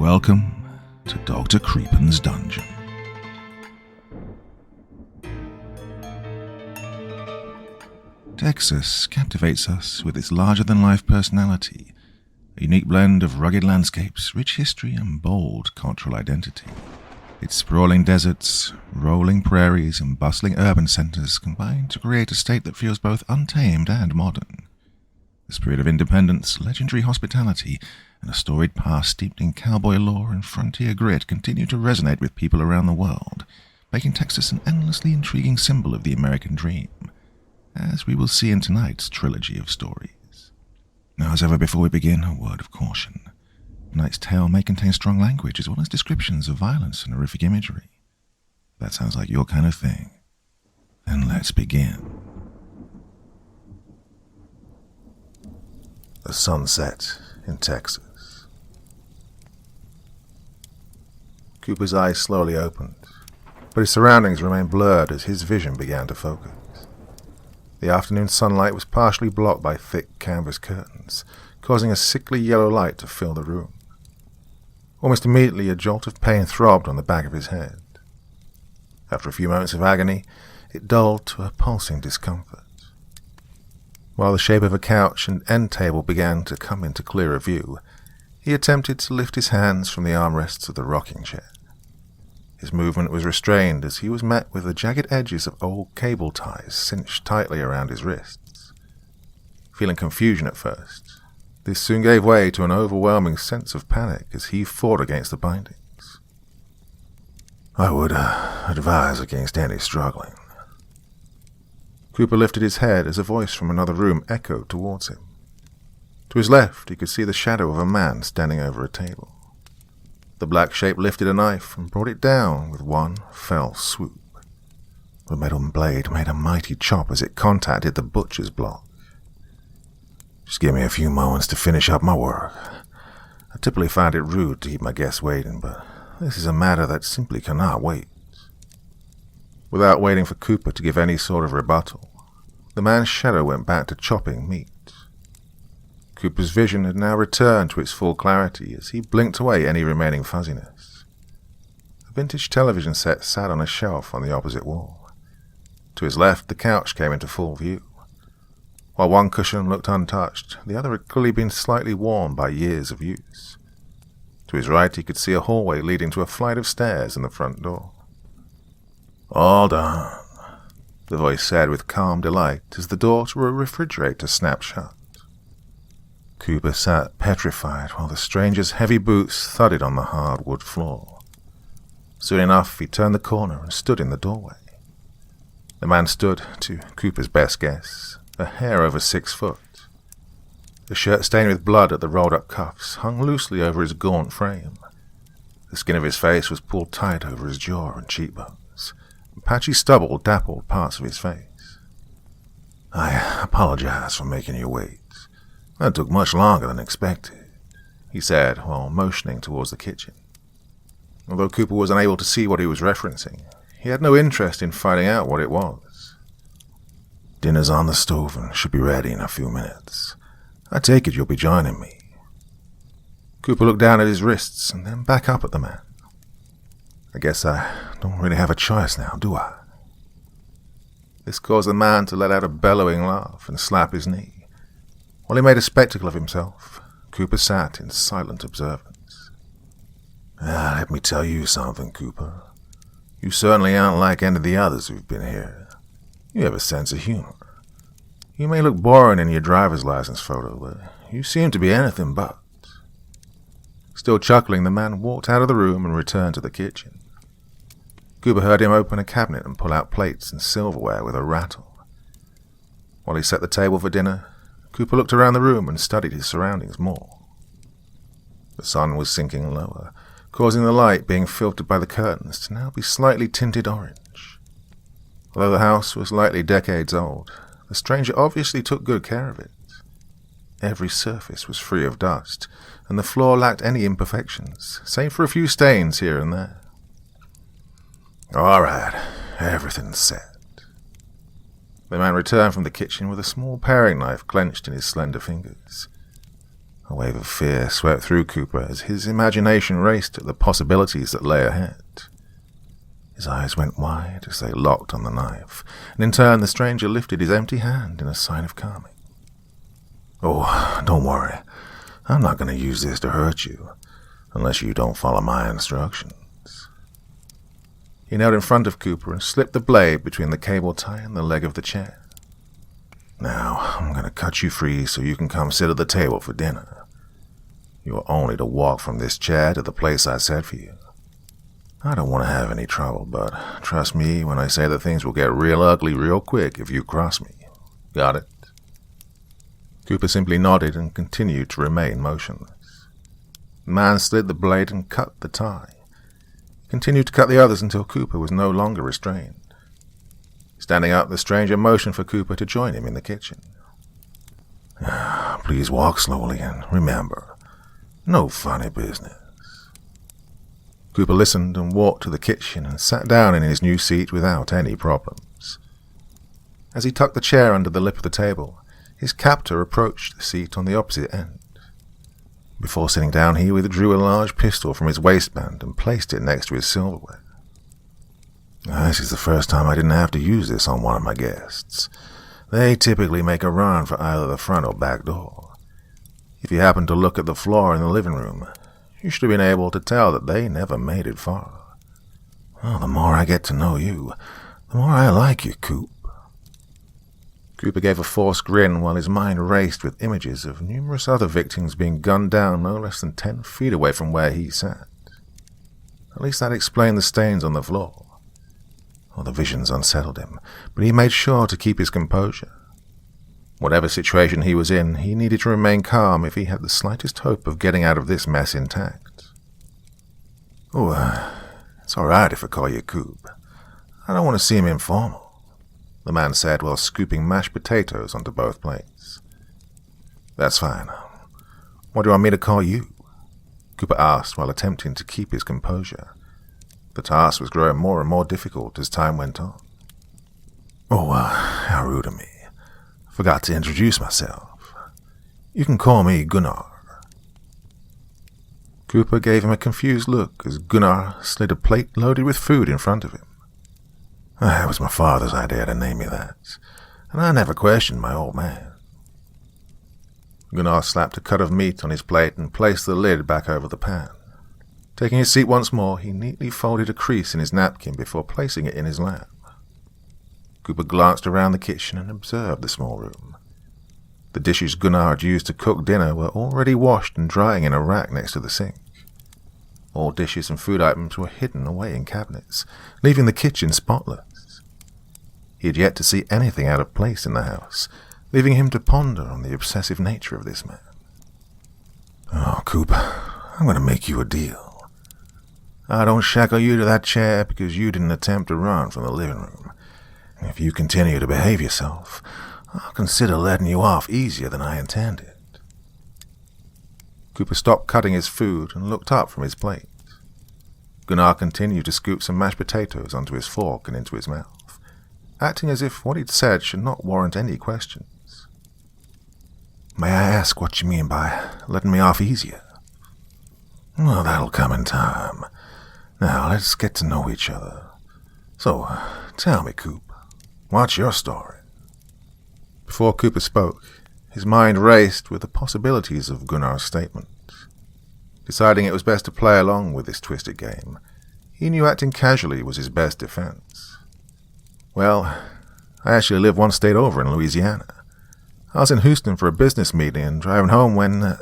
Welcome to Dr. Creepen's dungeon. Texas captivates us with its larger-than-life personality, a unique blend of rugged landscapes, rich history, and bold cultural identity. Its sprawling deserts, rolling prairies, and bustling urban centers combine to create a state that feels both untamed and modern. The spirit of independence, legendary hospitality, and a storied past steeped in cowboy lore and frontier grit continue to resonate with people around the world, making Texas an endlessly intriguing symbol of the American dream, as we will see in tonight's trilogy of stories. Now, as ever before we begin, a word of caution. Tonight's tale may contain strong language as well as descriptions of violence and horrific imagery. If that sounds like your kind of thing, then let's begin. The sunset in Texas. Cooper's eyes slowly opened, but his surroundings remained blurred as his vision began to focus. The afternoon sunlight was partially blocked by thick canvas curtains, causing a sickly yellow light to fill the room. Almost immediately, a jolt of pain throbbed on the back of his head. After a few moments of agony, it dulled to a pulsing discomfort. While the shape of a couch and end table began to come into clearer view, he attempted to lift his hands from the armrests of the rocking chair. His movement was restrained as he was met with the jagged edges of old cable ties cinched tightly around his wrists. Feeling confusion at first, this soon gave way to an overwhelming sense of panic as he fought against the bindings. I would advise against any struggling. Cooper lifted his head as a voice from another room echoed towards him. To his left, he could see the shadow of a man standing over a table. The black shape lifted a knife and brought it down with one fell swoop. The metal blade made a mighty chop as it contacted the butcher's block. Just give me a few moments to finish up my work. I typically find it rude to keep my guests waiting, but this is a matter that simply cannot wait. Without waiting for Cooper to give any sort of rebuttal, the man's shadow went back to chopping meat. Cooper's vision had now returned to its full clarity as he blinked away any remaining fuzziness. A vintage television set sat on a shelf on the opposite wall. To his left, the couch came into full view. While one cushion looked untouched, the other had clearly been slightly worn by years of use. To his right, he could see a hallway leading to a flight of stairs and the front door. All done, the voice said with calm delight as the door to a refrigerator snapped shut. Cooper sat petrified while the stranger's heavy boots thudded on the hard wood floor. Soon enough, he turned the corner and stood in the doorway. The man stood, to Cooper's best guess, a hair over 6 foot. The shirt stained with blood at the rolled-up cuffs hung loosely over his gaunt frame. The skin of his face was pulled tight over his jaw and cheekbones, and patchy stubble dappled parts of his face. I apologize for making you wait. That took much longer than expected, he said while motioning towards the kitchen. Although Cooper was unable to see what he was referencing, he had no interest in finding out what it was. Dinner's on the stove and should be ready in a few minutes. I take it you'll be joining me. Cooper looked down at his wrists and then back up at the man. I guess I don't really have a choice now, do I? This caused the man to let out a bellowing laugh and slap his knee. While he made a spectacle of himself, Cooper sat in silent observance. Let me tell you something, Cooper. You certainly aren't like any of the others who've been here. You have a sense of humor. You may look boring in your driver's license photo, but you seem to be anything but. Still chuckling, the man walked out of the room and returned to the kitchen. Cooper heard him open a cabinet and pull out plates and silverware with a rattle. While he set the table for dinner, Cooper looked around the room and studied his surroundings more. The sun was sinking lower, causing the light being filtered by the curtains to now be slightly tinted orange. Although the house was likely decades old, the stranger obviously took good care of it. Every surface was free of dust, and the floor lacked any imperfections, save for a few stains here and there. All right, everything's set. The man returned from the kitchen with a small paring knife clenched in his slender fingers. A wave of fear swept through Cooper as his imagination raced at the possibilities that lay ahead. His eyes went wide as they locked on the knife, and in turn the stranger lifted his empty hand in a sign of calming. "Oh, don't worry. I'm not going to use this to hurt you, unless you don't follow my instructions." He knelt in front of Cooper and slipped the blade between the cable tie and the leg of the chair. "Now, I'm going to cut you free so you can come sit at the table for dinner. You are only to walk from this chair to the place I set for you. I don't want to have any trouble, but trust me when I say that things will get real ugly real quick if you cross me. Got it?" Cooper simply nodded and continued to remain motionless. The man slid the blade and cut the tie. He continued to cut the others until Cooper was no longer restrained. Standing up, the stranger motioned for Cooper to join him in the kitchen. "Please walk slowly and remember, no funny business." Cooper listened and walked to the kitchen and sat down in his new seat without any problems. As he tucked the chair under the lip of the table, his captor approached the seat on the opposite end. Before sitting down, he withdrew a large pistol from his waistband and placed it next to his silverware. "This is the first time I didn't have to use this on one of my guests. They typically make a run for either the front or back door. If you happen to look at the floor in the living room, you should have been able to tell that they never made it far. Well, the more I get to know you, the more I like you, Coop." Cooper gave a forced grin while his mind raced with images of numerous other victims being gunned down no less than 10 feet away from where he sat. At least that explained the stains on the floor. Well, the visions unsettled him, but he made sure to keep his composure. Whatever situation he was in, he needed to remain calm if he had the slightest hope of getting out of this mess intact. "Oh, it's all right if I call you Coop. I don't want to seem informal," the man said while scooping mashed potatoes onto both plates. "That's fine. What do you want me to call you?" Cooper asked while attempting to keep his composure. The task was growing more and more difficult as time went on. "Oh, how rude of me. Forgot to introduce myself. You can call me Gunnar." Cooper gave him a confused look as Gunnar slid a plate loaded with food in front of him. "It was my father's idea to name me that, and I never questioned my old man." Gunnar slapped a cut of meat on his plate and placed the lid back over the pan. Taking his seat once more, he neatly folded a crease in his napkin before placing it in his lap. Cooper glanced around the kitchen and observed the small room. The dishes Gunnar had used to cook dinner were already washed and drying in a rack next to the sink. All dishes and food items were hidden away in cabinets, leaving the kitchen spotless. He had yet to see anything out of place in the house, leaving him to ponder on the obsessive nature of this man. "Oh, Coop, I'm going to make you a deal. I don't shackle you to that chair because you didn't attempt to run from the living room. If you continue to behave yourself, I'll consider letting you off easier than I intended." Cooper stopped cutting his food and looked up from his plate. Gunnar continued to scoop some mashed potatoes onto his fork and into his mouth, acting as if what he'd said should not warrant any questions. "May I ask what you mean by letting me off easier?" "Well, that'll come in time. Now, let's get to know each other. So, tell me, Coop, what's your story?" Before Cooper spoke, his mind raced with the possibilities of Gunnar's statement. Deciding it was best to play along with this twisted game, he knew acting casually was his best defense. "Well, I actually live one state over in Louisiana. I was in Houston for a business meeting and driving home when..."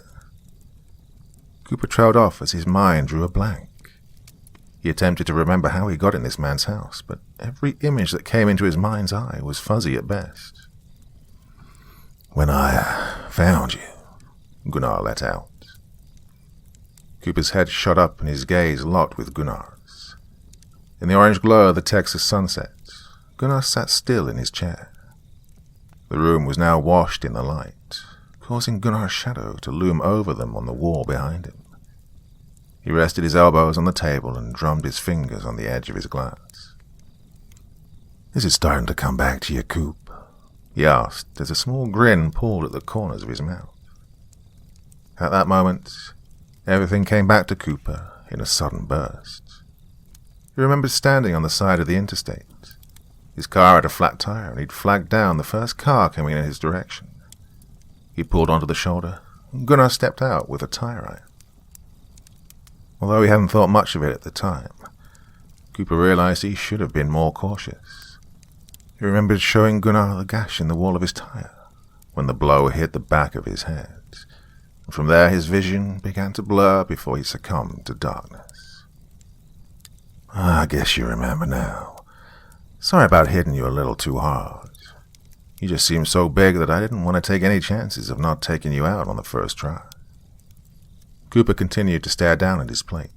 Cooper trailed off as his mind drew a blank. He attempted to remember how he got in this man's house, but every image that came into his mind's eye was fuzzy at best. "When I found you," Gunnar let out. Cooper's head shot up and his gaze locked with Gunnar's. In the orange glow of the Texas sunset, Gunnar sat still in his chair. The room was now washed in the light, causing Gunnar's shadow to loom over them on the wall behind him. He rested his elbows on the table and drummed his fingers on the edge of his glass. "Is it starting to come back to you, Coop?" he asked as a small grin pulled at the corners of his mouth. At that moment, everything came back to Cooper in a sudden burst. He remembered standing on the side of the interstate. His car had a flat tire, and he'd flagged down the first car coming in his direction. He pulled onto the shoulder, and Gunnar stepped out with a tire iron. Although he hadn't thought much of it at the time, Cooper realized he should have been more cautious. He remembered showing Gunnar the gash in the wall of his tire when the blow hit the back of his head, and from there his vision began to blur before he succumbed to darkness. I guess you remember now. Sorry about hitting you a little too hard. You just seemed so big that I didn't want to take any chances of not taking you out on the first try. Cooper continued to stare down at his plate.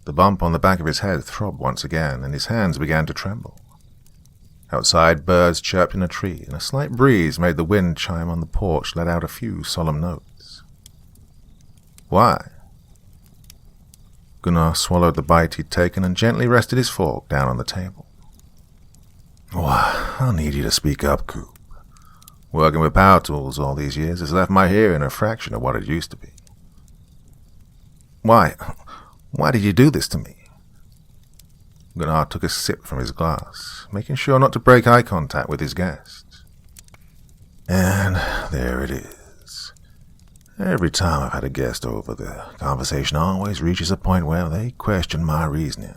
The bump on the back of his head throbbed once again, and his hands began to tremble. Outside, birds chirped in a tree, and a slight breeze made the wind chime on the porch let out a few solemn notes. Why? Gunnar swallowed the bite he'd taken and gently rested his fork down on the table. Why, I'll need you to speak up, Coop. Working with power tools all these years has left my hearing a fraction of what it used to be. Why did you do this to me? Gunnar took a sip from his glass, making sure not to break eye contact with his guest. And there it is. Every time I've had a guest over, the conversation always reaches a point where they question my reasoning.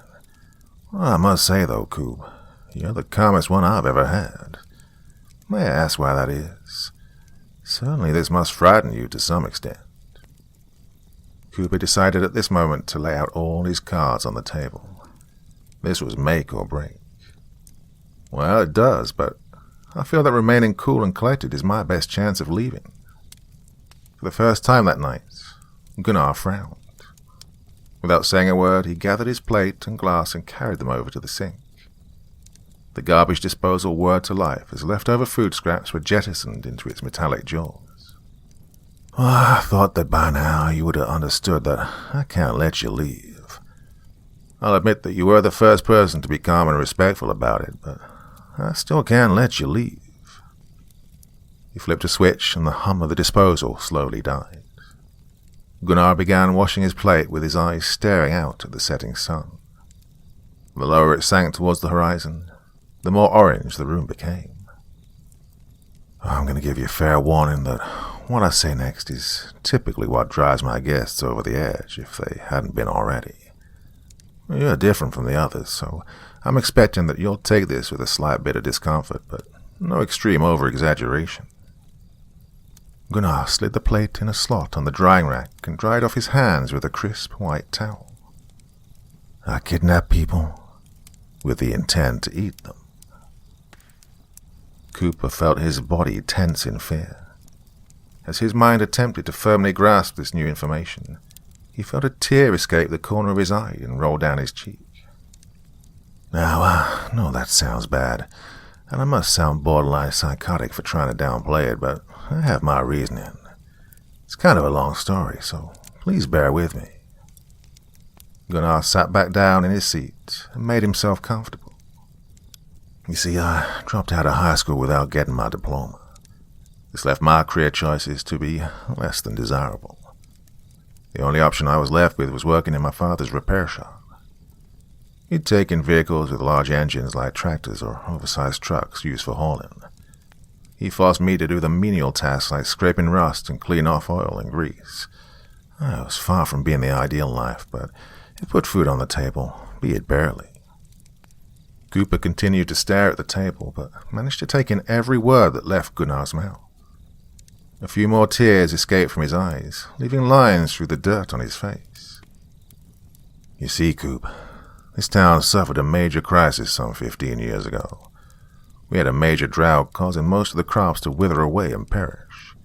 Well, I must say, though, Coop, you're the calmest one I've ever had. May I ask why that is? Certainly this must frighten you to some extent. Cooper decided at this moment to lay out all his cards on the table. This was make or break. Well, it does, but I feel that remaining cool and collected is my best chance of leaving. For the first time that night, Gunnar frowned. Without saying a word, he gathered his plate and glass and carried them over to the sink. The garbage disposal whirred to life as leftover food scraps were jettisoned into its metallic jaws. Well, I thought that by now you would have understood that I can't let you leave. I'll admit that you were the first person to be calm and respectful about it, but I still can't let you leave. He flipped a switch and the hum of the disposal slowly died. Gunnar began washing his plate with his eyes staring out at the setting sun. The lower it sank towards the horizon, the more orange the room became. I'm going to give you fair warning that what I say next is typically what drives my guests over the edge if they hadn't been already. You're different from the others, so I'm expecting that you'll take this with a slight bit of discomfort, but no extreme over-exaggeration. Gunnar slid the plate in a slot on the drying rack and dried off his hands with a crisp white towel. I kidnap people with the intent to eat them. Cooper felt his body tense in fear. As his mind attempted to firmly grasp this new information, he felt a tear escape the corner of his eye and roll down his cheek. Now, I know that sounds bad, and I must sound borderline psychotic for trying to downplay it, but I have my reasoning. It's kind of a long story, so please bear with me. Gunnar sat back down in his seat and made himself comfortable. You see, I dropped out of high school without getting my diploma. This left my career choices to be less than desirable. The only option I was left with was working in my father's repair shop. He'd taken vehicles with large engines like tractors or oversized trucks used for hauling. He forced me to do the menial tasks like scraping rust and clean off oil and grease. I was far from being the ideal life, but it put food on the table, be it barely. Cooper continued to stare at the table, but managed to take in every word that left Gunnar's mouth. A few more tears escaped from his eyes, leaving lines through the dirt on his face. You see, Coop, this town suffered a major crisis some 15 years ago. We had a major drought causing most of the crops to wither away and perish.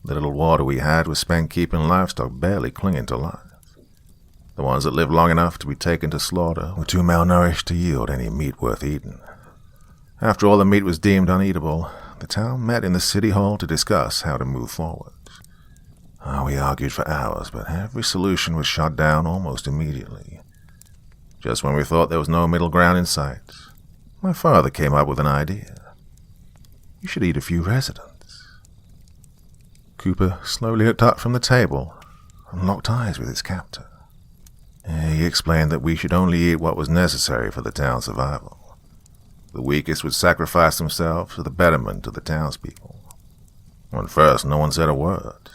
The little water we had was spent keeping livestock barely clinging to life. The ones that lived long enough to be taken to slaughter were too malnourished to yield any meat worth eating. After all the meat was deemed uneatable, the town met in the city hall to discuss how to move forward. We argued for hours, but every solution was shot down almost immediately. Just when we thought there was no middle ground in sight, my father came up with an idea. You should eat a few residents. Cooper slowly looked up from the table and locked eyes with his captor. He explained that we should only eat what was necessary for the town's survival. The weakest would sacrifice themselves for the betterment of the townspeople. At first, no one said a word.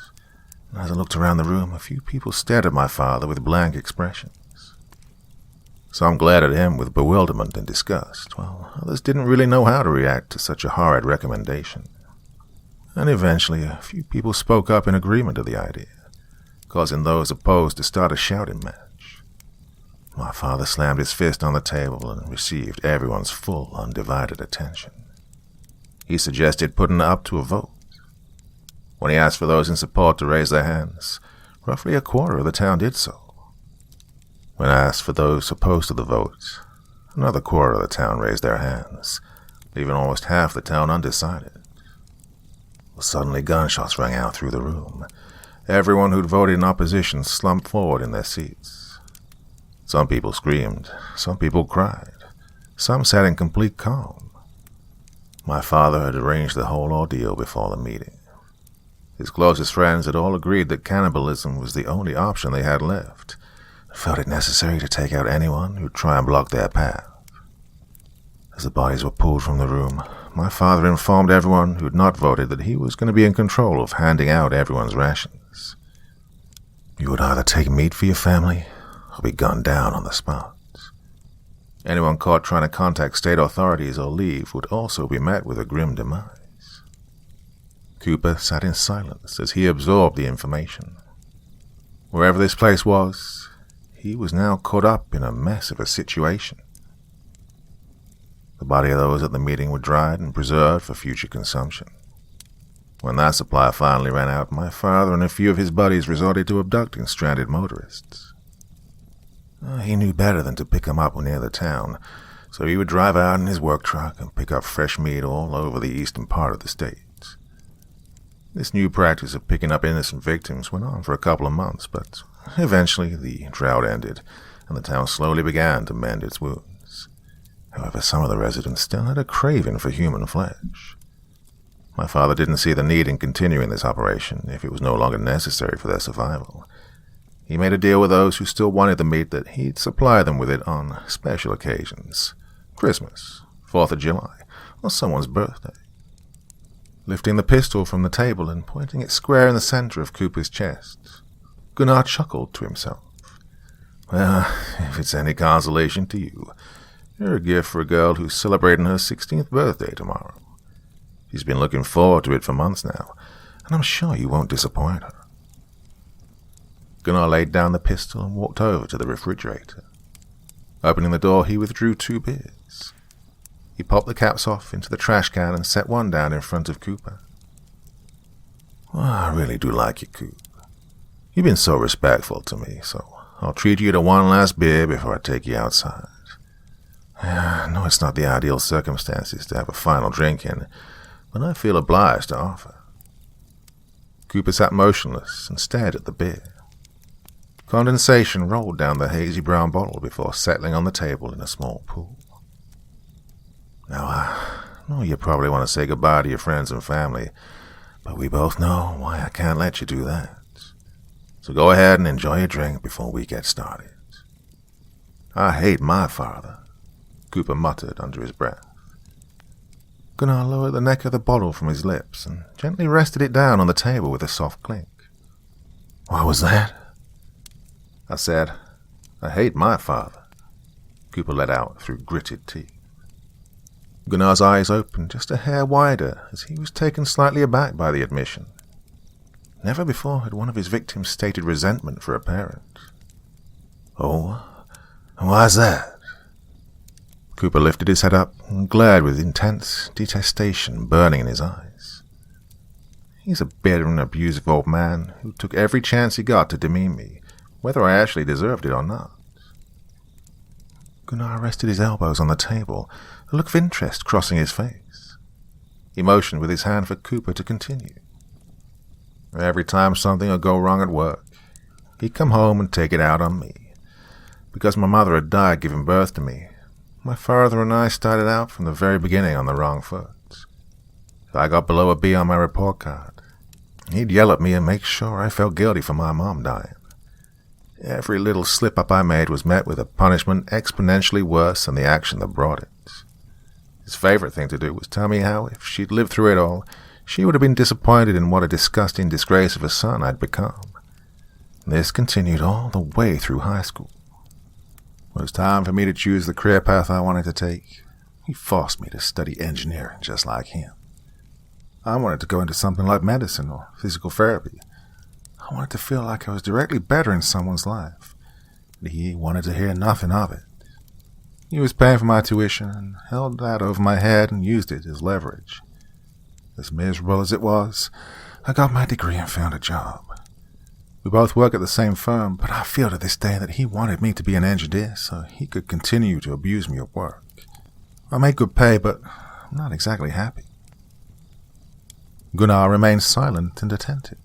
As I looked around the room, a few people stared at my father with blank expressions. Some glared at him with bewilderment and disgust, while others didn't really know how to react to such a horrid recommendation. And eventually, a few people spoke up in agreement of the idea, causing those opposed to start a shouting match. My father slammed his fist on the table and received everyone's full, undivided attention. He suggested putting it up to a vote. When he asked for those in support to raise their hands, roughly a quarter of the town did so. When asked for those opposed to the vote, another quarter of the town raised their hands, leaving almost half the town undecided. Suddenly gunshots rang out through the room. Everyone who'd voted in opposition slumped forward in their seats. Some people screamed, some people cried, some sat in complete calm. My father had arranged the whole ordeal before the meeting. His closest friends had all agreed that cannibalism was the only option they had left, and felt it necessary to take out anyone who'd try and block their path. As the bodies were pulled from the room, my father informed everyone who had not voted that he was going to be in control of handing out everyone's rations. You would either take meat for your family or be gunned down on the spot. Anyone caught trying to contact state authorities or leave would also be met with a grim demise. Cooper sat in silence as he absorbed the information. Wherever this place was, he was now caught up in a mess of a situation. The body of those at the meeting were dried and preserved for future consumption. When that supply finally ran out, my father and a few of his buddies resorted to abducting stranded motorists. He knew better than to pick them up near the town, so he would drive out in his work truck and pick up fresh meat all over the eastern part of the state. This new practice of picking up innocent victims went on for a couple of months, but eventually the drought ended, and the town slowly began to mend its wounds. However, some of the residents still had a craving for human flesh. My father didn't see the need in continuing this operation if it was no longer necessary for their survival. He made a deal with those who still wanted the meat that he'd supply them with it on special occasions, Christmas, 4th of July, or someone's birthday. Lifting the pistol from the table and pointing it square in the center of Cooper's chest, Gunnar chuckled to himself. Well, if it's any consolation to you, you're a gift for a girl who's celebrating her 16th birthday tomorrow. She's been looking forward to it for months now, and I'm sure you won't disappoint her. Gunnar laid down the pistol and walked over to the refrigerator. Opening the door, he withdrew 2 beers. He popped the caps off into the trash can and set one down in front of Cooper. Well, I really do like you, Coop. You've been so respectful to me, so I'll treat you to one last beer before I take you outside. I know it's not the ideal circumstances to have a final drink in, but I feel obliged to offer. Cooper sat motionless and stared at the beer. Condensation rolled down the hazy brown bottle before settling on the table in a small pool. Now, I know you probably want to say goodbye to your friends and family, but we both know why I can't let you do that. So go ahead and enjoy your drink before we get started. I hate my father, Cooper muttered under his breath. Gunnar lowered the neck of the bottle from his lips and gently rested it down on the table with a soft clink. What was that? I said, I hate my father, Cooper let out through gritted teeth. Gunnar's eyes opened just a hair wider as he was taken slightly aback by the admission. Never before had one of his victims stated resentment for a parent. Oh, why's that? Cooper lifted his head up and glared with intense detestation burning in his eyes. He's a bitter and abusive old man who took every chance he got to demean me, whether I actually deserved it or not. Gunnar rested his elbows on the table, a look of interest crossing his face. He motioned with his hand for Cooper to continue. Every time something would go wrong at work, he'd come home and take it out on me. Because my mother had died giving birth to me, my father and I started out from the very beginning on the wrong foot. If I got below a B on my report card, He'd yell at me and make sure I felt guilty for my mom dying. Every little slip-up I made was met with a punishment exponentially worse than the action that brought it. His favorite thing to do was tell me how, if she'd lived through it all, she would have been disappointed in what a disgusting disgrace of a son I'd become. This continued all the way through high school. When it was time for me to choose the career path I wanted to take, he forced me to study engineering just like him. I wanted to go into something like medicine or physical therapy. I wanted to feel like I was directly bettering someone's life. But he wanted to hear nothing of it. He was paying for my tuition and held that over my head and used it as leverage. As miserable as it was, I got my degree and found a job. We both work at the same firm, but I feel to this day that he wanted me to be an engineer so he could continue to abuse me at work. I made good pay, but I'm not exactly happy. Gunnar remained silent and attentive.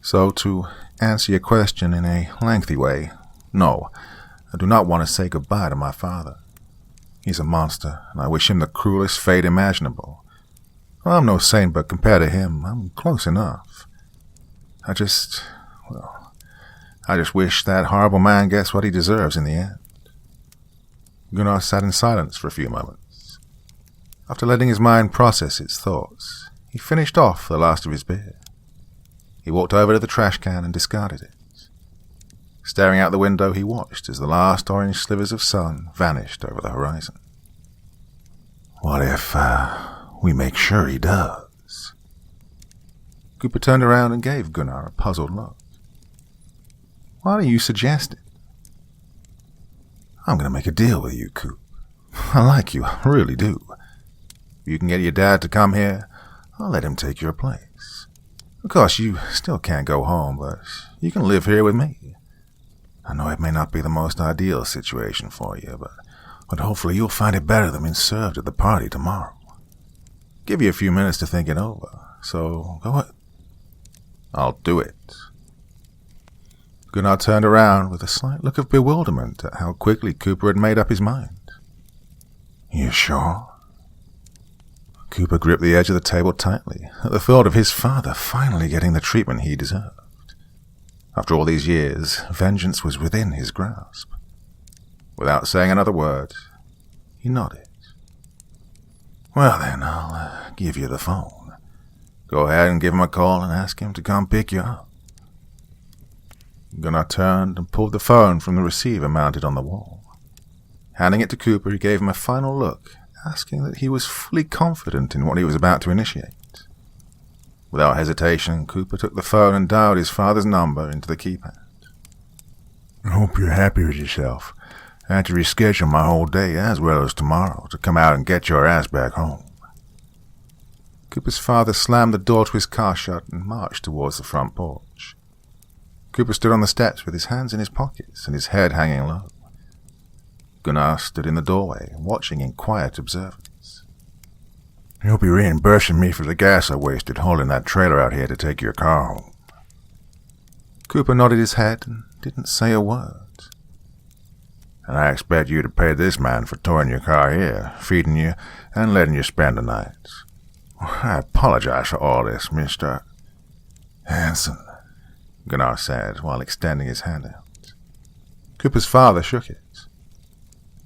So, to answer your question in a lengthy way, no, I do not want to say goodbye to my father. He's a monster, and I wish him the cruelest fate imaginable. I'm no saint, but compared to him, I'm close enough. I just wish that horrible man gets what he deserves in the end. Gunnar sat in silence for a few moments. After letting his mind process its thoughts, he finished off the last of his beer. He walked over to the trash can and discarded it. Staring out the window, he watched as the last orange slivers of sun vanished over the horizon. What if, we make sure he does? Cooper turned around and gave Gunnar a puzzled look. What are you suggesting? I'm going to make a deal with you, Coop. I like you, I really do. If you can get your dad to come here, I'll let him take your place. Of course, you still can't go home, but you can live here with me. I know it may not be the most ideal situation for you, but hopefully you'll find it better than being served at the party tomorrow. Give you a few minutes to think it over, so go ahead. I'll do it. Gunnar turned around with a slight look of bewilderment at how quickly Cooper had made up his mind. You sure? Cooper gripped the edge of the table tightly at the thought of his father finally getting the treatment he deserved. After all these years, vengeance was within his grasp. Without saying another word, he nodded. Well then, I'll give you the phone. Go ahead and give him a call and ask him to come pick you up. Gunnar turned and pulled the phone from the receiver mounted on the wall. Handing it to Cooper, he gave him a final look, asking that he was fully confident in what he was about to initiate. Without hesitation, Cooper took the phone and dialed his father's number into the keypad. I hope you're happy with yourself. I had to reschedule my whole day as well as tomorrow to come out and get your ass back home. Cooper's father slammed the door to his car shut and marched towards the front porch. Cooper stood on the steps with his hands in his pockets and his head hanging low. Gunnar stood in the doorway, watching in quiet observance. You'll be reimbursing me for the gas I wasted hauling that trailer out here to take your car home. Cooper nodded his head and didn't say a word. And I expect you to pay this man for towing your car here, feeding you, and letting you spend the night. I apologize for all this, Mr. Hanson, Gunnar said while extending his hand out. Cooper's father shook it.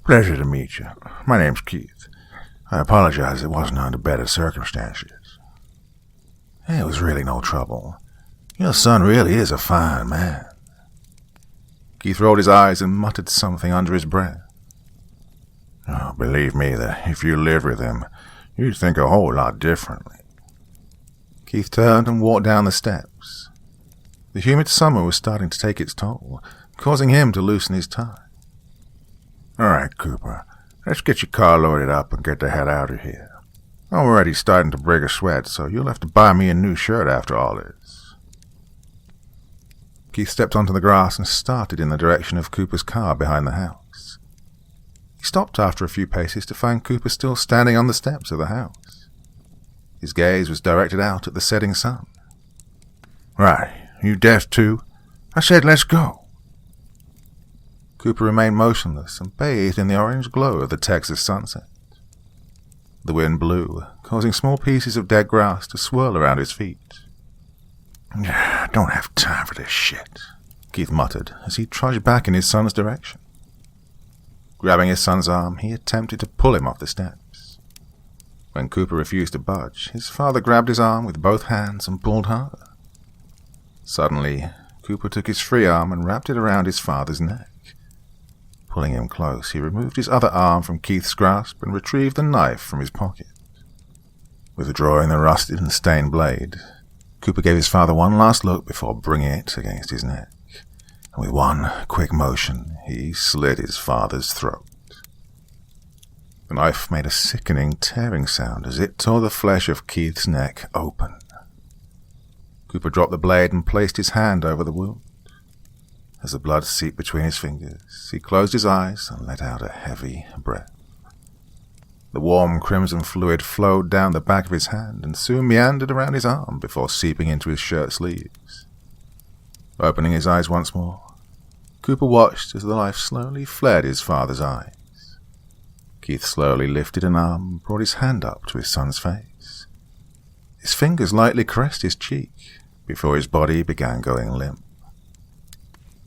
Pleasure to meet you. My name's Keith. I apologize it wasn't under better circumstances. It was really no trouble. Your son really is a fine man. Keith rolled his eyes and muttered something under his breath. Oh, believe me that if you lived with him, you'd think a whole lot differently. Keith turned and walked down the steps. The humid summer was starting to take its toll, causing him to loosen his tie. All right, Cooper, let's get your car loaded up and get the hell out of here. I'm already starting to break a sweat, so you'll have to buy me a new shirt after all this. Keith stepped onto the grass and started in the direction of Cooper's car behind the house. He stopped after a few paces to find Cooper still standing on the steps of the house. His gaze was directed out at the setting sun. Right, you deaf too? I said let's go. Cooper remained motionless and bathed in the orange glow of the Texas sunset. The wind blew, causing small pieces of dead grass to swirl around his feet. "Don't have time for this shit," Keith muttered as he trudged back in his son's direction. Grabbing his son's arm, he attempted to pull him off the steps. When Cooper refused to budge, his father grabbed his arm with both hands and pulled harder. Suddenly, Cooper took his free arm and wrapped it around his father's neck. Pulling him close, he removed his other arm from Keith's grasp and retrieved the knife from his pocket. Withdrawing the rusted and stained blade, Cooper gave his father one last look before bringing it against his neck, and with one quick motion, he slit his father's throat. The knife made a sickening, tearing sound as it tore the flesh of Keith's neck open. Cooper dropped the blade and placed his hand over the wound. As the blood seeped between his fingers, he closed his eyes and let out a heavy breath. The warm crimson fluid flowed down the back of his hand and soon meandered around his arm before seeping into his shirt sleeves. Opening his eyes once more, Cooper watched as the life slowly fled his father's eyes. Keith slowly lifted an arm and brought his hand up to his son's face. His fingers lightly caressed his cheek before his body began going limp.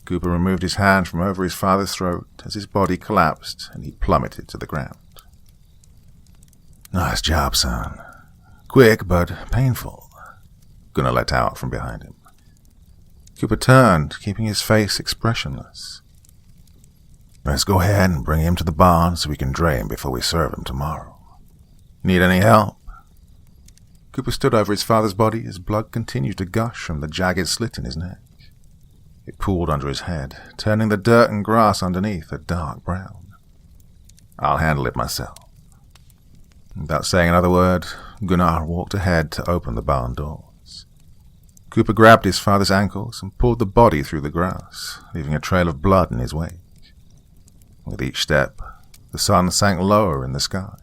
Cooper removed his hand from over his father's throat as his body collapsed and he plummeted to the ground. "Nice job, son. Quick, but painful," Gunnar let out from behind him. Cooper turned, keeping his face expressionless. "Let's go ahead and bring him to the barn so we can drain him before we serve him tomorrow. Need any help?" Cooper stood over his father's body as blood continued to gush from the jagged slit in his neck. It pooled under his head, turning the dirt and grass underneath a dark brown. "I'll handle it myself." Without saying another word, Gunnar walked ahead to open the barn doors. Cooper grabbed his father's ankles and pulled the body through the grass, leaving a trail of blood in his wake. With each step, the sun sank lower in the sky.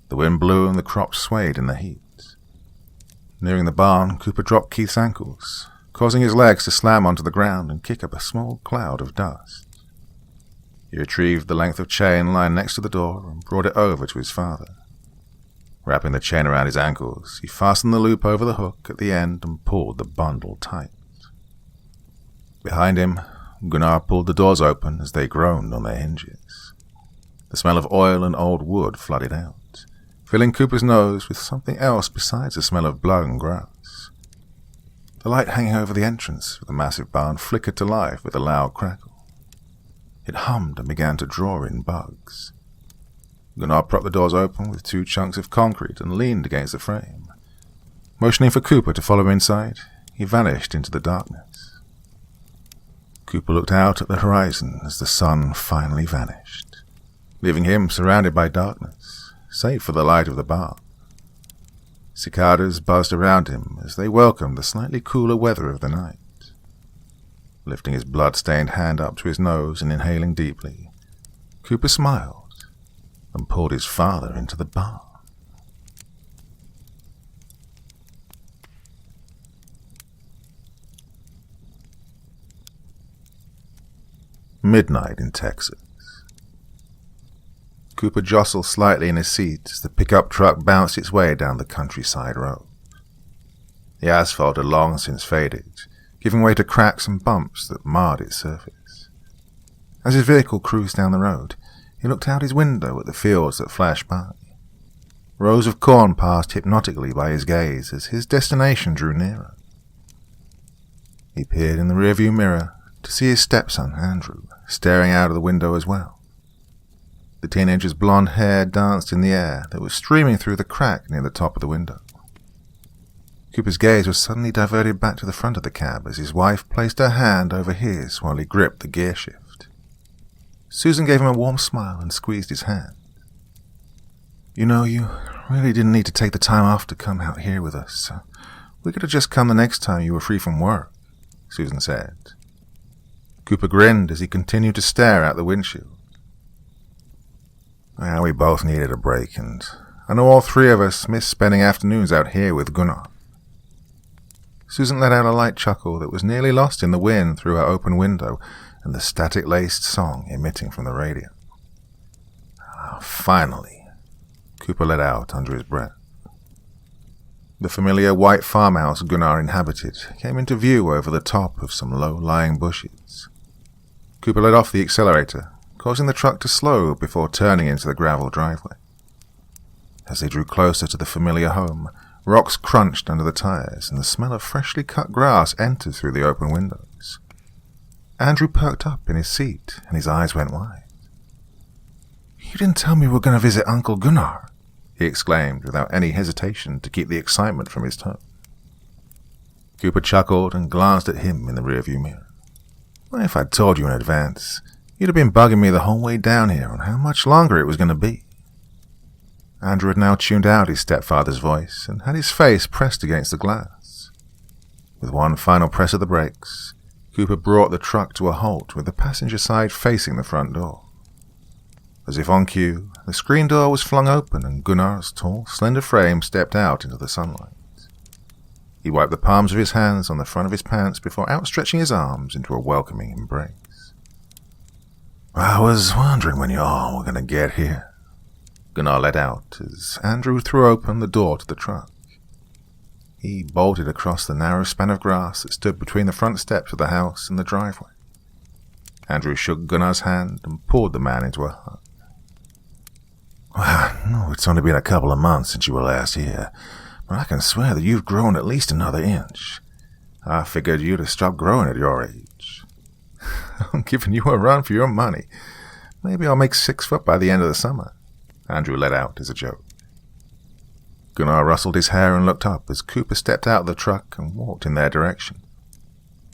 The wind blew and the crops swayed in the heat. Nearing the barn, Cooper dropped Keith's ankles, causing his legs to slam onto the ground and kick up a small cloud of dust. He retrieved the length of chain lying next to the door and brought it over to his father. Wrapping the chain around his ankles, he fastened the loop over the hook at the end and pulled the bundle tight. Behind him, Gunnar pulled the doors open as they groaned on their hinges. The smell of oil and old wood flooded out, filling Cooper's nose with something else besides the smell of blood and grass. The light hanging over the entrance of the massive barn flickered to life with a loud crackle. It hummed and began to draw in bugs. Gunnar propped the doors open with 2 chunks of concrete and leaned against the frame. Motioning for Cooper to follow him inside, he vanished into the darkness. Cooper looked out at the horizon as the sun finally vanished, leaving him surrounded by darkness, save for the light of the barn. Cicadas buzzed around him as they welcomed the slightly cooler weather of the night. Lifting his blood-stained hand up to his nose and inhaling deeply, Cooper smiled and pulled his father into the barn. Midnight in Texas. Cooper jostled slightly in his seat as the pickup truck bounced its way down the countryside road. The asphalt had long since faded, giving way to cracks and bumps that marred its surface. As his vehicle cruised down the road, he looked out his window at the fields that flashed by. Rows of corn passed hypnotically by his gaze as his destination drew nearer. He peered in the rearview mirror to see his stepson, Andrew, staring out of the window as well. The teenager's blonde hair danced in the air that was streaming through the crack near the top of the window. Cooper's gaze was suddenly diverted back to the front of the cab as his wife placed her hand over his while he gripped the gear shift. Susan gave him a warm smile and squeezed his hand. "You know, you really didn't need to take the time off to come out here with us. We could have just come the next time you were free from work," Susan said. Cooper grinned as he continued to stare out the windshield. "Well, we both needed a break, and I know all 3 of us miss spending afternoons out here with Gunnar." Susan let out a light chuckle that was nearly lost in the wind through her open window and the static-laced song emitting from the radio. "Finally," Cooper let out under his breath. The familiar white farmhouse Gunnar inhabited came into view over the top of some low-lying bushes. Cooper let off the accelerator, causing the truck to slow before turning into the gravel driveway. As they drew closer to the familiar home, rocks crunched under the tires and the smell of freshly cut grass entered through the open windows. Andrew perked up in his seat and his eyes went wide. "You didn't tell me we were going to visit Uncle Gunnar," he exclaimed without any hesitation to keep the excitement from his tone. Cooper chuckled and glanced at him in the rearview mirror. "Well, if I'd told you in advance, you'd have been bugging me the whole way down here on how much longer it was going to be." Andrew had now tuned out his stepfather's voice and had his face pressed against the glass. With one final press of the brakes, Cooper brought the truck to a halt with the passenger side facing the front door. As if on cue, the screen door was flung open and Gunnar's tall, slender frame stepped out into the sunlight. He wiped the palms of his hands on the front of his pants before outstretching his arms into a welcoming embrace. "I was wondering when you all were going to get here," Gunnar let out as Andrew threw open the door to the truck. He bolted across the narrow span of grass that stood between the front steps of the house and the driveway. Andrew shook Gunnar's hand and pulled the man into a hug. "Well, no, it's only been a couple of months since you were last here, but I can swear that you've grown at least another inch. I figured you'd have stopped growing at your age." "I'm giving you a run for your money. Maybe I'll make 6 foot by the end of the summer," Andrew let out as a joke. Gunnar rustled his hair and looked up as Cooper stepped out of the truck and walked in their direction.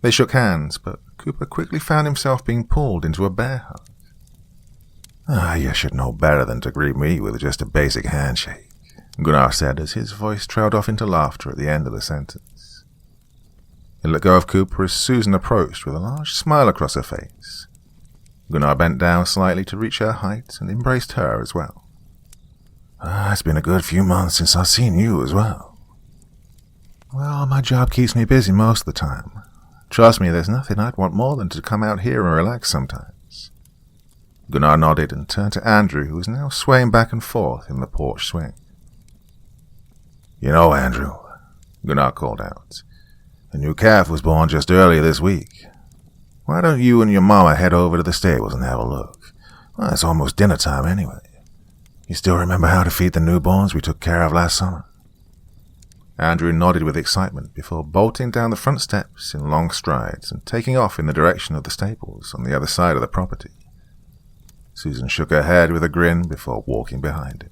They shook hands, but Cooper quickly found himself being pulled into a bear hug. "You should know better than to greet me with just a basic handshake," Gunnar said as his voice trailed off into laughter at the end of the sentence. He let go of Cooper as Susan approached with a large smile across her face. Gunnar bent down slightly to reach her height and embraced her as well. "It's been a good few months since I've seen you as well." "Well, my job keeps me busy most of the time. Trust me, there's nothing I'd want more than to come out here and relax sometimes." Gunnar nodded and turned to Andrew, who was now swaying back and forth in the porch swing. "You know, Andrew," Gunnar called out, "the new calf was born just earlier this week. Why don't you and your mama head over to the stables and have a look? Well, it's almost dinner time anyway. You still remember how to feed the newborns we took care of last summer?" Andrew nodded with excitement before bolting down the front steps in long strides and taking off in the direction of the stables on the other side of the property. Susan shook her head with a grin before walking behind him.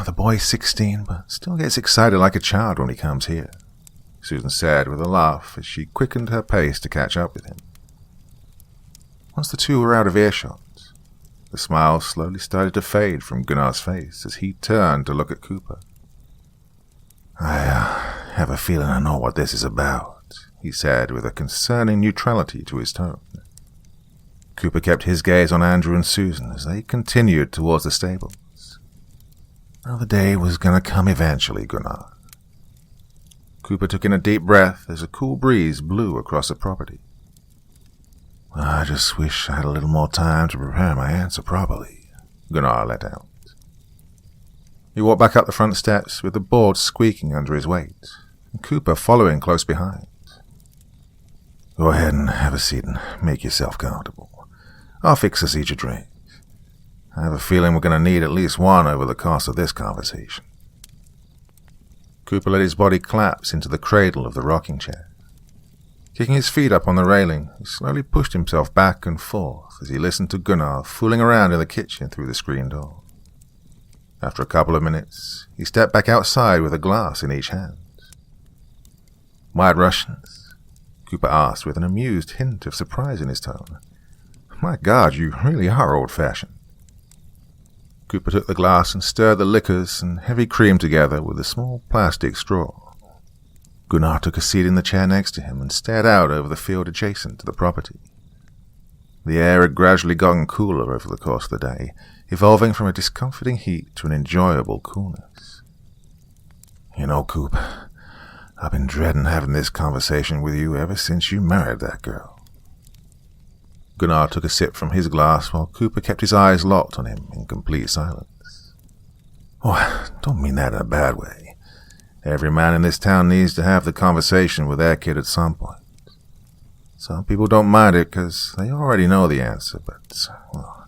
"The boy's 16, but still gets excited like a child when he comes here," Susan said with a laugh as she quickened her pace to catch up with him. Once the two were out of earshot, the smile slowly started to fade from Gunnar's face as he turned to look at Cooper. "I have a feeling I know what this is about," he said with a concerning neutrality to his tone. Cooper kept his gaze on Andrew and Susan as they continued towards the stables. "Well, the day was going to come eventually, Gunnar." Cooper took in a deep breath as a cool breeze blew across the property. "I just wish I had a little more time to prepare my answer properly," Gunnar let out. He walked back up the front steps with the board squeaking under his weight, and Cooper following close behind. "Go ahead and have a seat and make yourself comfortable. I'll fix us each a drink. I have a feeling we're going to need at least one over the course of this conversation." Cooper let his body collapse into the cradle of the rocking chair. Kicking his feet up on the railing, he slowly pushed himself back and forth as he listened to Gunnar fooling around in the kitchen through the screen door. After a couple of minutes, he stepped back outside with a glass in each hand. "White Russians?" Cooper asked with an amused hint of surprise in his tone. "My God, you really are old-fashioned." Cooper took the glass and stirred the liquors and heavy cream together with a small plastic straw. Gunnar took a seat in the chair next to him and stared out over the field adjacent to the property. The air had gradually gotten cooler over the course of the day, evolving from a discomforting heat to an enjoyable coolness. "You know, Coop, I've been dreading having this conversation with you ever since you married that girl." Gunnar took a sip from his glass while Cooper kept his eyes locked on him in complete silence. Oh, I don't mean that in a bad way. Every man in this town needs to have the conversation with their kid at some point. Some people don't mind it because they already know the answer, but, well,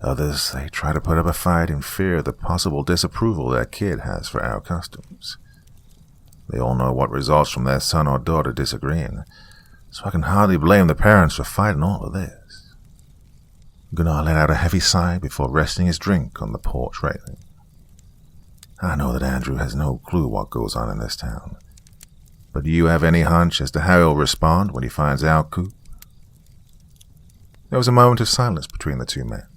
others, they try to put up a fight in fear of the possible disapproval their kid has for our customs. They all know what results from their son or daughter disagreeing, so I can hardly blame the parents for fighting all of this. Gunnar let out a heavy sigh before resting his drink on the porch railing. I know that Andrew has no clue what goes on in this town, but do you have any hunch as to how he'll respond when he finds out, Coop? There was a moment of silence between the two men.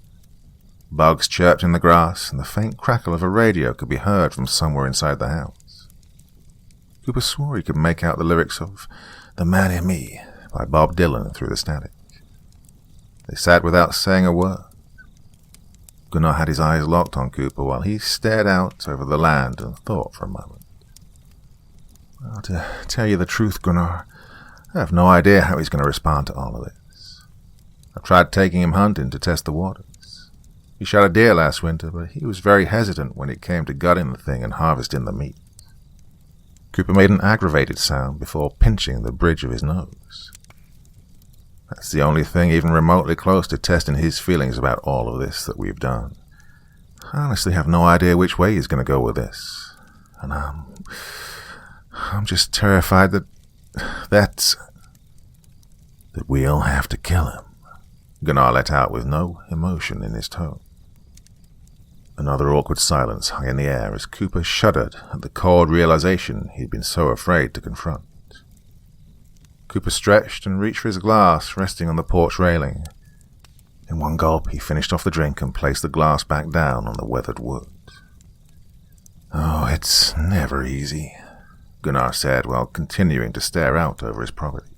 Bugs chirped in the grass, and the faint crackle of a radio could be heard from somewhere inside the house. Cooper swore he could make out the lyrics of "The Man in Me" by Bob Dylan through the static. They sat without saying a word. Gunnar had his eyes locked on Cooper while he stared out over the land and thought for a moment. Well, to tell you the truth, Gunnar, I have no idea how he's going to respond to all of this. I've tried taking him hunting to test the waters. He shot a deer last winter, but he was very hesitant when it came to gutting the thing and harvesting the meat. Cooper made an aggravated sound before pinching the bridge of his nose. That's the only thing even remotely close to testing his feelings about all of this that we've done. I honestly have no idea which way he's going to go with this. And I'm just terrified that we'll have to kill him. Gunnar let out with no emotion in his tone. Another awkward silence hung in the air as Cooper shuddered at the cold realization he'd been so afraid to confront. Cooper stretched and reached for his glass, resting on the porch railing. In one gulp, he finished off the drink and placed the glass back down on the weathered wood. Oh, it's never easy, Gunnar said while continuing to stare out over his property.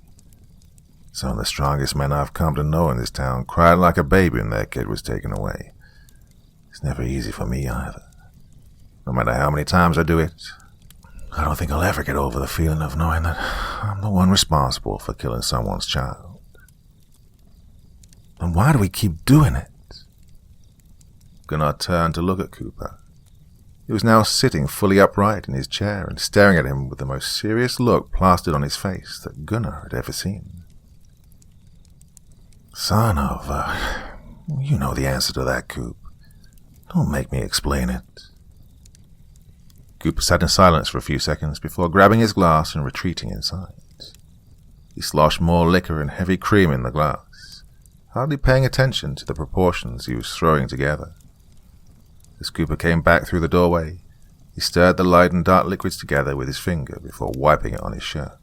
Some of the strongest men I've come to know in this town cried like a baby when their kid was taken away. It's never easy for me either. No matter how many times I do it, I don't think I'll ever get over the feeling of knowing that I'm the one responsible for killing someone's child. Then why do we keep doing it? Gunnar turned to look at Cooper. He was now sitting fully upright in his chair and staring at him with the most serious look plastered on his face that Gunnar had ever seen. Son of you know the answer to that, Coop. Don't make me explain it. Cooper sat in silence for a few seconds before grabbing his glass and retreating inside. He sloshed more liquor and heavy cream in the glass, hardly paying attention to the proportions he was throwing together. As Cooper came back through the doorway, he stirred the light and dark liquids together with his finger before wiping it on his shirt.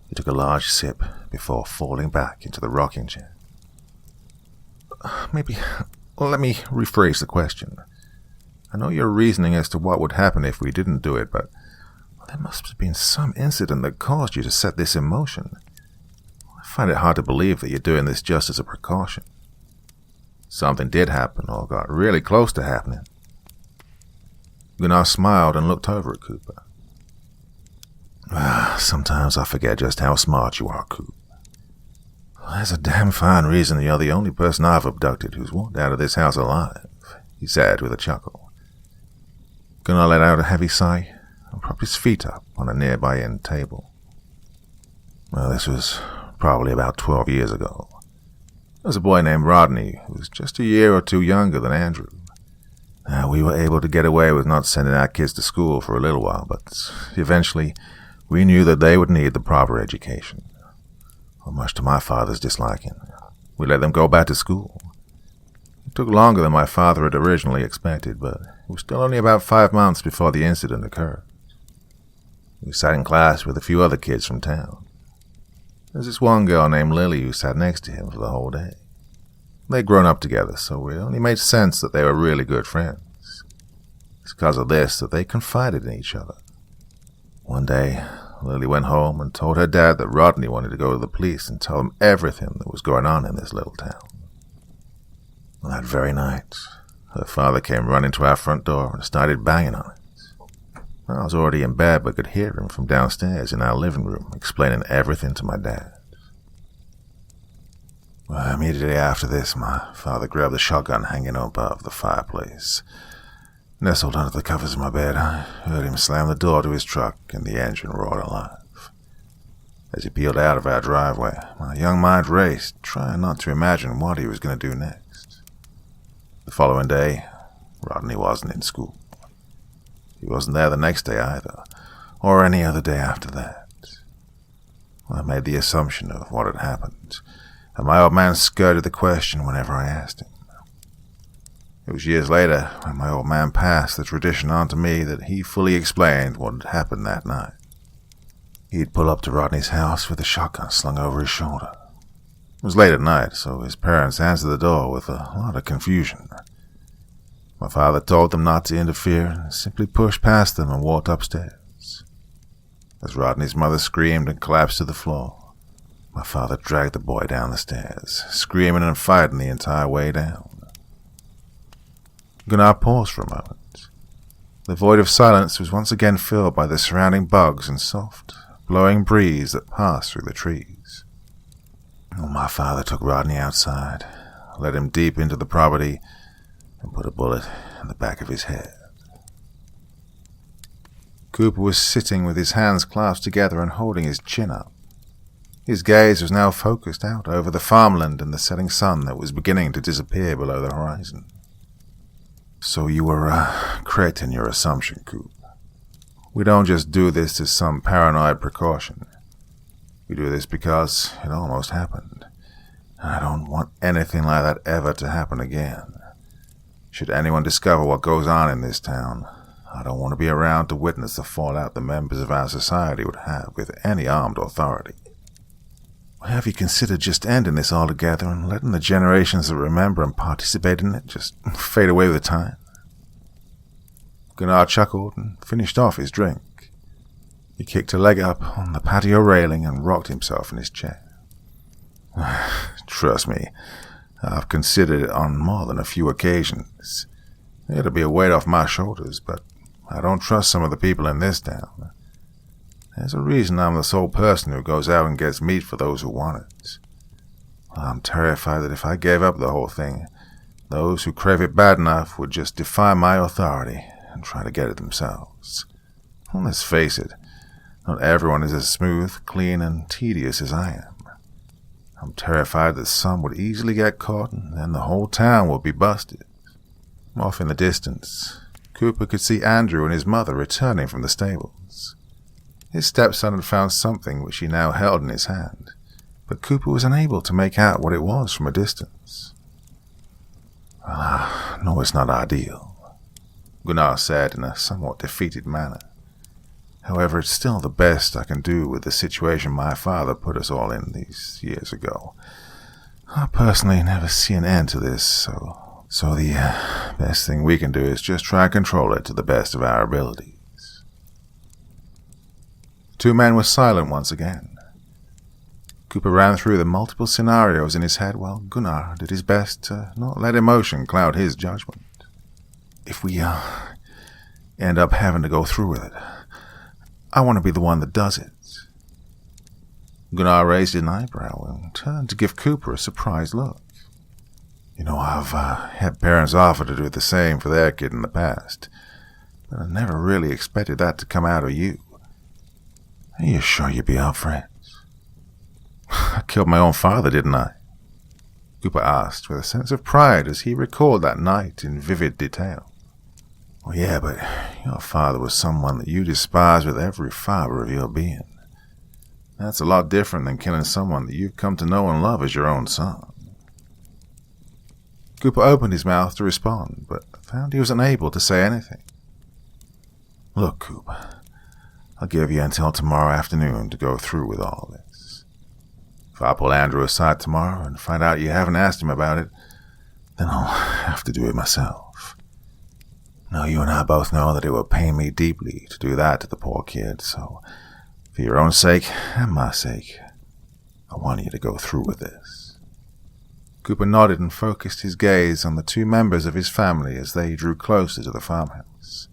He took a large sip before falling back into the rocking chair. Let me rephrase the question. I know your reasoning as to what would happen if we didn't do it, but there must have been some incident that caused you to set this in motion. I find it hard to believe that you're doing this just as a precaution. Something did happen or got really close to happening. Gunnar smiled and looked over at Cooper. Sometimes I forget just how smart you are, Coop. There's a damn fine reason you're the only person I've abducted who's walked out of this house alive, he said with a chuckle. Gunnar let out a heavy sigh and propped his feet up on a nearby end table. Well, this was probably about 12 years ago. There was a boy named Rodney who was just a year or two younger than Andrew. We were able to get away with not sending our kids to school for a little while, but eventually we knew that they would need the proper education. Much to my father's disliking, we let them go back to school. It took longer than my father had originally expected, but it was still only about 5 months before the incident occurred. We sat in class with a few other kids from town. There was this one girl named Lily who sat next to him for the whole day. They'd grown up together, so it only made sense that they were really good friends. It's because of this that they confided in each other. One day, Lily went home and told her dad that Rodney wanted to go to the police and tell them everything that was going on in this little town. Well, that very night, her father came running to our front door and started banging on it. I was already in bed but could hear him from downstairs in our living room explaining everything to my dad. Well, immediately after this, my father grabbed the shotgun hanging above the fireplace. Nestled under the covers of my bed, I heard him slam the door to his truck and the engine roared alive. As he peeled out of our driveway, my young mind raced, trying not to imagine what he was going to do next. The following day, Rodney wasn't in school. He wasn't there the next day either, or any other day after that. I made the assumption of what had happened, and my old man skirted the question whenever I asked him. It was years later, when my old man passed the tradition on to me, that he fully explained what had happened that night. He'd pull up to Rodney's house with a shotgun slung over his shoulder. It was late at night, so his parents answered the door with a lot of confusion. My father told them not to interfere and simply pushed past them and walked upstairs. As Rodney's mother screamed and collapsed to the floor, my father dragged the boy down the stairs, screaming and fighting the entire way down. Gunnar paused for a moment. The void of silence was once again filled by the surrounding bugs and soft, blowing breeze that passed through the trees. My father took Rodney outside, led him deep into the property, and put a bullet in the back of his head. Cooper was sitting with his hands clasped together and holding his chin up. His gaze was now focused out over the farmland and the setting sun that was beginning to disappear below the horizon. So you were correct in your assumption, Coop. We don't just do this as some paranoid precaution. We do this because it almost happened. And I don't want anything like that ever to happen again. Should anyone discover what goes on in this town, I don't want to be around to witness the fallout the members of our society would have with any armed authority. Have you considered just ending this altogether and letting the generations that remember and participate in it just fade away with time? Gunnar chuckled and finished off his drink. He kicked a leg up on the patio railing and rocked himself in his chair. Trust me, I've considered it on more than a few occasions. It'll be a weight off my shoulders, but I don't trust some of the people in this town. There's a reason I'm the sole person who goes out and gets meat for those who want it. I'm terrified that if I gave up the whole thing, those who crave it bad enough would just defy my authority and try to get it themselves. Well, let's face it, not everyone is as smooth, clean, and tedious as I am. I'm terrified that some would easily get caught and then the whole town would be busted. Off in the distance, Cooper could see Andrew and his mother returning from the stables. His stepson had found something which he now held in his hand, but Cooper was unable to make out what it was from a distance. No, it's not ideal, Gunnar said in a somewhat defeated manner. However, it's still the best I can do with the situation my father put us all in these years ago. I personally never see an end to this, so the best thing we can do is just try and control it to the best of our abilities. Two men were silent once again. Cooper ran through the multiple scenarios in his head while Gunnar did his best to not let emotion cloud his judgment. If we end up having to go through with it, I want to be the one that does it. Gunnar raised an eyebrow and turned to give Cooper a surprised look. I've had parents offer to do the same for their kid in the past, but I never really expected that to come out of you. Are you sure you'd be up for it? I killed my own father, didn't I? Cooper asked with a sense of pride as he recalled that night in vivid detail. Well, yeah, but your father was someone that you despised with every fiber of your being. That's a lot different than killing someone that you've come to know and love as your own son. Cooper opened his mouth to respond, but found he was unable to say anything. Look, Cooper, I'll give you until tomorrow afternoon to go through with all this. If I pull Andrew aside tomorrow and find out you haven't asked him about it, then I'll have to do it myself. Now, you and I both know that it would pain me deeply to do that to the poor kid, so for your own sake and my sake, I want you to go through with this. Cooper nodded and focused his gaze on the two members of his family as they drew closer to the farmhouse.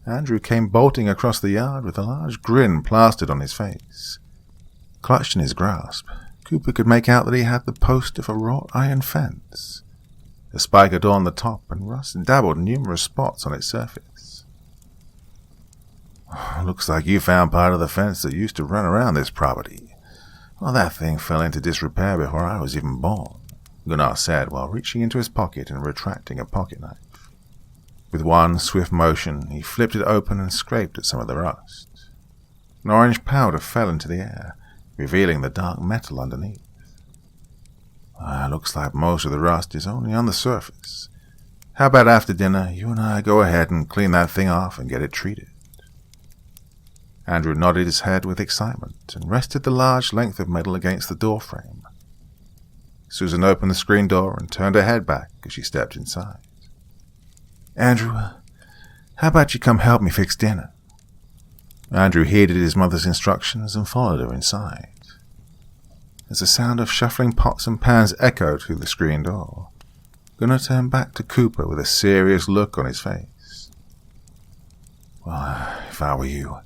Andrew came bolting across the yard with a large grin plastered on his face. Clutched in his grasp, Cooper could make out that he had the post of a wrought iron fence. A spike adorned the top, and rust dabbled numerous spots on its surface. "Looks like you found part of the fence that used to run around this property. Well, that thing fell into disrepair before I was even born," Gunnar said while reaching into his pocket and retracting a pocket knife. With one swift motion, he flipped it open and scraped at some of the rust. An orange powder fell into the air, revealing the dark metal underneath. "Looks like most of the rust is only on the surface. How about after dinner, you and I go ahead and clean that thing off and get it treated?" Andrew nodded his head with excitement and rested the large length of metal against the door frame. Susan opened the screen door and turned her head back as she stepped inside. "Andrew, how about you come help me fix dinner?" Andrew heeded his mother's instructions and followed her inside. As the sound of shuffling pots and pans echoed through the screen door, Gunnar turned back to Cooper with a serious look on his face. "Well, if I were you,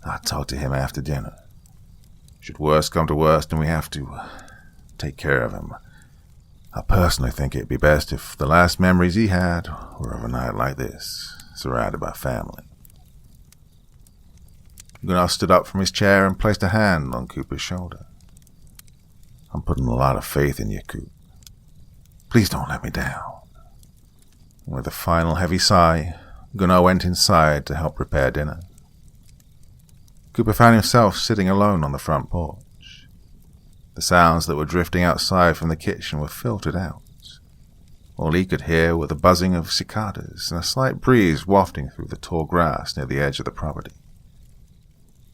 I'd talk to him after dinner. Should worst come to worst and we have to take care of him, I personally think it'd be best if the last memories he had were of a night like this, surrounded by family." Gunnar stood up from his chair and placed a hand on Cooper's shoulder. "I'm putting a lot of faith in you, Coop. Please don't let me down." With a final heavy sigh, Gunnar went inside to help prepare dinner. Cooper found himself sitting alone on the front porch. The sounds that were drifting outside from the kitchen were filtered out. All he could hear were the buzzing of cicadas and a slight breeze wafting through the tall grass near the edge of the property.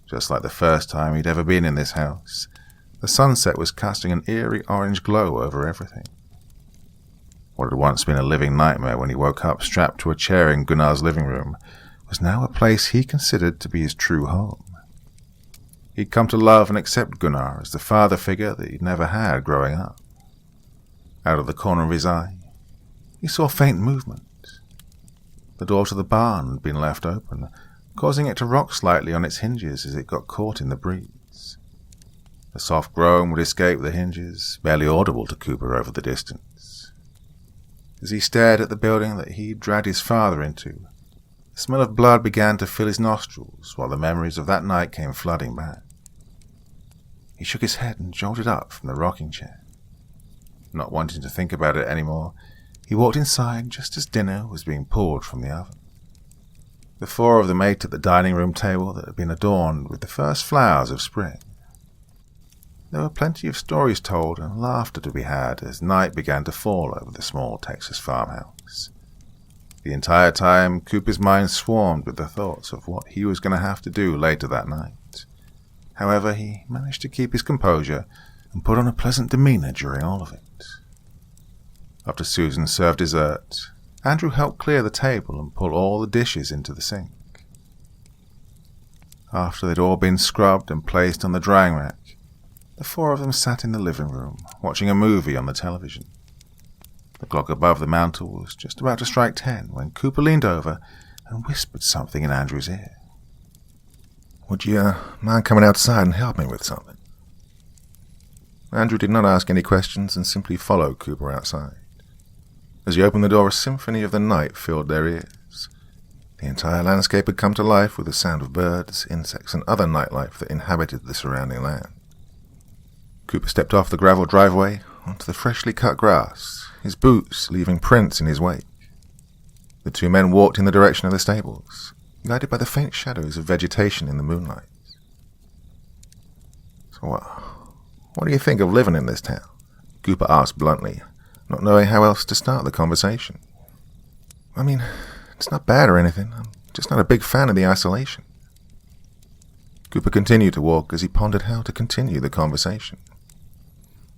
Just like the first time he'd ever been in this house, the sunset was casting an eerie orange glow over everything. What had once been a living nightmare when he woke up strapped to a chair in Gunnar's living room was now a place he considered to be his true home. He'd come to love and accept Gunnar as the father figure that he'd never had growing up. Out of the corner of his eye, he saw faint movement. The door to the barn had been left open, causing it to rock slightly on its hinges as it got caught in the breeze. A soft groan would escape the hinges, barely audible to Cooper over the distance. As he stared at the building that he'd dragged his father into, the smell of blood began to fill his nostrils while the memories of that night came flooding back. He shook his head and jolted up from the rocking chair. Not wanting to think about it anymore, he walked inside just as dinner was being poured from the oven. The four of them ate at the dining room table that had been adorned with the first flowers of spring. There were plenty of stories told and laughter to be had as night began to fall over the small Texas farmhouse. The entire time, Cooper's mind swarmed with the thoughts of what he was going to have to do later that night. However, he managed to keep his composure and put on a pleasant demeanor during all of it. After Susan served dessert, Andrew helped clear the table and pull all the dishes into the sink. After they'd all been scrubbed and placed on the drying rack, the four of them sat in the living room, watching a movie on the television. The clock above the mantel was just about to strike 10 when Cooper leaned over and whispered something in Andrew's ear. "Would you mind coming outside and help me with something?" Andrew did not ask any questions and simply followed Cooper outside. As he opened the door, a symphony of the night filled their ears. The entire landscape had come to life with the sound of birds, insects, and other nightlife that inhabited the surrounding land. Cooper stepped off the gravel driveway onto the freshly cut grass, his boots leaving prints in his wake. The two men walked in the direction of the stables, guided by the faint shadows of vegetation in the moonlight. "So what do you think of living in this town?" Cooper asked bluntly, not knowing how else to start the conversation. "I mean, it's not bad or anything. I'm just not a big fan of the isolation." Cooper continued to walk as he pondered how to continue the conversation.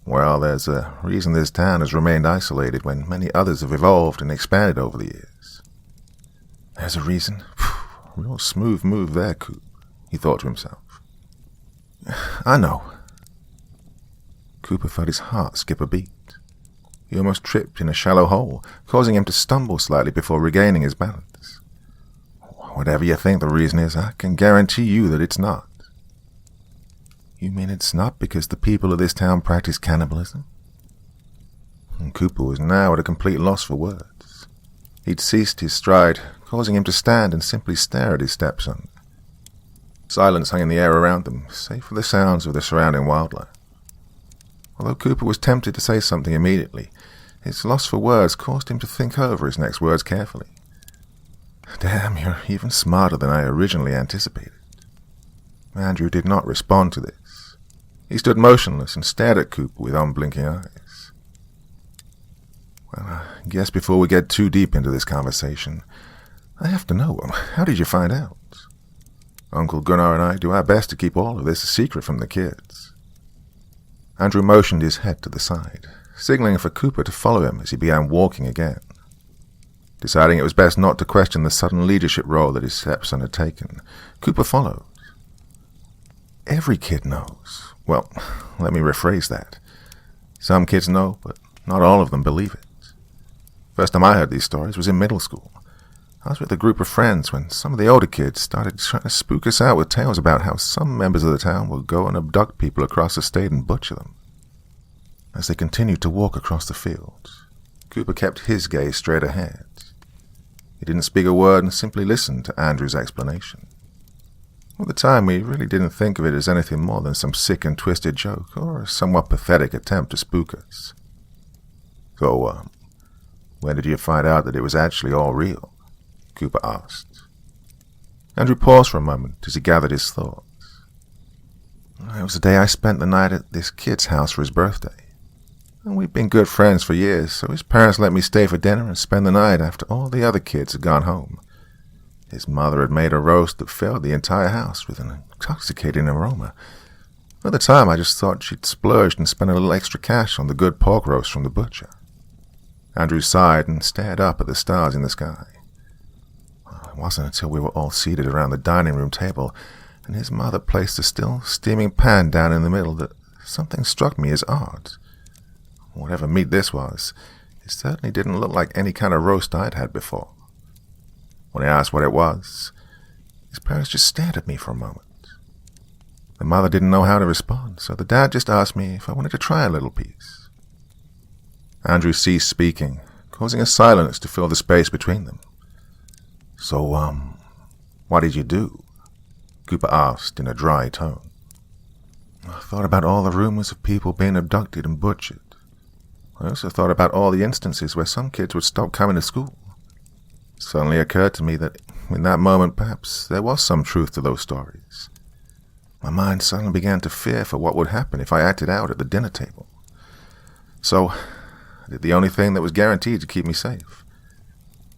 "Well, there's a reason this town has remained isolated when many others have evolved and expanded over the years." "There's a reason? Real smooth move there, Coop," he thought to himself. "I know." Cooper felt his heart skip a beat. He almost tripped in a shallow hole, causing him to stumble slightly before regaining his balance. "Whatever you think the reason is, I can guarantee you that it's not." "You mean it's not because the people of this town practice cannibalism?" Cooper was now at a complete loss for words. He'd ceased his stride, causing him to stand and simply stare at his stepson. Silence hung in the air around them, save for the sounds of the surrounding wildlife. Although Cooper was tempted to say something immediately, his loss for words caused him to think over his next words carefully. "Damn, you're even smarter than I originally anticipated." Andrew did not respond to this. He stood motionless and stared at Cooper with unblinking eyes. "Well, I guess before we get too deep into this conversation, I have to know, how did you find out? Uncle Gunnar and I do our best to keep all of this a secret from the kids." Andrew motioned his head to the side, signaling for Cooper to follow him as he began walking again. Deciding it was best not to question the sudden leadership role that his stepson had taken, Cooper followed. Every kid knows. Well, let me rephrase that. Some kids know, but not all of them believe it. First time I heard these stories was in middle school. I was with a group of friends when some of the older kids started trying to spook us out with tales about how some members of the town would go and abduct people across the state and butcher them. As they continued to walk across the fields, Cooper kept his gaze straight ahead. He didn't speak a word and simply listened to Andrew's explanation. At the time, we really didn't think of it as anything more than some sick and twisted joke or a somewhat pathetic attempt to spook us. "So, when did you find out that it was actually all real?" Cooper asked. Andrew paused for a moment as he gathered his thoughts. "It was the day I spent the night at this kid's house for his birthday. And we'd been good friends for years, so his parents let me stay for dinner and spend the night after all the other kids had gone home. His mother had made a roast that filled the entire house with an intoxicating aroma. At the time, I just thought she'd splurged and spent a little extra cash on the good pork roast from the butcher." Andrew sighed and stared up at the stars in the sky. It wasn't until we were all seated around the dining room table and his mother placed a still steaming pan down in the middle that something struck me as odd. Whatever meat this was, it certainly didn't look like any kind of roast I'd had before. When I asked what it was, his parents just stared at me for a moment. The mother didn't know how to respond, so the dad just asked me if I wanted to try a little piece. Andrew ceased speaking, causing a silence to fill the space between them. "So, what did you do?" Cooper asked in a dry tone. "I thought about all the rumors of people being abducted and butchered. I also thought about all the instances where some kids would stop coming to school. It suddenly occurred to me that in that moment perhaps there was some truth to those stories. My mind suddenly began to fear for what would happen if I acted out at the dinner table. So I did the only thing that was guaranteed to keep me safe.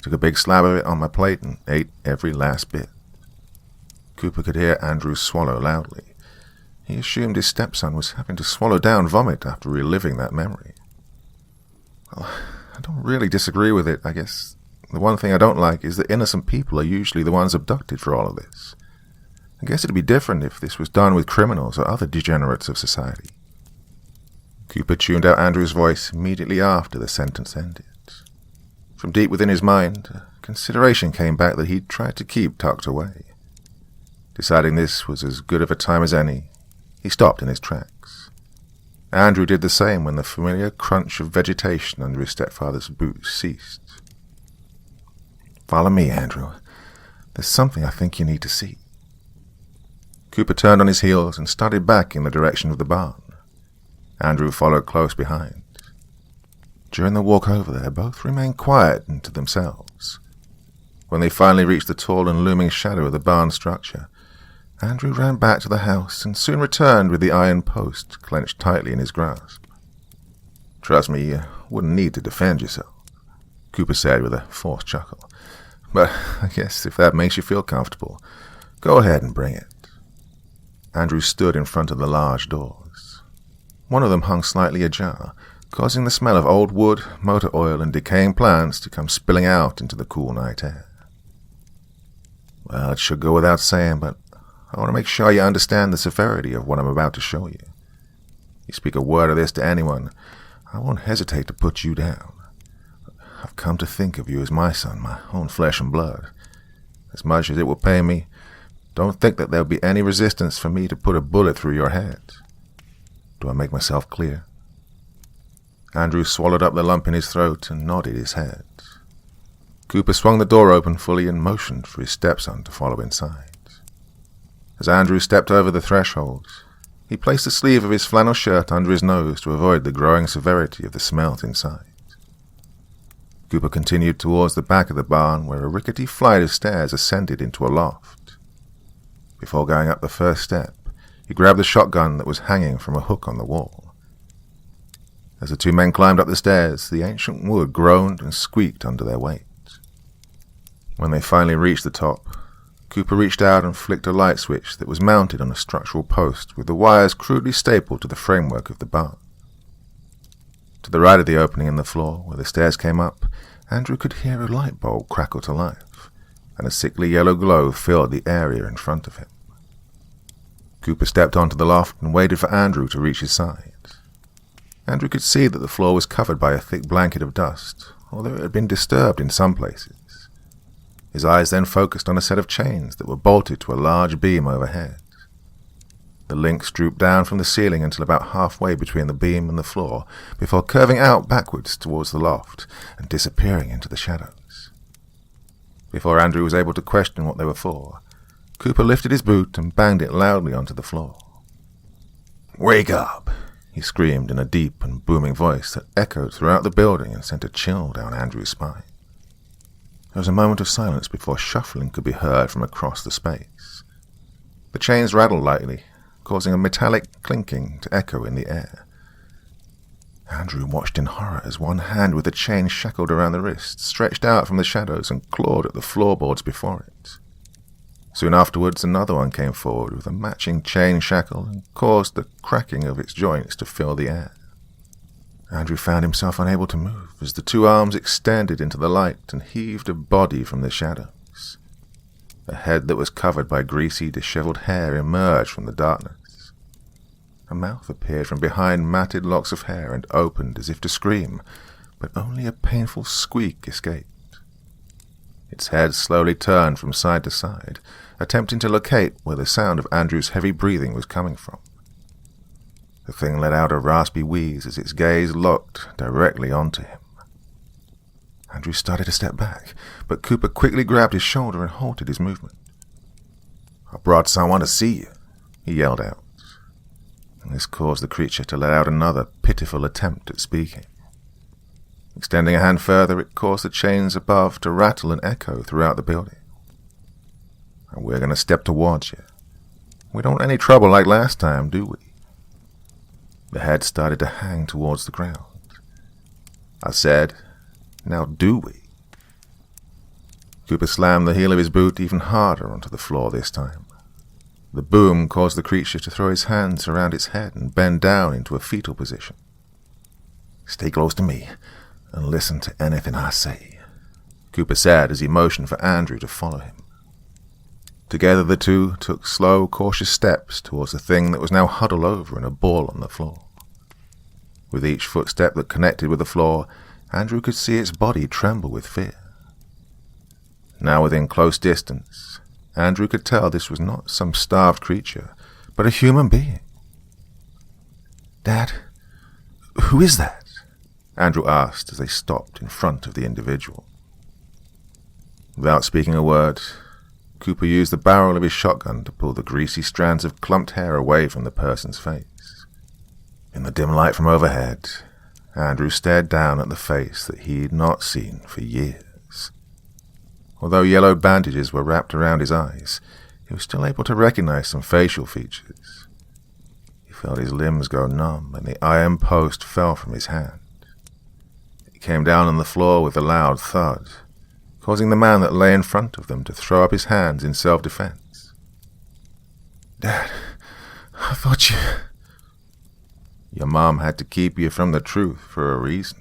Took a big slab of it on my plate and ate every last bit." Cooper could hear Andrew swallow loudly. He assumed his stepson was having to swallow down vomit after reliving that memory. "Well, I don't really disagree with it. I guess the one thing I don't like is that innocent people are usually the ones abducted for all of this. I guess it'd be different if this was done with criminals or other degenerates of society." Cooper tuned out Andrew's voice immediately after the sentence ended. From deep within his mind, a consideration came back that he'd tried to keep tucked away. Deciding this was as good of a time as any, he stopped in his tracks. Andrew did the same when the familiar crunch of vegetation under his stepfather's boots ceased. "Follow me, Andrew. There's something I think you need to see." Cooper turned on his heels and started back in the direction of the barn. Andrew followed close behind. During the walk over there, both remained quiet and to themselves. When they finally reached the tall and looming shadow of the barn structure, Andrew ran back to the house and soon returned with the iron post clenched tightly in his grasp. "Trust me, you wouldn't need to defend yourself," Cooper said with a forced chuckle. "But I guess if that makes you feel comfortable, go ahead and bring it." Andrew stood in front of the large doors. One of them hung slightly ajar, causing the smell of old wood, motor oil, and decaying plants to come spilling out into the cool night air. "Well, it should go without saying, but I want to make sure you understand the severity of what I'm about to show you. You speak a word of this to anyone, I won't hesitate to put you down. I've come to think of you as my son, my own flesh and blood. As much as it will pain me, don't think that there'll be any resistance for me to put a bullet through your head. Do I make myself clear?" Andrew swallowed up the lump in his throat and nodded his head. Cooper swung the door open fully and motioned for his stepson to follow inside. As Andrew stepped over the threshold, he placed the sleeve of his flannel shirt under his nose to avoid the growing severity of the smell inside. Cooper continued towards the back of the barn where a rickety flight of stairs ascended into a loft. Before going up the first step, he grabbed the shotgun that was hanging from a hook on the wall. As the two men climbed up the stairs, the ancient wood groaned and squeaked under their weight. When they finally reached the top, Cooper reached out and flicked a light switch that was mounted on a structural post with the wires crudely stapled to the framework of the barn. To the right of the opening in the floor, where the stairs came up, Andrew could hear a light bulb crackle to life, and a sickly yellow glow filled the area in front of him. Cooper stepped onto the loft and waited for Andrew to reach his side. Andrew could see that the floor was covered by a thick blanket of dust, although it had been disturbed in some places. His eyes then focused on a set of chains that were bolted to a large beam overhead. The links drooped down from the ceiling until about halfway between the beam and the floor, before curving out backwards towards the loft and disappearing into the shadows. Before Andrew was able to question what they were for, Cooper lifted his boot and banged it loudly onto the floor. "Wake up!" he screamed in a deep and booming voice that echoed throughout the building and sent a chill down Andrew's spine. There was a moment of silence before shuffling could be heard from across the space. The chains rattled lightly, causing a metallic clinking to echo in the air. Andrew watched in horror as one hand with a chain shackled around the wrist stretched out from the shadows and clawed at the floorboards before it. Soon afterwards another one came forward with a matching chain shackle and caused the cracking of its joints to fill the air. Andrew found himself unable to move as the two arms extended into the light and heaved a body from the shadows. A head that was covered by greasy, disheveled hair emerged from the darkness. A mouth appeared from behind matted locks of hair and opened as if to scream, but only a painful squeak escaped. Its head slowly turned from side to side, attempting to locate where the sound of Andrew's heavy breathing was coming from. The thing let out a raspy wheeze as its gaze locked directly onto him. Andrew started to step back, but Cooper quickly grabbed his shoulder and halted his movement. "I brought someone to see you," he yelled out, and this caused the creature to let out another pitiful attempt at speaking. Extending a hand further, it caused the chains above to rattle and echo throughout the building. "And we're going to step towards you. We don't want any trouble like last time, do we?" The head started to hang towards the ground. I said, "Now do we?" Cooper slammed the heel of his boot even harder onto the floor this time. The boom caused the creature to throw his hands around its head and bend down into a fetal position. "Stay close to me and listen to anything I say," Cooper said as he motioned for Andrew to follow him. Together the two took slow, cautious steps towards the thing that was now huddled over in a ball on the floor. With each footstep that connected with the floor, Andrew could see its body tremble with fear. Now within close distance, Andrew could tell this was not some starved creature, but a human being. "Dad, who is that?" Andrew asked as they stopped in front of the individual. Without speaking a word, Cooper used the barrel of his shotgun to pull the greasy strands of clumped hair away from the person's face. In the dim light from overhead, Andrew stared down at the face that he had not seen for years. Although yellowed bandages were wrapped around his eyes, he was still able to recognize some facial features. He felt his limbs go numb, and the iron post fell from his hand. It came down on the floor with a loud thud, causing the man that lay in front of them to throw up his hands in self-defense. "Dad, I thought you..." "Your mom had to keep you from the truth for a reason."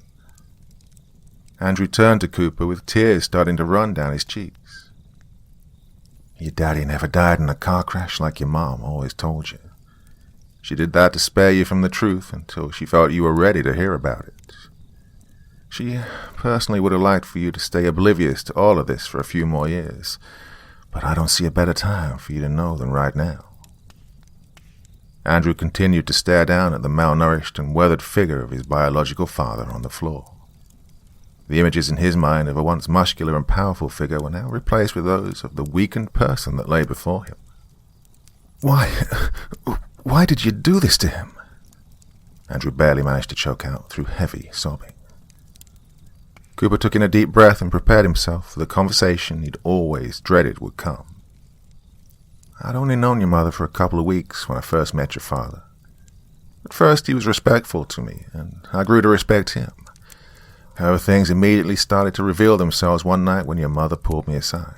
Andrew turned to Cooper with tears starting to run down his cheeks. "Your daddy never died in a car crash like your mom always told you. She did that to spare you from the truth until she felt you were ready to hear about it. She personally would have liked for you to stay oblivious to all of this for a few more years, but I don't see a better time for you to know than right now." Andrew continued to stare down at the malnourished and weathered figure of his biological father on the floor. The images in his mind of a once muscular and powerful figure were now replaced with those of the weakened person that lay before him. Why did you do this to him?" Andrew barely managed to choke out through heavy sobbing. Cooper took in a deep breath and prepared himself for the conversation he'd always dreaded would come. "I'd only known your mother for a couple of weeks when I first met your father. At first he was respectful to me, and I grew to respect him. However, things immediately started to reveal themselves one night when your mother pulled me aside.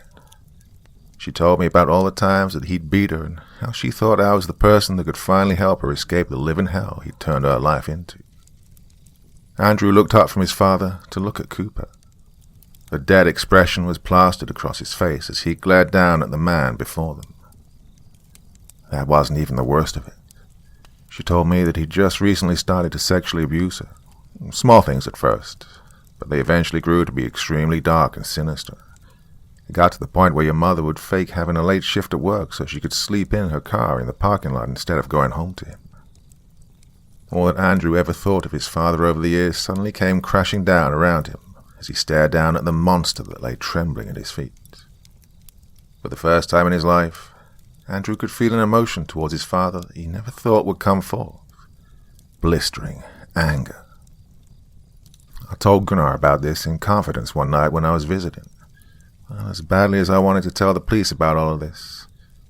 She told me about all the times that he'd beat her and how she thought I was the person that could finally help her escape the living hell he'd turned her life into." Andrew looked up from his father to look at Cooper. A dead expression was plastered across his face as he glared down at the man before them. That wasn't even the worst of it. She told me that he'd just recently started to sexually abuse her. Small things at first, but they eventually grew to be extremely dark and sinister. It got to the point where your mother would fake having a late shift at work so she could sleep in her car in the parking lot instead of going home to him. All that Andrew ever thought of his father over the years suddenly came crashing down around him as he stared down at the monster that lay trembling at his feet. For the first time in his life, Andrew could feel an emotion towards his father that he never thought would come forth. Blistering anger. I told Gunnar about this in confidence one night when I was visiting. Well, as badly as I wanted to tell the police about all of this,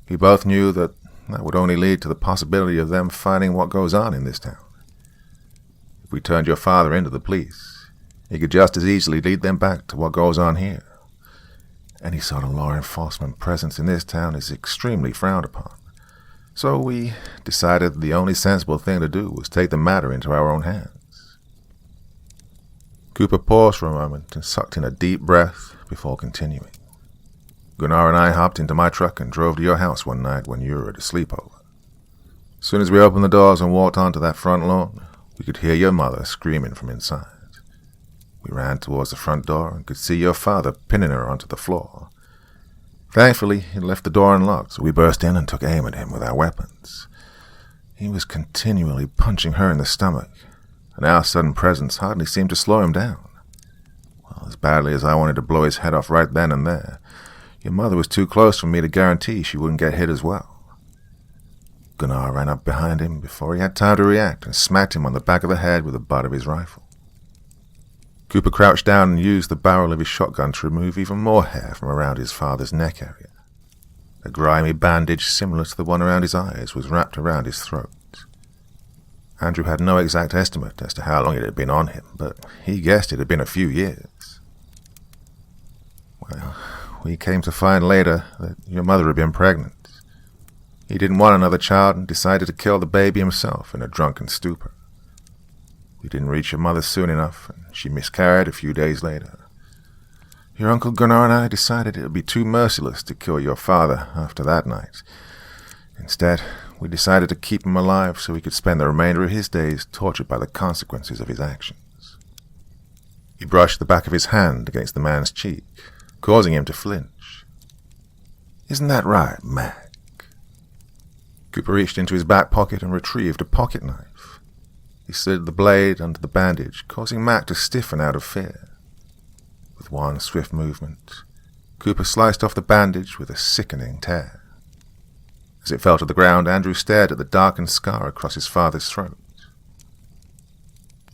we both knew that would only lead to the possibility of them finding what goes on in this town. If we turned your father into the police, he could just as easily lead them back to what goes on here. Any sort of law enforcement presence in this town is extremely frowned upon. So we decided the only sensible thing to do was take the matter into our own hands. Cooper paused for a moment and sucked in a deep breath before continuing. Gunnar and I hopped into my truck and drove to your house one night when you were at a sleepover. As soon as we opened the doors and walked onto that front lawn, we could hear your mother screaming from inside. We ran towards the front door and could see your father pinning her onto the floor. Thankfully, he left the door unlocked, so we burst in and took aim at him with our weapons. He was continually punching her in the stomach, and our sudden presence hardly seemed to slow him down. Well, as badly as I wanted to blow his head off right then and there, your mother was too close for me to guarantee she wouldn't get hit as well. Gunnar ran up behind him before he had time to react and smacked him on the back of the head with the butt of his rifle. Cooper crouched down and used the barrel of his shotgun to remove even more hair from around his father's neck area. A grimy bandage similar to the one around his eyes was wrapped around his throat. Andrew had no exact estimate as to how long it had been on him, but he guessed it had been a few years. Well, we came to find later that your mother had been pregnant. He didn't want another child and decided to kill the baby himself in a drunken stupor. We didn't reach your mother soon enough, and she miscarried a few days later. Your Uncle Gunnar and I decided it would be too merciless to kill your father after that night. Instead, we decided to keep him alive so he could spend the remainder of his days tortured by the consequences of his actions. He brushed the back of his hand against the man's cheek, causing him to flinch. "Isn't that right, Mac?" Cooper reached into his back pocket and retrieved a pocket knife. He slid the blade under the bandage, causing Mac to stiffen out of fear. With one swift movement, Cooper sliced off the bandage with a sickening tear. As it fell to the ground, Andrew stared at the darkened scar across his father's throat.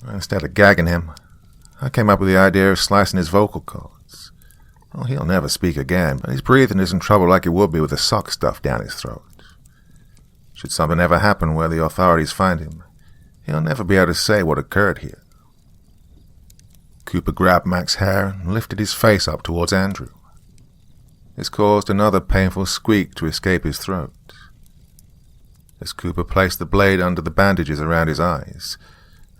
Instead of gagging him, I came up with the idea of slicing his vocal cords. Well, he'll never speak again, but his breathing isn't trouble like it would be with a sock stuffed down his throat. Should something ever happen where the authorities find him, he'll never be able to say what occurred here. Cooper grabbed Mac's hair and lifted his face up towards Andrew. This caused another painful squeak to escape his throat. As Cooper placed the blade under the bandages around his eyes,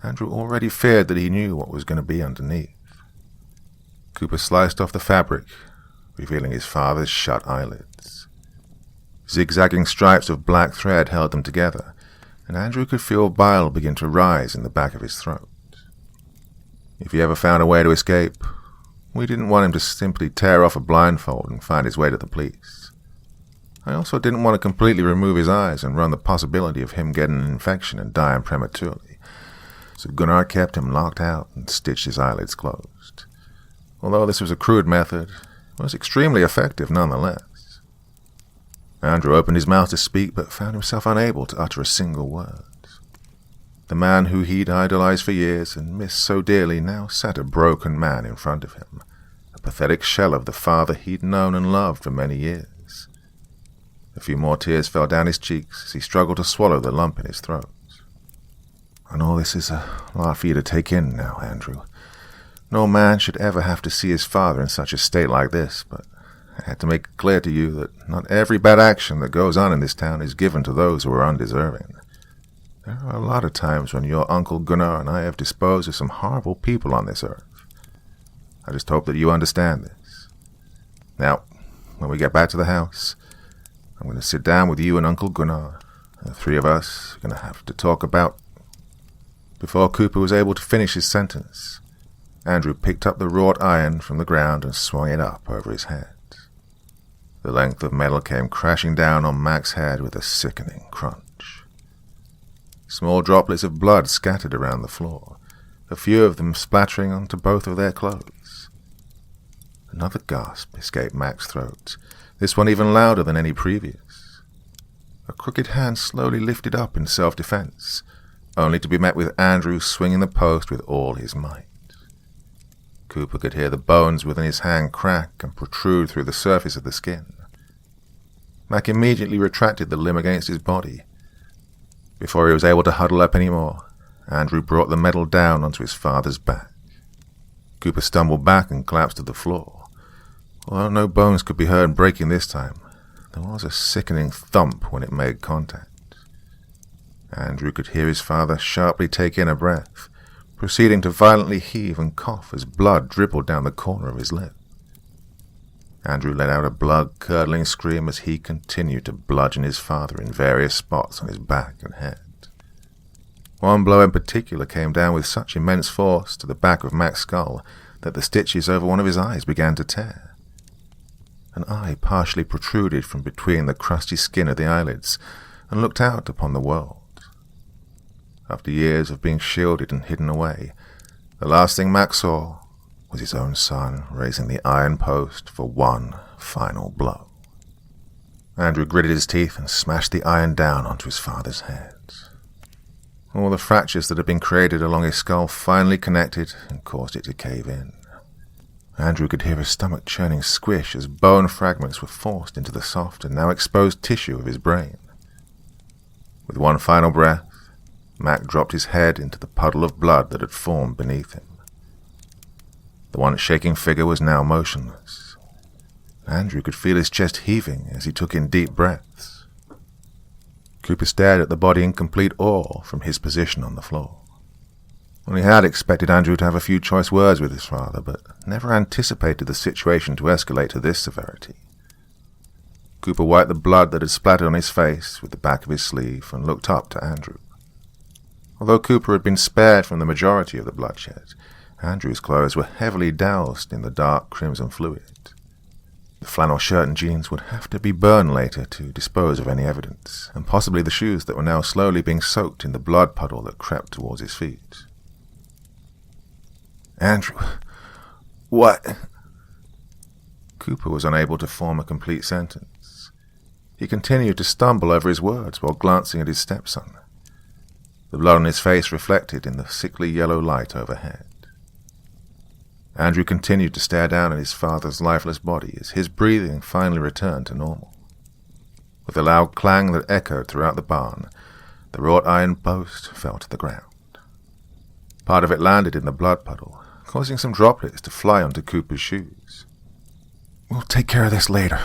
Andrew already feared that he knew what was going to be underneath. Cooper sliced off the fabric, revealing his father's shut eyelids. Zigzagging stripes of black thread held them together, and Andrew could feel bile begin to rise in the back of his throat. If he ever found a way to escape, we didn't want him to simply tear off a blindfold and find his way to the police. I also didn't want to completely remove his eyes and run the possibility of him getting an infection and dying prematurely, so Gunnar kept him locked out and stitched his eyelids closed. Although this was a crude method, it was extremely effective nonetheless. Andrew opened his mouth to speak, but found himself unable to utter a single word. The man who he'd idolized for years and missed so dearly now sat a broken man in front of him, a pathetic shell of the father he'd known and loved for many years. A few more tears fell down his cheeks as he struggled to swallow the lump in his throat. "I know this is a lot for you to take in now, Andrew. No man should ever have to see his father in such a state like this, but I had to make it clear to you that not every bad action that goes on in this town is given to those who are undeserving. There are a lot of times when your Uncle Gunnar and I have disposed of some horrible people on this earth. I just hope that you understand this. Now, when we get back to the house, I'm going to sit down with you and Uncle Gunnar. The three of us are going to have to talk about—" Before Cooper was able to finish his sentence, Andrew picked up the wrought iron from the ground and swung it up over his head. The length of metal came crashing down on Mac's head with a sickening crunch. Small droplets of blood scattered around the floor, a few of them splattering onto both of their clothes. Another gasp escaped Mac's throat, this one even louder than any previous. A crooked hand slowly lifted up in self-defense, only to be met with Andrew swinging the post with all his might. Cooper could hear the bones within his hand crack and protrude through the surface of the skin. Mac immediately retracted the limb against his body. Before he was able to huddle up any more, Andrew brought the metal down onto his father's back. Cooper stumbled back and collapsed to the floor. Although no bones could be heard breaking this time, there was a sickening thump when it made contact. Andrew could hear his father sharply take in a breath, proceeding to violently heave and cough as blood dribbled down the corner of his lip. Andrew let out a blood-curdling scream as he continued to bludgeon his father in various spots on his back and head. One blow in particular came down with such immense force to the back of Mac's skull that the stitches over one of his eyes began to tear. An eye partially protruded from between the crusty skin of the eyelids and looked out upon the world. After years of being shielded and hidden away, the last thing Mac saw was his own son raising the iron post for one final blow. Andrew gritted his teeth and smashed the iron down onto his father's head. All the fractures that had been created along his skull finally connected and caused it to cave in. Andrew could hear his stomach churning squish as bone fragments were forced into the soft and now exposed tissue of his brain. With one final breath, Mac dropped his head into the puddle of blood that had formed beneath him. The once shaking figure was now motionless. Andrew could feel his chest heaving as he took in deep breaths. Cooper stared at the body in complete awe from his position on the floor. Well, he had expected Andrew to have a few choice words with his father, but never anticipated the situation to escalate to this severity. Cooper wiped the blood that had splattered on his face with the back of his sleeve and looked up to Andrew. Although Cooper had been spared from the majority of the bloodshed, Andrew's clothes were heavily doused in the dark crimson fluid. The flannel shirt and jeans would have to be burned later to dispose of any evidence, and possibly the shoes that were now slowly being soaked in the blood puddle that crept towards his feet. "Andrew, what?" Cooper was unable to form a complete sentence. He continued to stumble over his words while glancing at his stepson. The blood on his face reflected in the sickly yellow light overhead. Andrew continued to stare down at his father's lifeless body as his breathing finally returned to normal. With a loud clang that echoed throughout the barn, the wrought iron post fell to the ground. Part of it landed in the blood puddle, causing some droplets to fly onto Cooper's shoes. "We'll take care of this later,"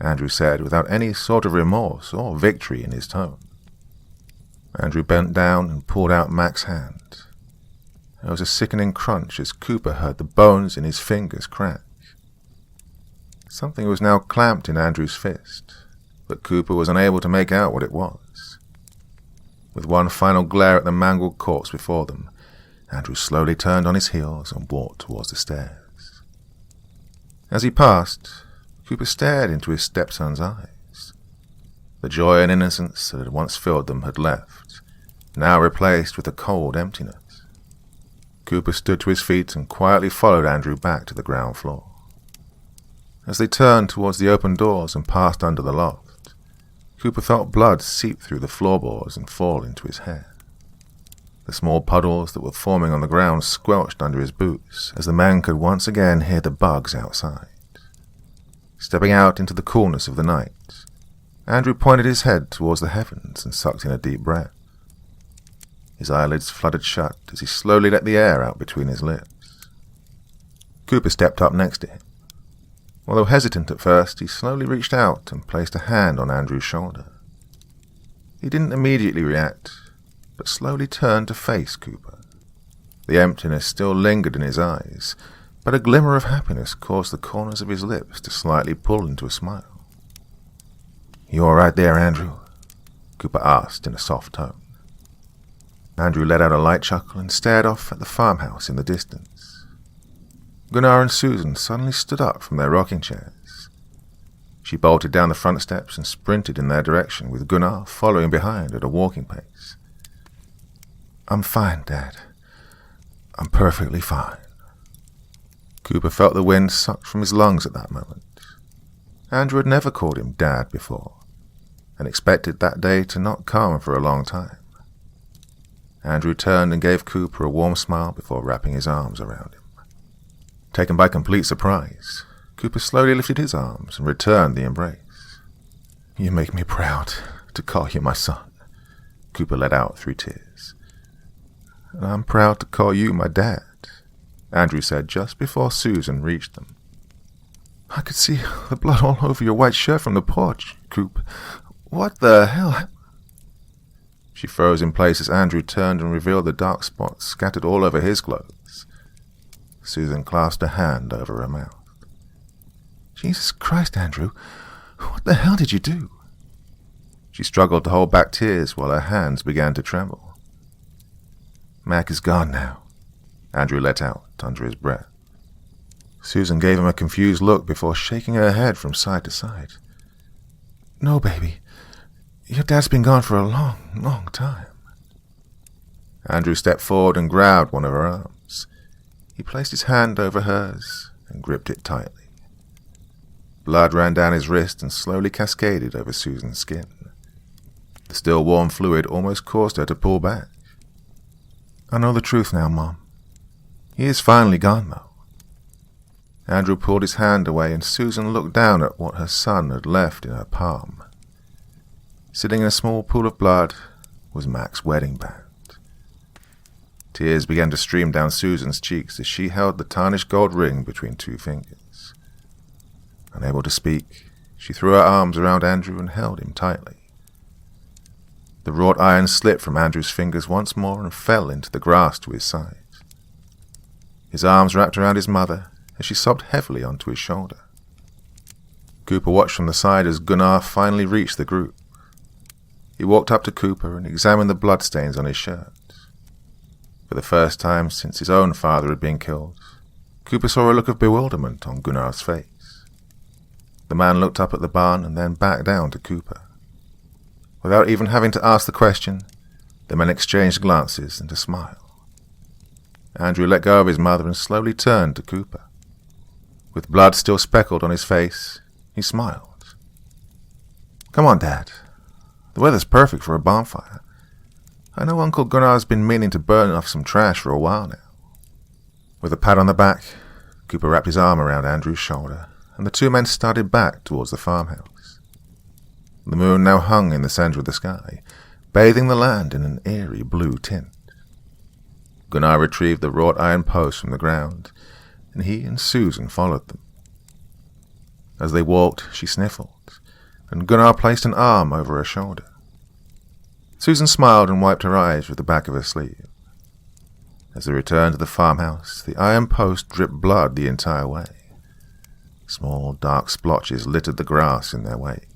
Andrew said without any sort of remorse or victory in his tone. Andrew bent down and pulled out Mac's hand. There was a sickening crunch as Cooper heard the bones in his fingers crack. Something was now clamped in Andrew's fist, but Cooper was unable to make out what it was. With one final glare at the mangled corpse before them, Andrew slowly turned on his heels and walked towards the stairs. As he passed, Cooper stared into his stepson's eyes. The joy and innocence that had once filled them had left, now replaced with a cold emptiness. Cooper stood to his feet and quietly followed Andrew back to the ground floor. As they turned towards the open doors and passed under the loft, Cooper felt blood seep through the floorboards and fall into his hair. The small puddles that were forming on the ground squelched under his boots as the man could once again hear the bugs outside. Stepping out into the coolness of the night, Andrew pointed his head towards the heavens and sucked in a deep breath. His eyelids fluttered shut as he slowly let the air out between his lips. Cooper stepped up next to him. Although hesitant at first, he slowly reached out and placed a hand on Andrew's shoulder. He didn't immediately react, but slowly turned to face Cooper. The emptiness still lingered in his eyes, but a glimmer of happiness caused the corners of his lips to slightly pull into a smile. "You all right there, Andrew?" Cooper asked in a soft tone. Andrew let out a light chuckle and stared off at the farmhouse in the distance. Gunnar and Susan suddenly stood up from their rocking chairs. She bolted down the front steps and sprinted in their direction, with Gunnar following behind at a walking pace. "I'm fine, Dad. I'm perfectly fine." Cooper felt the wind sucked from his lungs at that moment. Andrew had never called him Dad before, and expected that day to not come for a long time. Andrew turned and gave Cooper a warm smile before wrapping his arms around him. Taken by complete surprise, Cooper slowly lifted his arms and returned the embrace. "You make me proud to call you my son," Cooper let out through tears. "And I'm proud to call you my dad," Andrew said just before Susan reached them. "I could see the blood all over your white shirt from the porch, Coop. What the hell?" She froze in place as Andrew turned and revealed the dark spots scattered all over his clothes. Susan clasped a hand over her mouth. "Jesus Christ, Andrew, what the hell did you do?" She struggled to hold back tears while her hands began to tremble. "Mac is gone now," Andrew let out under his breath. Susan gave him a confused look before shaking her head from side to side. "No, baby. Your dad's been gone for a long, long time." Andrew stepped forward and grabbed one of her arms. He placed his hand over hers and gripped it tightly. Blood ran down his wrist and slowly cascaded over Susan's skin. The still warm fluid almost caused her to pull back. "I know the truth now, Mom. He is finally gone, though." Andrew pulled his hand away, and Susan looked down at what her son had left in her palm. Sitting in a small pool of blood was Mac's wedding band. Tears began to stream down Susan's cheeks as she held the tarnished gold ring between two fingers. Unable to speak, she threw her arms around Andrew and held him tightly. The wrought iron slipped from Andrew's fingers once more and fell into the grass to his side. His arms wrapped around his mother as she sobbed heavily onto his shoulder. Cooper watched from the side as Gunnar finally reached the group. He walked up to Cooper and examined the bloodstains on his shirt. For the first time since his own father had been killed, Cooper saw a look of bewilderment on Gunnar's face. The man looked up at the barn and then back down to Cooper. Without even having to ask the question, the men exchanged glances and a smile. Andrew let go of his mother and slowly turned to Cooper. With blood still speckled on his face, he smiled. "Come on, Dad. The weather's perfect for a bonfire. I know Uncle Gunnar's been meaning to burn off some trash for a while now." With a pat on the back, Cooper wrapped his arm around Andrew's shoulder, and the two men started back towards the farmhouse. The moon now hung in the center of the sky, bathing the land in an eerie blue tint. Gunnar retrieved the wrought iron post from the ground, and he and Susan followed them. As they walked, she sniffled, and Gunnar placed an arm over her shoulder. Susan smiled and wiped her eyes with the back of her sleeve. As they returned to the farmhouse, the iron post dripped blood the entire way. Small, dark splotches littered the grass in their wake.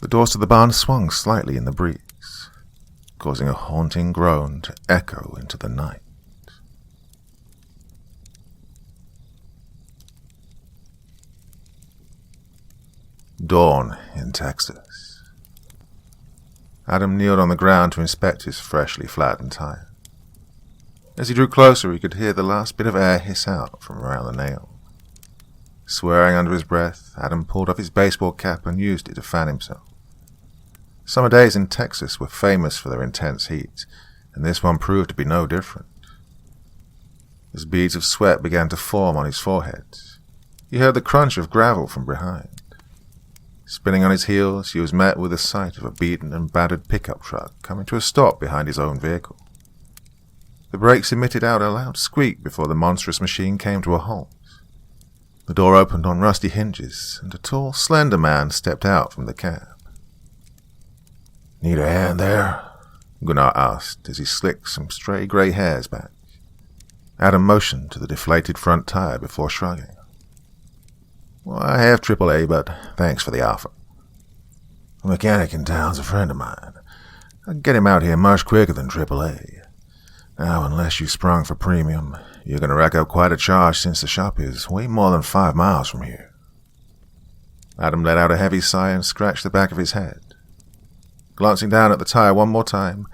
The doors to the barn swung slightly in the breeze, causing a haunting groan to echo into the night. Dawn in Texas. Adam kneeled on the ground to inspect his freshly flattened tire. As he drew closer, he could hear the last bit of air hiss out from around the nail. Swearing under his breath, Adam pulled off his baseball cap and used it to fan himself. Summer days in Texas were famous for their intense heat, and this one proved to be no different. As beads of sweat began to form on his forehead, he heard the crunch of gravel from behind. Spinning on his heels, he was met with the sight of a beaten and battered pickup truck coming to a stop behind his own vehicle. The brakes emitted out a loud squeak before the monstrous machine came to a halt. The door opened on rusty hinges, and a tall, slender man stepped out from the cab. "Need a hand there?" Gunnar asked as he slicked some stray grey hairs back. Adam motioned to the deflated front tire before shrugging. "Well, I have AAA, but thanks for the offer. A mechanic in town's a friend of mine. I can get him out here much quicker than AAA. Now, unless you sprung for premium, you're going to rack up quite a charge since the shop is way more than 5 miles from here." Adam let out a heavy sigh and scratched the back of his head. Glancing down at the tire one more time,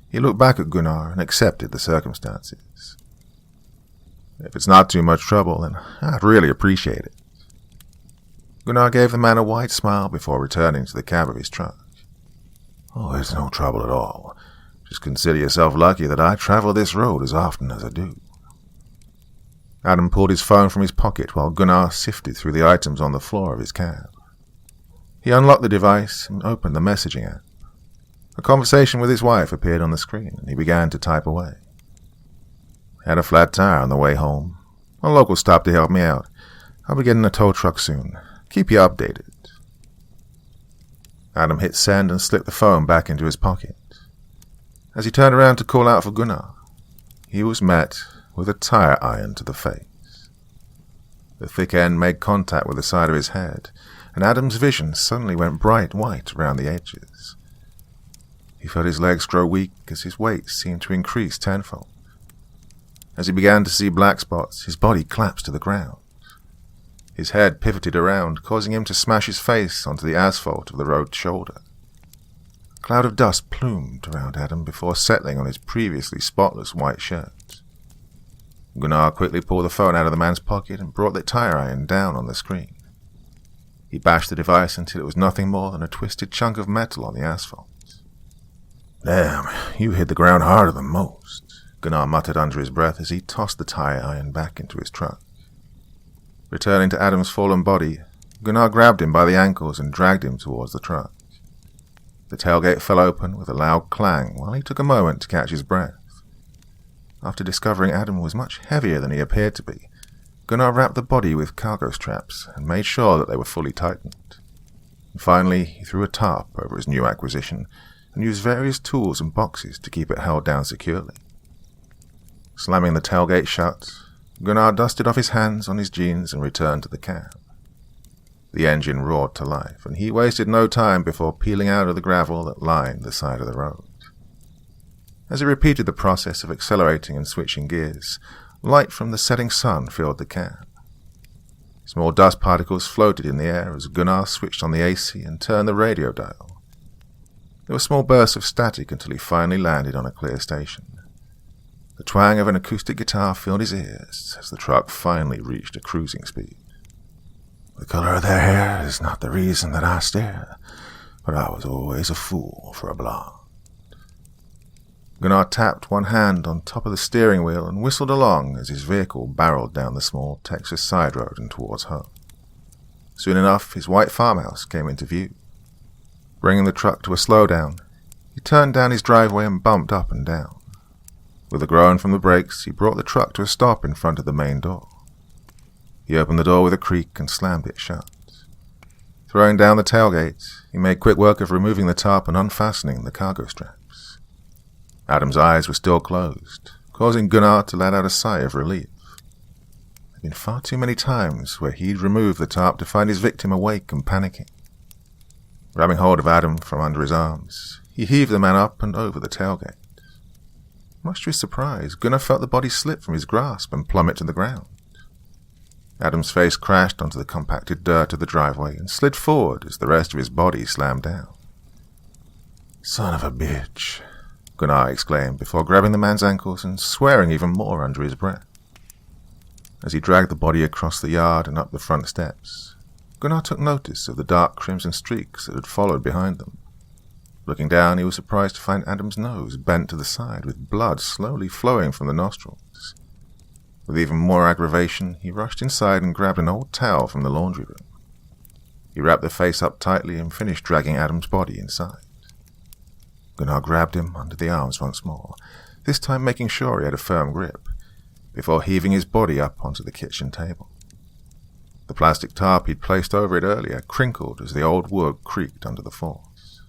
he looked back at Gunnar and accepted the circumstances. "If it's not too much trouble, then I'd really appreciate it." Gunnar gave the man a wide smile before returning to the cab of his truck. "Oh, it's no trouble at all. Just consider yourself lucky that I travel this road as often as I do." Adam pulled his phone from his pocket while Gunnar sifted through the items on the floor of his cab. He unlocked the device and opened the messaging app. A conversation with his wife appeared on the screen, and he began to type away. "Had a flat tire on the way home. A local stopped to help me out. I'll be getting a tow truck soon. Keep you updated." Adam hit send and slipped the phone back into his pocket. As he turned around to call out for Gunnar, he was met with a tire iron to the face. The thick end made contact with the side of his head, and Adam's vision suddenly went bright white around the edges. He felt his legs grow weak as his weight seemed to increase tenfold. As he began to see black spots, his body collapsed to the ground. His head pivoted around, causing him to smash his face onto the asphalt of the road shoulder. A cloud of dust plumed around Adam before settling on his previously spotless white shirt. Gunnar quickly pulled the phone out of the man's pocket and brought the tire iron down on the screen. He bashed the device until it was nothing more than a twisted chunk of metal on the asphalt. "Damn, you hit the ground harder than most," Gunnar muttered under his breath as he tossed the tire iron back into his truck. Returning to Adam's fallen body, Gunnar grabbed him by the ankles and dragged him towards the truck. The tailgate fell open with a loud clang while he took a moment to catch his breath. After discovering Adam was much heavier than he appeared to be, Gunnar wrapped the body with cargo straps and made sure that they were fully tightened. And finally, he threw a tarp over his new acquisition and used various tools and boxes to keep it held down securely. Slamming the tailgate shut, Gunnar dusted off his hands on his jeans and returned to the cab. The engine roared to life, and he wasted no time before peeling out of the gravel that lined the side of the road. As he repeated the process of accelerating and switching gears, light from the setting sun filled the cab. Small dust particles floated in the air as Gunnar switched on the AC and turned the radio dial. There were small bursts of static until he finally landed on a clear station. The twang of an acoustic guitar filled his ears as the truck finally reached a cruising speed. "The color of their hair is not the reason that I stare, but I was always a fool for a blonde." Gunnar tapped one hand on top of the steering wheel and whistled along as his vehicle barreled down the small Texas side road and towards home. Soon enough, his white farmhouse came into view. Bringing the truck to a slowdown, he turned down his driveway and bumped up and down. With a groan from the brakes, he brought the truck to a stop in front of the main door. He opened the door with a creak and slammed it shut. Throwing down the tailgate, he made quick work of removing the tarp and unfastening the cargo straps. Adam's eyes were still closed, causing Gunnar to let out a sigh of relief. There had been far too many times where he'd removed the tarp to find his victim awake and panicking. Grabbing hold of Adam from under his arms, he heaved the man up and over the tailgate. Much to his surprise, Gunnar felt the body slip from his grasp and plummet to the ground. Adam's face crashed onto the compacted dirt of the driveway and slid forward as the rest of his body slammed down. Son of a bitch, Gunnar exclaimed before grabbing the man's ankles and swearing even more under his breath. As he dragged the body across the yard and up the front steps, Gunnar took notice of the dark crimson streaks that had followed behind them. Looking down, he was surprised to find Adam's nose bent to the side, with blood slowly flowing from the nostrils. With even more aggravation, he rushed inside and grabbed an old towel from the laundry room. He wrapped the face up tightly and finished dragging Adam's body inside. Gunnar grabbed him under the arms once more, this time making sure he had a firm grip, before heaving his body up onto the kitchen table. The plastic tarp he'd placed over it earlier crinkled as the old wood creaked under the force.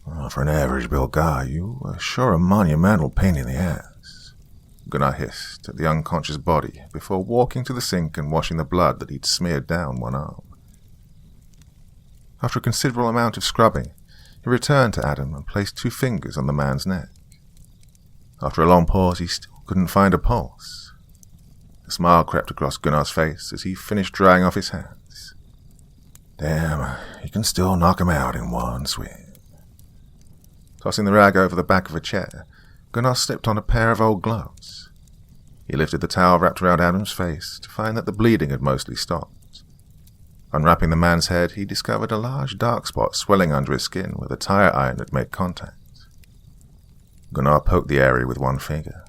"Well, for an average-built guy, you are sure a monumental pain in the ass," Gunnar hissed at the unconscious body before walking to the sink and washing the blood that he'd smeared down one arm. After a considerable amount of scrubbing, he returned to Adam and placed 2 fingers on the man's neck. After a long pause, he still couldn't find a pulse. A smile crept across Gunnar's face as he finished drying off his hands. Damn, you can still knock him out in one swing. Tossing the rag over the back of a chair, Gunnar slipped on a pair of old gloves. He lifted the towel wrapped around Adam's face to find that the bleeding had mostly stopped. Unwrapping the man's head, he discovered a large dark spot swelling under his skin where the tire iron had made contact. Gunnar poked the area with one finger,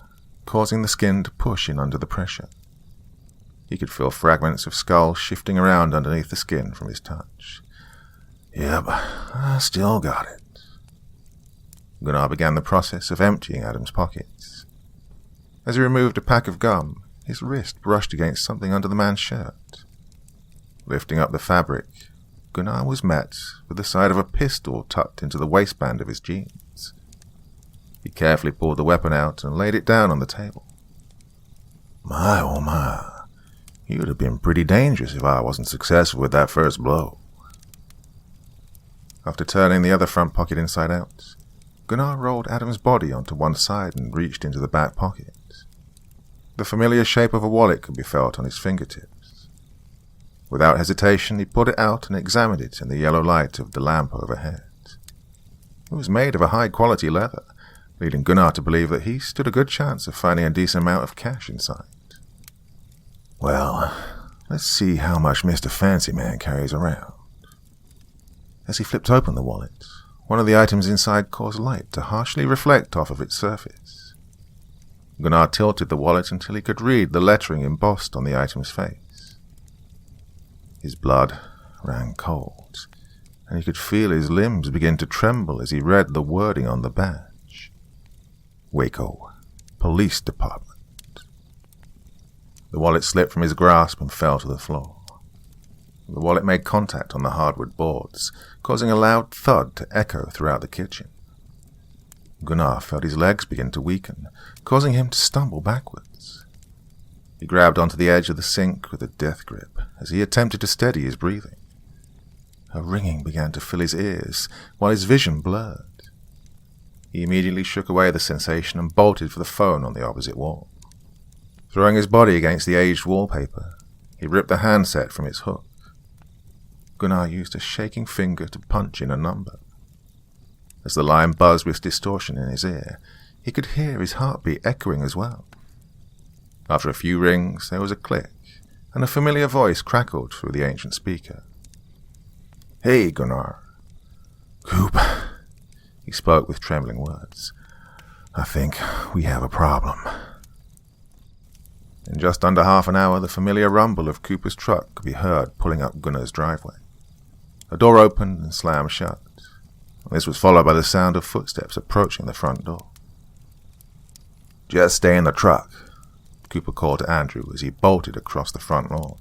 causing the skin to push in under the pressure. He could feel fragments of skull shifting around underneath the skin from his touch. Yep, I still got it. Gunnar began the process of emptying Adam's pockets. As he removed a pack of gum, his wrist brushed against something under the man's shirt. Lifting up the fabric, Gunnar was met with the side of a pistol tucked into the waistband of his jeans. He carefully pulled the weapon out and laid it down on the table. My, oh my, you'd have been pretty dangerous if I wasn't successful with that first blow. After turning the other front pocket inside out, Gunnar rolled Adam's body onto one side and reached into the back pocket. The familiar shape of a wallet could be felt on his fingertips. Without hesitation, he pulled it out and examined it in the yellow light of the lamp overhead. It was made of a high-quality leather, leading Gunnar to believe that he stood a good chance of finding a decent amount of cash inside. Well, let's see how much Mr. Fancy Man carries around. As he flipped open the wallet, one of the items inside caused light to harshly reflect off of its surface. Gunnar tilted the wallet until he could read the lettering embossed on the item's face. His blood ran cold, and he could feel his limbs begin to tremble as he read the wording on the badge. Waco Police Department. The wallet slipped from his grasp and fell to the floor. The wallet made contact on the hardwood boards, causing a loud thud to echo throughout the kitchen. Gunnar felt his legs begin to weaken, causing him to stumble backwards. He grabbed onto the edge of the sink with a death grip as he attempted to steady his breathing. A ringing began to fill his ears, while his vision blurred. He immediately shook away the sensation and bolted for the phone on the opposite wall. Throwing his body against the aged wallpaper, he ripped the handset from its hook. Gunnar used a shaking finger to punch in a number. As the line buzzed with distortion in his ear, he could hear his heartbeat echoing as well. After a few rings, there was a click, and a familiar voice crackled through the ancient speaker. Hey, Gunnar. Coop, he spoke with trembling words. I think we have a problem. In just under half an hour, the familiar rumble of Cooper's truck could be heard pulling up Gunnar's driveway. A door opened and slammed shut. This was followed by the sound of footsteps approaching the front door. Just stay in the truck, Cooper called to Andrew as he bolted across the front lawn.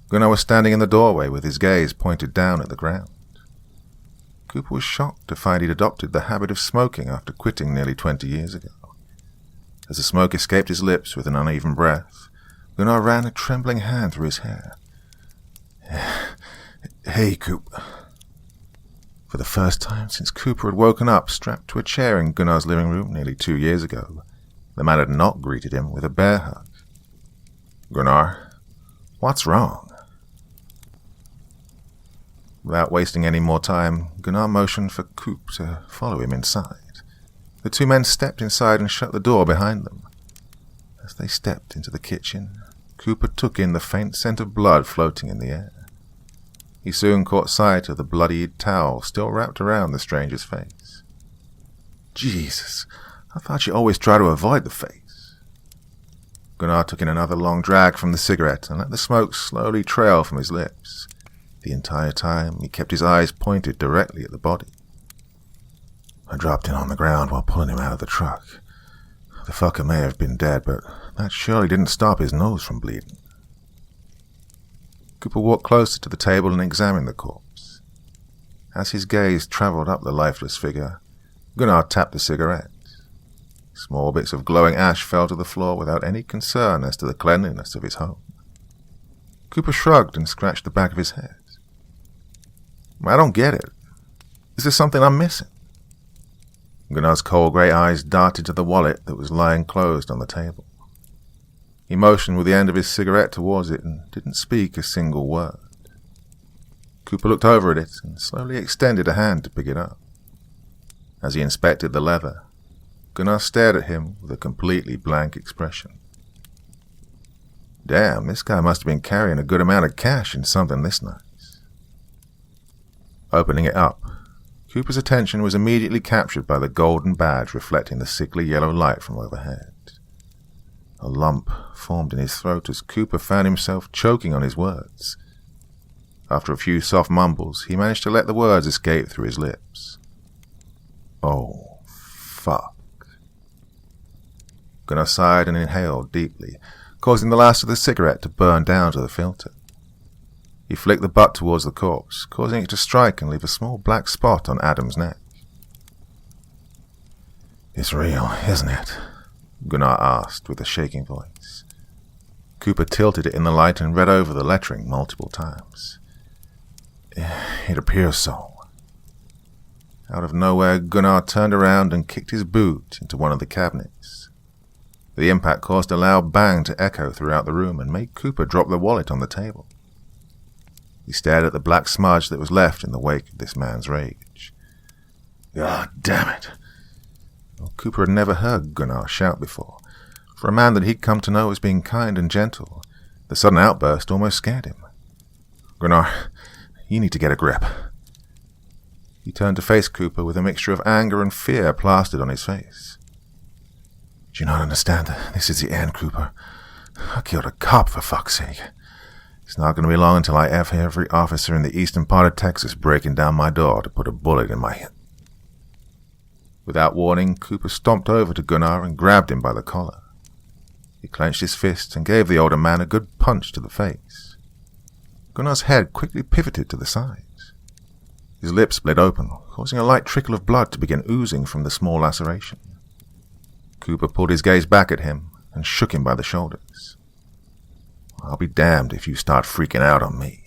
Gunnar was standing in the doorway with his gaze pointed down at the ground. Cooper was shocked to find he'd adopted the habit of smoking after quitting nearly 20 years ago. As the smoke escaped his lips with an uneven breath, Gunnar ran a trembling hand through his hair. Hey, Coop. For the first time since Cooper had woken up strapped to a chair in Gunnar's living room nearly 2 years ago, the man had not greeted him with a bear hug. Gunnar, what's wrong? Without wasting any more time, Gunnar motioned for Coop to follow him inside. The two men stepped inside and shut the door behind them. As they stepped into the kitchen, Cooper took in the faint scent of blood floating in the air. He soon caught sight of the bloodied towel still wrapped around the stranger's face. Jesus, I thought you always try to avoid the face. Gunnar took in another long drag from the cigarette and let the smoke slowly trail from his lips. The entire time, he kept his eyes pointed directly at the body. I dropped in on the ground while pulling him out of the truck. The fucker may have been dead, but that surely didn't stop his nose from bleeding. Cooper walked closer to the table and examined the corpse. As his gaze traveled up the lifeless figure, Gunnar tapped the cigarette. Small bits of glowing ash fell to the floor without any concern as to the cleanliness of his home. Cooper shrugged and scratched the back of his head. I don't get it. Is there something I'm missing? Gunnar's cold grey eyes darted to the wallet that was lying closed on the table. He motioned with the end of his cigarette towards it and didn't speak a single word. Cooper looked over at it and slowly extended a hand to pick it up. As he inspected the leather, Gunnar stared at him with a completely blank expression. Damn, this guy must have been carrying a good amount of cash in something this nice. Opening it up, Cooper's attention was immediately captured by the golden badge reflecting the sickly yellow light from overhead. A lump formed in his throat as Cooper found himself choking on his words. After a few soft mumbles, he managed to let the words escape through his lips. Oh, fuck. Gunnar sighed and inhaled deeply, causing the last of the cigarette to burn down to the filter. He flicked the butt towards the corpse, causing it to strike and leave a small black spot on Adam's neck. It's real, isn't it? Gunnar asked with a shaking voice. Cooper tilted it in the light and read over the lettering multiple times. It appears so. Out of nowhere, Gunnar turned around and kicked his boot into one of the cabinets. The impact caused a loud bang to echo throughout the room and made Cooper drop the wallet on the table. He stared at the black smudge that was left in the wake of this man's rage. God damn it! Well, Cooper had never heard Gunnar shout before. For a man that he'd come to know as being kind and gentle, the sudden outburst almost scared him. Gunnar, you need to get a grip. He turned to face Cooper with a mixture of anger and fear plastered on his face. Do you not understand that this is the end, Cooper? I killed a cop, for fuck's sake. It's not going to be long until I have every officer in the eastern part of Texas breaking down my door to put a bullet in my head. Without warning, Cooper stomped over to Gunnar and grabbed him by the collar. He clenched his fist and gave the older man a good punch to the face. Gunnar's head quickly pivoted to the sides. His lips split open, causing a light trickle of blood to begin oozing from the small laceration. Cooper pulled his gaze back at him and shook him by the shoulders. I'll be damned if you start freaking out on me.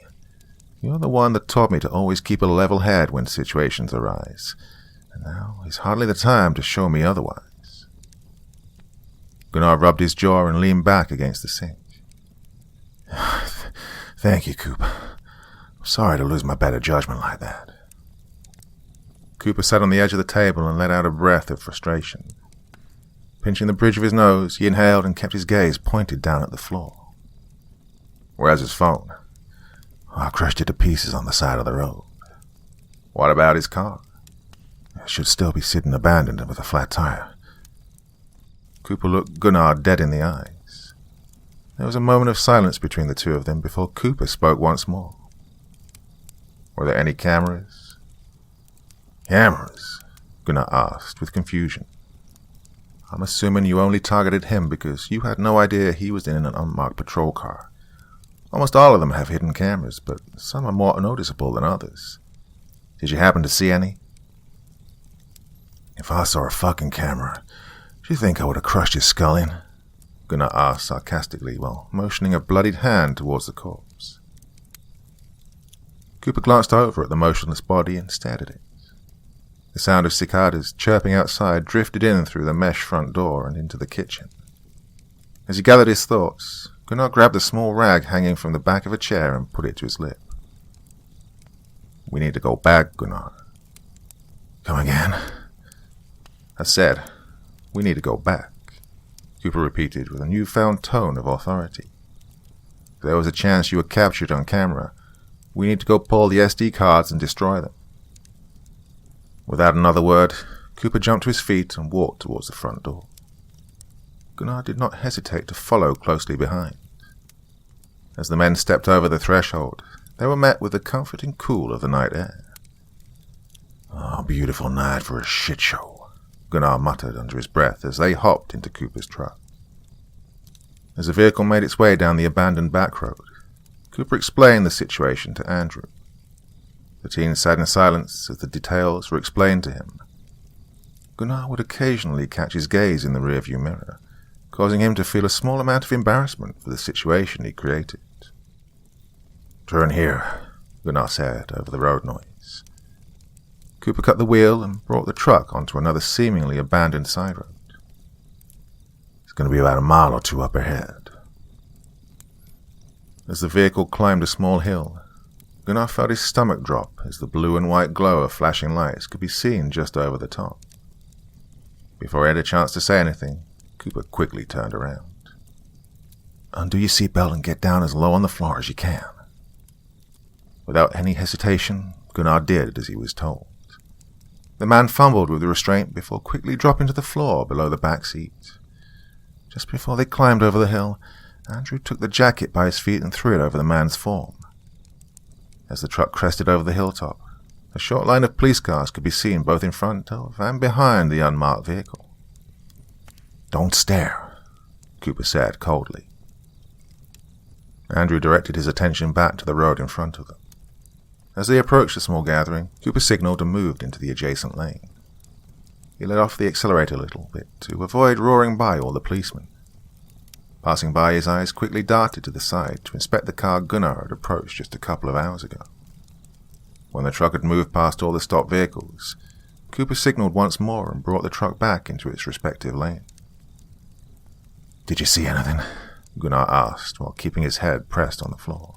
You're the one that taught me to always keep a level head when situations arise, and now is hardly the time to show me otherwise. Gunnar rubbed his jaw and leaned back against the sink. Thank you, Coop. I'm sorry to lose my better judgment like that. Cooper sat on the edge of the table and let out a breath of frustration. Pinching the bridge of his nose, he inhaled and kept his gaze pointed down at the floor. Where's his phone? I crushed it to pieces on the side of the road. What about his car? It should still be sitting abandoned with a flat tire. Cooper looked Gunnar dead in the eyes. There was a moment of silence between the two of them before Cooper spoke once more. Were there any cameras? Cameras? Gunnar asked with confusion. I'm assuming you only targeted him because you had no idea he was in an unmarked patrol car. Almost all of them have hidden cameras, but some are more noticeable than others. Did you happen to see any? If I saw a fucking camera, do you think I would have crushed his skull in? Gunnar asked sarcastically while motioning a bloodied hand towards the corpse. Cooper glanced over at the motionless body and stared at it. The sound of cicadas chirping outside drifted in through the mesh front door and into the kitchen. As he gathered his thoughts, Gunnar grabbed a small rag hanging from the back of a chair and put it to his lip. We need to go back, Gunnar. Come again? I said, we need to go back, Cooper repeated with a newfound tone of authority. If there was a chance you were captured on camera, we need to go pull the SD cards and destroy them. Without another word, Cooper jumped to his feet and walked towards the front door. Gunnar did not hesitate to follow closely behind. As the men stepped over the threshold, they were met with the comforting cool of the night air. "Oh, beautiful night for a shit show," Gunnar muttered under his breath as they hopped into Cooper's truck. As the vehicle made its way down the abandoned back road, Cooper explained the situation to Andrew. The teen sat in silence as the details were explained to him. Gunnar would occasionally catch his gaze in the rearview mirror, causing him to feel a small amount of embarrassment for the situation he created. "Turn here," Gunnar said over the road noise. Cooper cut the wheel and brought the truck onto another seemingly abandoned side road. "It's going to be about a mile or two up ahead." As the vehicle climbed a small hill, Gunnar felt his stomach drop as the blue and white glow of flashing lights could be seen just over the top. Before he had a chance to say anything, Cooper quickly turned around. "Undo your seatbelt and get down as low on the floor as you can." Without any hesitation, Gunnar did as he was told. The man fumbled with the restraint before quickly dropping to the floor below the back seat. Just before they climbed over the hill, Andrew took the jacket by his feet and threw it over the man's form. As the truck crested over the hilltop, a short line of police cars could be seen both in front of and behind the unmarked vehicle. "Don't stare," Cooper said coldly. Andrew directed his attention back to the road in front of them. As they approached the small gathering, Cooper signaled and moved into the adjacent lane. He let off the accelerator a little bit to avoid roaring by all the policemen. Passing by, his eyes quickly darted to the side to inspect the car Gunnar had approached just a couple of hours ago. When the truck had moved past all the stopped vehicles, Cooper signaled once more and brought the truck back into its respective lane. "Did you see anything?" Gunnar asked while keeping his head pressed on the floor.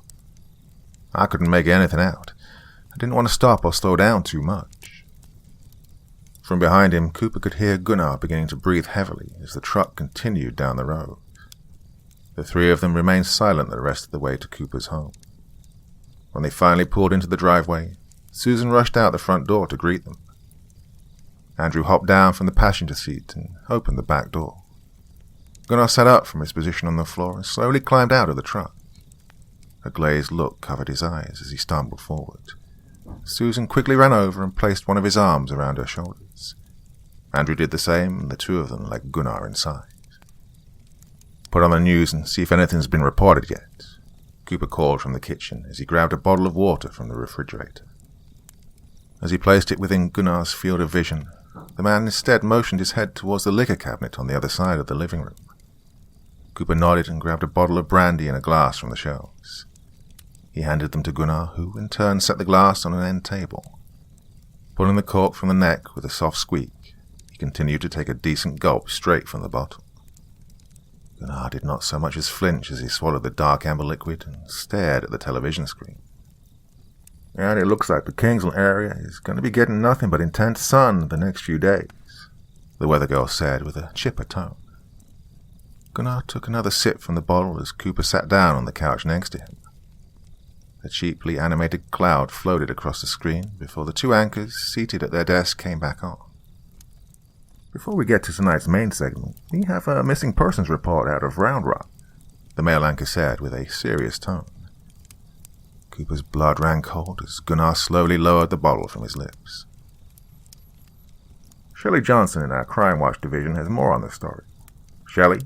"I couldn't make anything out. I didn't want to stop or slow down too much." From behind him, Cooper could hear Gunnar beginning to breathe heavily as the truck continued down the road. The three of them remained silent the rest of the way to Cooper's home. When they finally pulled into the driveway, Susan rushed out the front door to greet them. Andrew hopped down from the passenger seat and opened the back door. Gunnar sat up from his position on the floor and slowly climbed out of the truck. A glazed look covered his eyes as he stumbled forward. Susan quickly ran over and placed one of his arms around her shoulders. Andrew did the same, and the two of them led Gunnar inside. "Put on the news and see if anything's been reported yet," Cooper called from the kitchen as he grabbed a bottle of water from the refrigerator. As he placed it within Gunnar's field of vision, the man instead motioned his head towards the liquor cabinet on the other side of the living room. Cooper nodded and grabbed a bottle of brandy and a glass from the shelves. He handed them to Gunnar, who in turn set the glass on an end table. Pulling the cork from the neck with a soft squeak, he continued to take a decent gulp straight from the bottle. Gunnar did not so much as flinch as he swallowed the dark amber liquid and stared at the television screen. "And it looks like the Kingsland area is going to be getting nothing but intense sun the next few days," the weather girl said with a chipper tone. Gunnar took another sip from the bottle as Cooper sat down on the couch next to him. A cheaply animated cloud floated across the screen before the two anchors seated at their desk came back on. "Before we get to tonight's main segment, we have a missing persons report out of Round Rock," the male anchor said with a serious tone. Cooper's blood ran cold as Gunnar slowly lowered the bottle from his lips. "Shelley Johnson in our Crime Watch division has more on the story. Shelley?"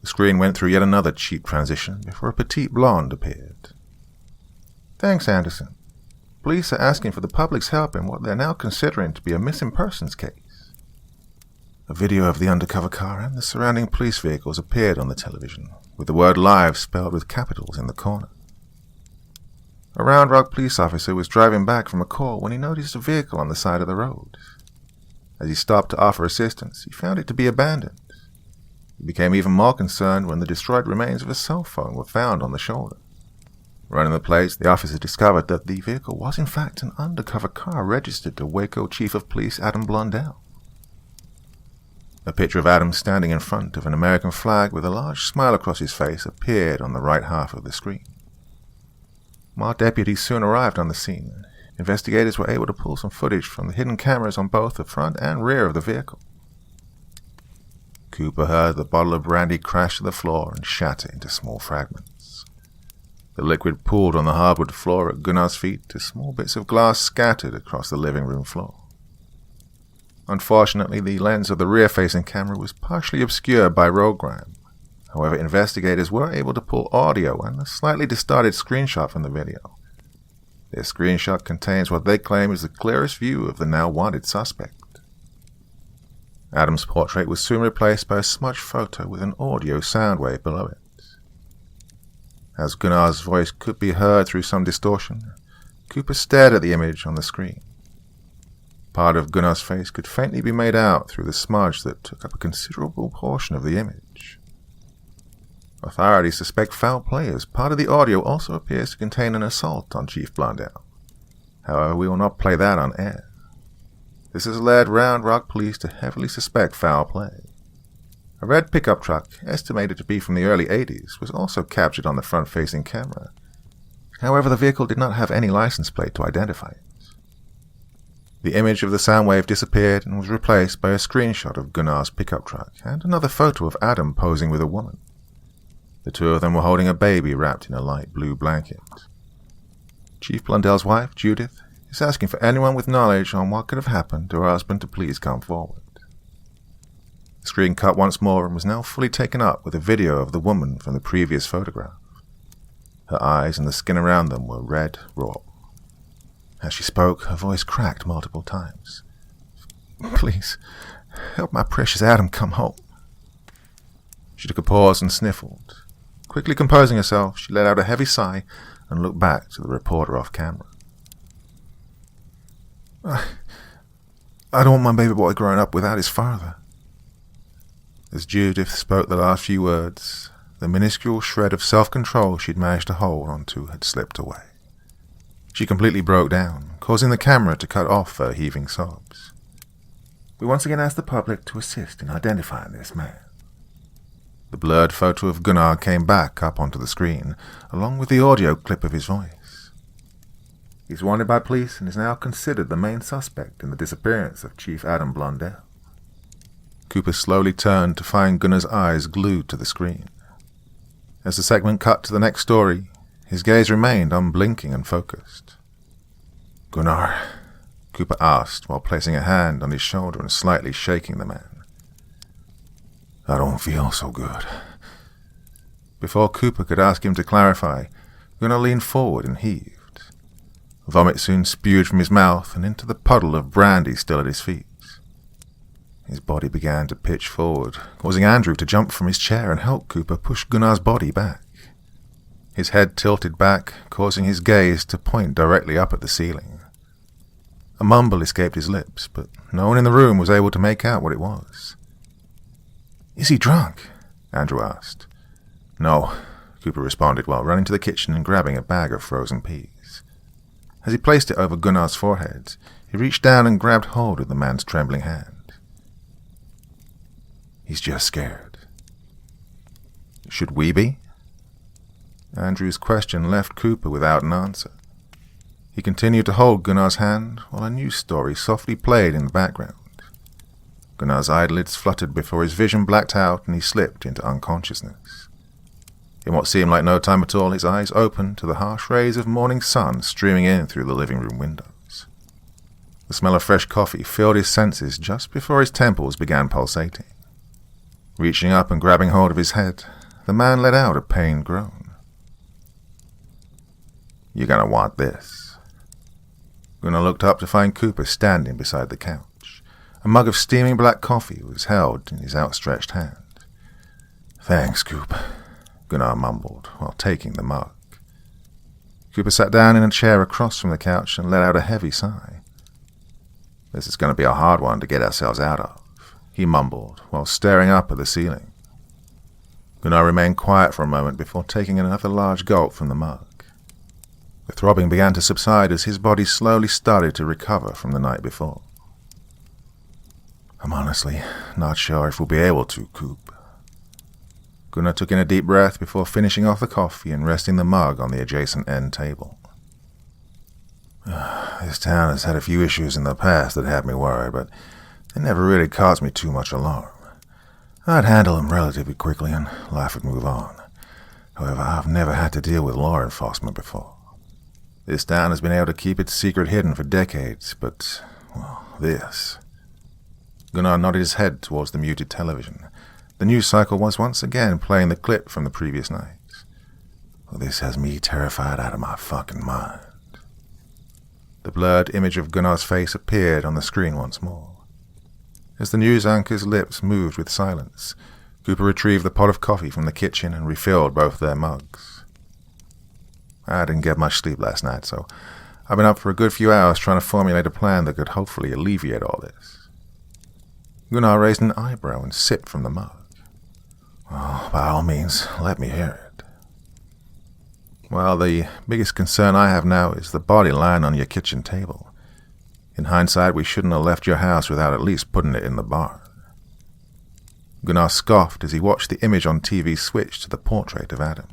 The screen went through yet another cheap transition before a petite blonde appeared. "Thanks, Anderson. Police are asking for the public's help in what they're now considering to be a missing persons case." A video of the undercover car and the surrounding police vehicles appeared on the television, with the word "live" spelled with capitals in the corner. A Round Rock police officer was driving back from a call when he noticed a vehicle on the side of the road. As he stopped to offer assistance, he found it to be abandoned. He became even more concerned when the destroyed remains of a cell phone were found on the shoulder. Running the plates, the officer discovered that the vehicle was in fact an undercover car registered to Waco Chief of Police Adam Blundell. A picture of Adam standing in front of an American flag with a large smile across his face appeared on the right half of the screen. While deputies soon arrived on the scene, investigators were able to pull some footage from the hidden cameras on both the front and rear of the vehicle. Cooper heard the bottle of brandy crash to the floor and shatter into small fragments. The liquid pooled on the hardwood floor at Gunnar's feet to small bits of glass scattered across the living room floor. Unfortunately, the lens of the rear-facing camera was partially obscured by road grime. However, investigators were able to pull audio and a slightly distorted screenshot from the video. This screenshot contains what they claim is the clearest view of the now wanted suspect. Adam's portrait was soon replaced by a smudged photo with an audio sound wave below it. As Gunnar's voice could be heard through some distortion, Cooper stared at the image on the screen. Part of Gunnar's face could faintly be made out through the smudge that took up a considerable portion of the image. Authorities suspect foul play as part of the audio also appears to contain an assault on Chief Blundell. However, we will not play that on air. This has led Round Rock police to heavily suspect foul play. A red pickup truck, estimated to be from the early 80s, was also captured on the front-facing camera. However, the vehicle did not have any license plate to identify it. The image of the sound wave disappeared and was replaced by a screenshot of Gunnar's pickup truck and another photo of Adam posing with a woman. The two of them were holding a baby wrapped in a light blue blanket. Chief Blundell's wife, Judith, is asking for anyone with knowledge on what could have happened to her husband to please come forward. The screen cut once more and was now fully taken up with a video of the woman from the previous photograph. Her eyes and the skin around them were red raw. As she spoke, her voice cracked multiple times. "Please, help my precious Adam come home." She took a pause and sniffled. Quickly composing herself, she let out a heavy sigh and looked back to the reporter off camera. I don't want my baby boy growing up without his father." As Judith spoke the last few words, the minuscule shred of self-control she'd managed to hold onto had slipped away. She completely broke down, causing the camera to cut off her heaving sobs. "We once again ask the public to assist in identifying this man." The blurred photo of Gunnar came back up onto the screen, along with the audio clip of his voice. "He's wanted by police and is now considered the main suspect in the disappearance of Chief Adam Blundell." Cooper slowly turned to find Gunnar's eyes glued to the screen. As the segment cut to the next story, his gaze remained unblinking and focused. "Gunnar," Cooper asked while placing a hand on his shoulder and slightly shaking the man. "I don't feel so good." Before Cooper could ask him to clarify, Gunnar leaned forward and heaved. Vomit soon spewed from his mouth and into the puddle of brandy still at his feet. His body began to pitch forward, causing Andrew to jump from his chair and help Cooper push Gunnar's body back. His head tilted back, causing his gaze to point directly up at the ceiling. A mumble escaped his lips, but no one in the room was able to make out what it was. "Is he drunk?" Andrew asked. "No," Cooper responded while running to the kitchen and grabbing a bag of frozen peas. As he placed it over Gunnar's forehead, he reached down and grabbed hold of the man's trembling hand. "He's just scared." "Should we be?" Andrew's question left Cooper without an answer. He continued to hold Gunnar's hand while a news story softly played in the background. Gunnar's eyelids fluttered before his vision blacked out and he slipped into unconsciousness. In what seemed like no time at all, his eyes opened to the harsh rays of morning sun streaming in through the living room windows. The smell of fresh coffee filled his senses just before his temples began pulsating. Reaching up and grabbing hold of his head, the man let out a pained groan. "You're gonna want this." Gunnar looked up to find Cooper standing beside the couch. A mug of steaming black coffee was held in his outstretched hand. "Thanks, Coop," Gunnar mumbled while taking the mug. Cooper sat down in a chair across from the couch and let out a heavy sigh. "This is going to be a hard one to get ourselves out of," he mumbled while staring up at the ceiling. Gunnar remained quiet for a moment before taking another large gulp from the mug. The throbbing began to subside as his body slowly started to recover from the night before. I'm honestly not sure if we'll be able to, Coop. Gunnar took in a deep breath before finishing off the coffee and resting the mug on the adjacent end table. This town has had a few issues in the past that had me worried, but they never really caused me too much alarm. I'd handle them relatively quickly and life would move on. However, I've never had to deal with law enforcement before. This town has been able to keep its secret hidden for decades, but, well, this... Gunnar nodded his head towards the muted television. The news cycle was once again playing the clip from the previous night. Well, this has me terrified out of my fucking mind. The blurred image of Gunnar's face appeared on the screen once more. As the news anchor's lips moved with silence, Cooper retrieved the pot of coffee from the kitchen and refilled both their mugs. I didn't get much sleep last night, so I've been up for a good few hours trying to formulate a plan that could hopefully alleviate all this. Gunnar raised an eyebrow and sipped from the mug. Oh, by all means, let me hear it. Well, the biggest concern I have now is the body lying on your kitchen table. In hindsight, we shouldn't have left your house without at least putting it in the barn. Gunnar scoffed as he watched the image on TV switch to the portrait of Adam.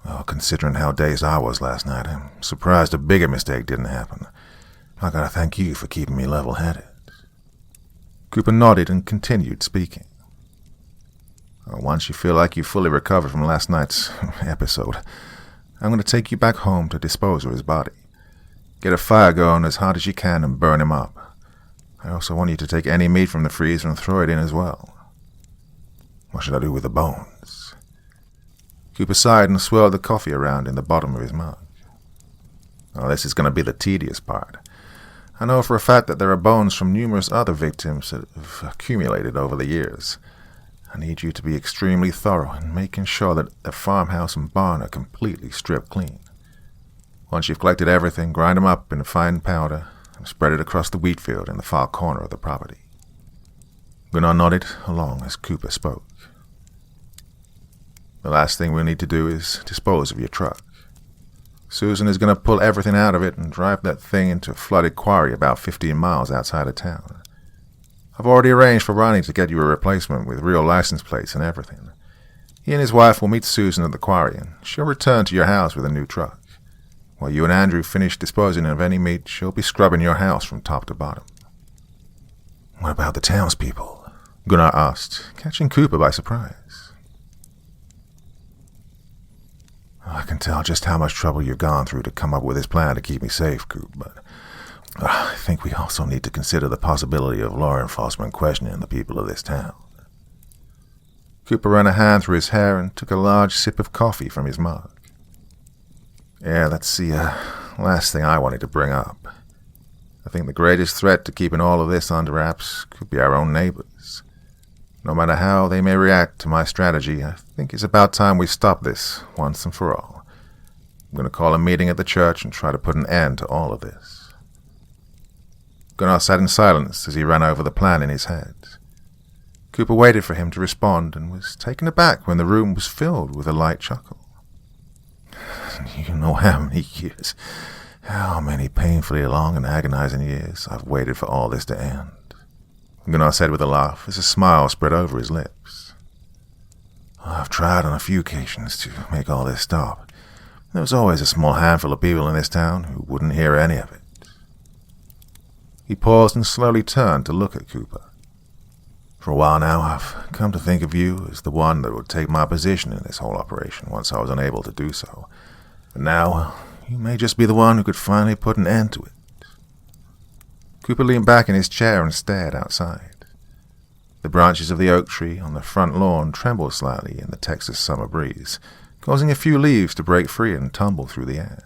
Well, considering how dazed I was last night, I'm surprised a bigger mistake didn't happen. I gotta thank you for keeping me level-headed. Cooper nodded and continued speaking. Once you feel like you've fully recovered from last night's episode, I'm going to take you back home to dispose of his body. Get a fire going as hard as you can and burn him up. I also want you to take any meat from the freezer and throw it in as well. What should I do with the bones? Cooper sighed and swirled the coffee around in the bottom of his mug. Oh, this is going to be the tedious part. I know for a fact that there are bones from numerous other victims that have accumulated over the years. I need you to be extremely thorough in making sure that the farmhouse and barn are completely stripped clean. Once you've collected everything, grind them up into fine powder and spread it across the wheat field in the far corner of the property. Gunnar nodded along as Cooper spoke. The last thing we'll need to do is dispose of your truck. Susan is going to pull everything out of it and drive that thing into a flooded quarry about 15 miles outside of town. I've already arranged for Ronnie to get you a replacement with real license plates and everything. He and his wife will meet Susan at the quarry, and she'll return to your house with a new truck. While you and Andrew finish disposing of any meat, she'll be scrubbing your house from top to bottom. What about the townspeople? Gunnar asked, catching Cooper by surprise. I can tell just how much trouble you've gone through to come up with this plan to keep me safe, Coop, but I think we also need to consider the possibility of law enforcement questioning the people of this town. Cooper ran a hand through his hair and took a large sip of coffee from his mug. Yeah, that's the last thing I wanted to bring up. I think the greatest threat to keeping all of this under wraps could be our own neighbors. No matter how they may react to my strategy, I think it's about time we stop this once and for all. I'm going to call a meeting at the church and try to put an end to all of this. Gunnar sat in silence as he ran over the plan in his head. Cooper waited for him to respond and was taken aback when the room was filled with a light chuckle. You know how many painfully long and agonizing years I've waited for all this to end, Gunnar said with a laugh as a smile spread over his lips. I've tried on a few occasions to make all this stop. There was always a small handful of people in this town who wouldn't hear any of it. He paused and slowly turned to look at Cooper. For a while now, I've come to think of you as the one that would take my position in this whole operation once I was unable to do so. And now, you may just be the one who could finally put an end to it. Cooper leaned back in his chair and stared outside. The branches of the oak tree on the front lawn trembled slightly in the Texas summer breeze, causing a few leaves to break free and tumble through the air.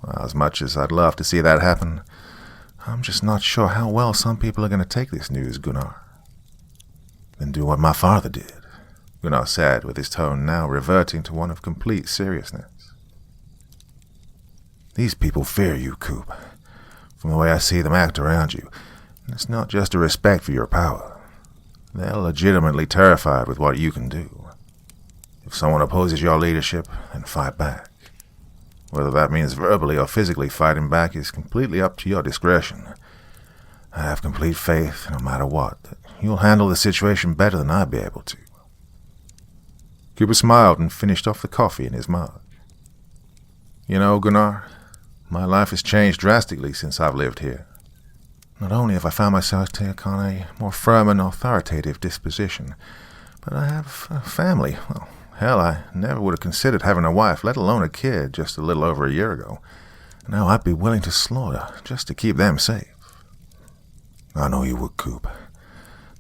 Well, as much as I'd love to see that happen, I'm just not sure how well some people are going to take this news, Gunnar. Then do what my father did, Gunnar said, with his tone now reverting to one of complete seriousness. These people fear you, Coop. From the way I see them act around you, it's not just a respect for your power. They're legitimately terrified with what you can do. If someone opposes your leadership, then fight back. Whether that means verbally or physically fighting back is completely up to your discretion. I have complete faith, no matter what, that you'll handle the situation better than I'd be able to." Cooper smiled and finished off the coffee in his mug. "You know, Gunnar, my life has changed drastically since I've lived here. Not only have I found myself to take on a more firm and authoritative disposition, but I have a family. Well, hell, I never would have considered having a wife, let alone a kid, just a little over a year ago. Now I'd be willing to slaughter just to keep them safe." "I know you would, Coop.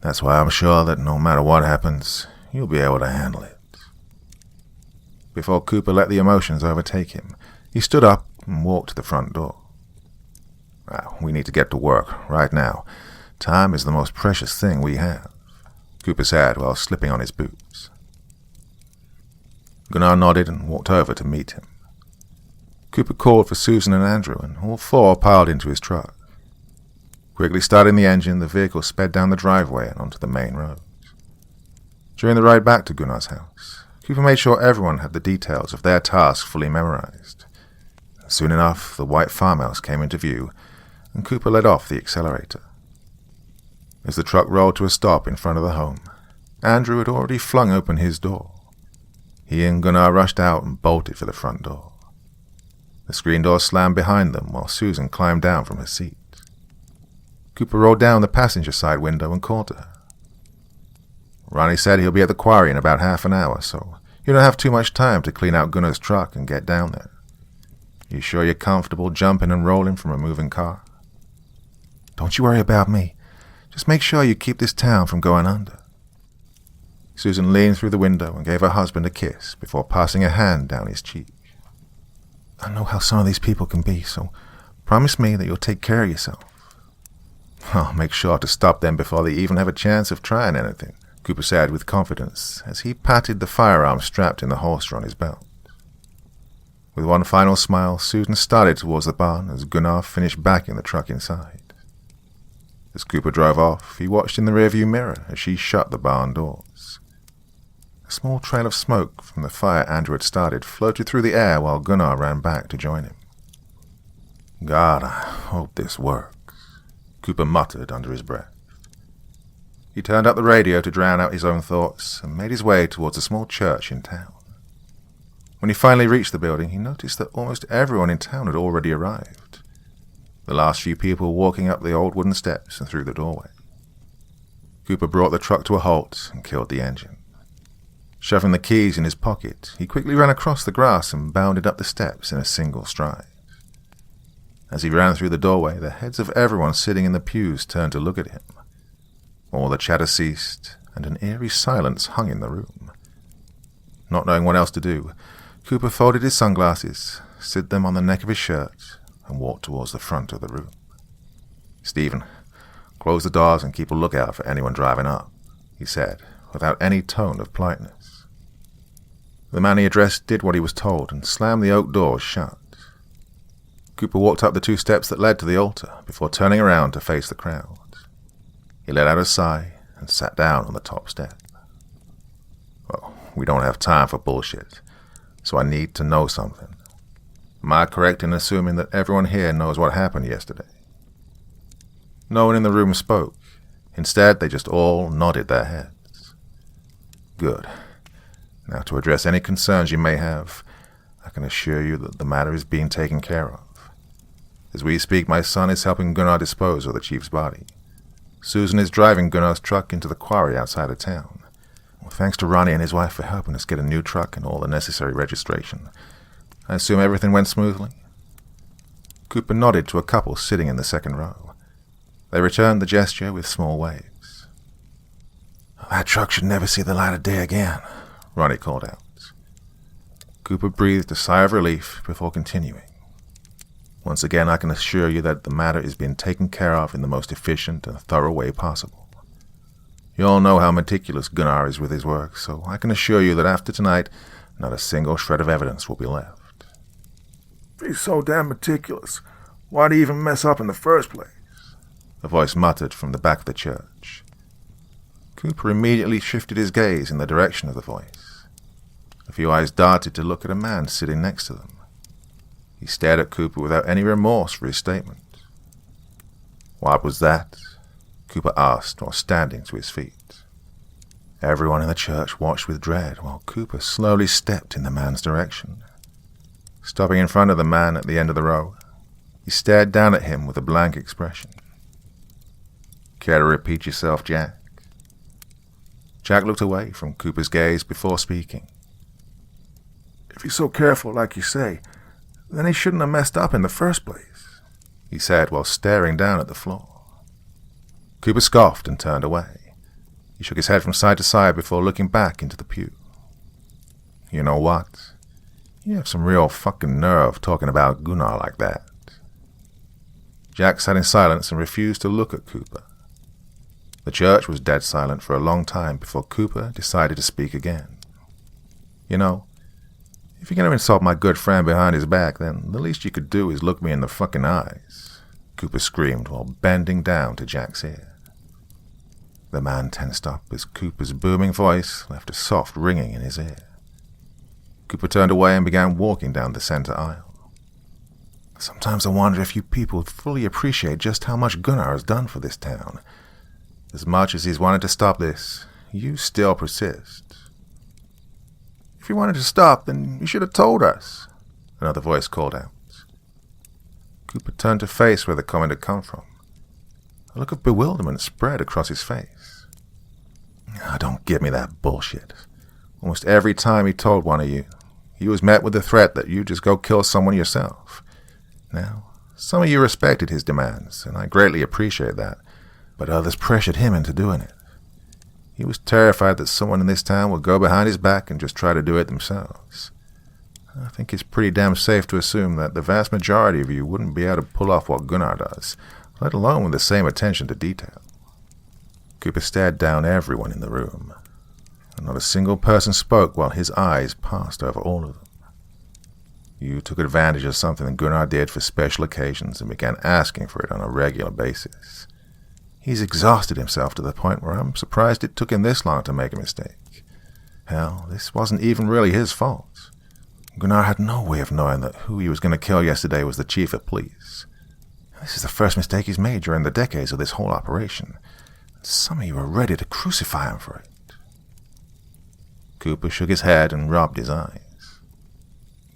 That's why I'm sure that no matter what happens, you'll be able to handle it." Before Cooper let the emotions overtake him, he stood up and walked to the front door. "Well, we need to get to work, right now. Time is the most precious thing we have," Cooper said while slipping on his boots. Gunnar nodded and walked over to meet him. Cooper called for Susan and Andrew, and all four piled into his truck. Quickly starting the engine, the vehicle sped down the driveway and onto the main road. During the ride back to Gunnar's house, Cooper made sure everyone had the details of their task fully memorized. Soon enough, the white farmhouse came into view, and Cooper let off the accelerator. As the truck rolled to a stop in front of the home, Andrew had already flung open his door. He and Gunnar rushed out and bolted for the front door. The screen door slammed behind them while Susan climbed down from her seat. Cooper rolled down the passenger side window and called to her. "Ronnie said he'll be at the quarry in about half an hour, so you don't have too much time to clean out Gunnar's truck and get down there. You sure you're comfortable jumping and rolling from a moving car?" "Don't you worry about me. Just make sure you keep this town from going under." Susan leaned through the window and gave her husband a kiss before passing a hand down his cheek. "I know how some of these people can be, so promise me that you'll take care of yourself." "I'll make sure to stop them before they even have a chance of trying anything," Cooper said with confidence as he patted the firearm strapped in the holster on his belt. With one final smile, Susan started towards the barn as Gunnar finished backing the truck inside. As Cooper drove off, he watched in the rearview mirror as she shut the barn doors. A small trail of smoke from the fire Andrew had started floated through the air while Gunnar ran back to join him. "God, I hope this works," Cooper muttered under his breath. He turned up the radio to drown out his own thoughts and made his way towards a small church in town. When he finally reached the building, he noticed that almost everyone in town had already arrived. The last few people walking up the old wooden steps and through the doorway. Cooper brought the truck to a halt and killed the engine. Shoving the keys in his pocket, he quickly ran across the grass and bounded up the steps in a single stride. As he ran through the doorway, the heads of everyone sitting in the pews turned to look at him. All the chatter ceased, and an eerie silence hung in the room. Not knowing what else to do, Cooper folded his sunglasses, slid them on the neck of his shirt, and walked towards the front of the room. "Stephen, close the doors and keep a lookout for anyone driving up," he said, without any tone of politeness. The man he addressed did what he was told and slammed the oak doors shut. Cooper walked up the 2 steps that led to the altar before turning around to face the crowd. He let out a sigh and sat down on the top step. "Well, we don't have time for bullshit, so I need to know something. Am I correct in assuming that everyone here knows what happened yesterday?" No one in the room spoke. Instead, they just all nodded their heads. "Good. Now, to address any concerns you may have, I can assure you that the matter is being taken care of. As we speak, my son is helping Gunnar dispose of the chief's body. Susan is driving Gunnar's truck into the quarry outside of town. Well, thanks to Ronnie and his wife for helping us get a new truck and all the necessary registration. I assume everything went smoothly?" Cooper nodded to a couple sitting in the second row. They returned the gesture with small waves. "That truck should never see the light of day again," Ronnie called out. Cooper breathed a sigh of relief before continuing. "Once again, I can assure you that the matter is being taken care of in the most efficient and thorough way possible. You all know how meticulous Gunnar is with his work, so I can assure you that after tonight, not a single shred of evidence will be left." "If he's so damn meticulous, why'd he even mess up in the first place?" a voice muttered from the back of the church. Cooper immediately shifted his gaze in the direction of the voice. A few eyes darted to look at a man sitting next to them. He stared at Cooper without any remorse for his statement. "What was that?" Cooper asked while standing to his feet. Everyone in the church watched with dread while Cooper slowly stepped in the man's direction. Stopping in front of the man at the end of the row, he stared down at him with a blank expression. "Care to repeat yourself, Jack?" Jack looked away from Cooper's gaze before speaking. "If he's so careful like you say, then he shouldn't have messed up in the first place," he said while staring down at the floor. Cooper scoffed and turned away. He shook his head from side to side before looking back into the pew. "You know what? You have some real fucking nerve talking about Gunnar like that." Jack sat in silence and refused to look at Cooper. The church was dead silent for a long time before Cooper decided to speak again. "You know, if you're going to insult my good friend behind his back, then the least you could do is look me in the fucking eyes," Cooper screamed while bending down to Jack's ear. The man tensed up as Cooper's booming voice left a soft ringing in his ear. Cooper turned away and began walking down the center aisle. "Sometimes I wonder if you people fully appreciate just how much Gunnar has done for this town. As much as he's wanted to stop this, you still persist." "If you wanted to stop, then you should have told us," another voice called out. Cooper turned to face where the comment had come from. A look of bewilderment spread across his face. "Don't give me that bullshit. Almost every time he told one of you, he was met with the threat that you'd just go kill someone yourself. Now, some of you respected his demands, and I greatly appreciate that, but others pressured him into doing it. He was terrified that someone in this town would go behind his back and just try to do it themselves. I think it's pretty damn safe to assume that the vast majority of you wouldn't be able to pull off what Gunnar does, let alone with the same attention to detail." Cooper stared down everyone in the room. Not a single person spoke while his eyes passed over all of them. "You took advantage of something that Gunnar did for special occasions and began asking for it on a regular basis. He's exhausted himself to the point where I'm surprised it took him this long to make a mistake. Hell, this wasn't even really his fault. Gunnar had no way of knowing that who he was going to kill yesterday was the chief of police. This is the first mistake he's made during the decades of this whole operation. Some of you are ready to crucify him for it." Cooper shook his head and rubbed his eyes.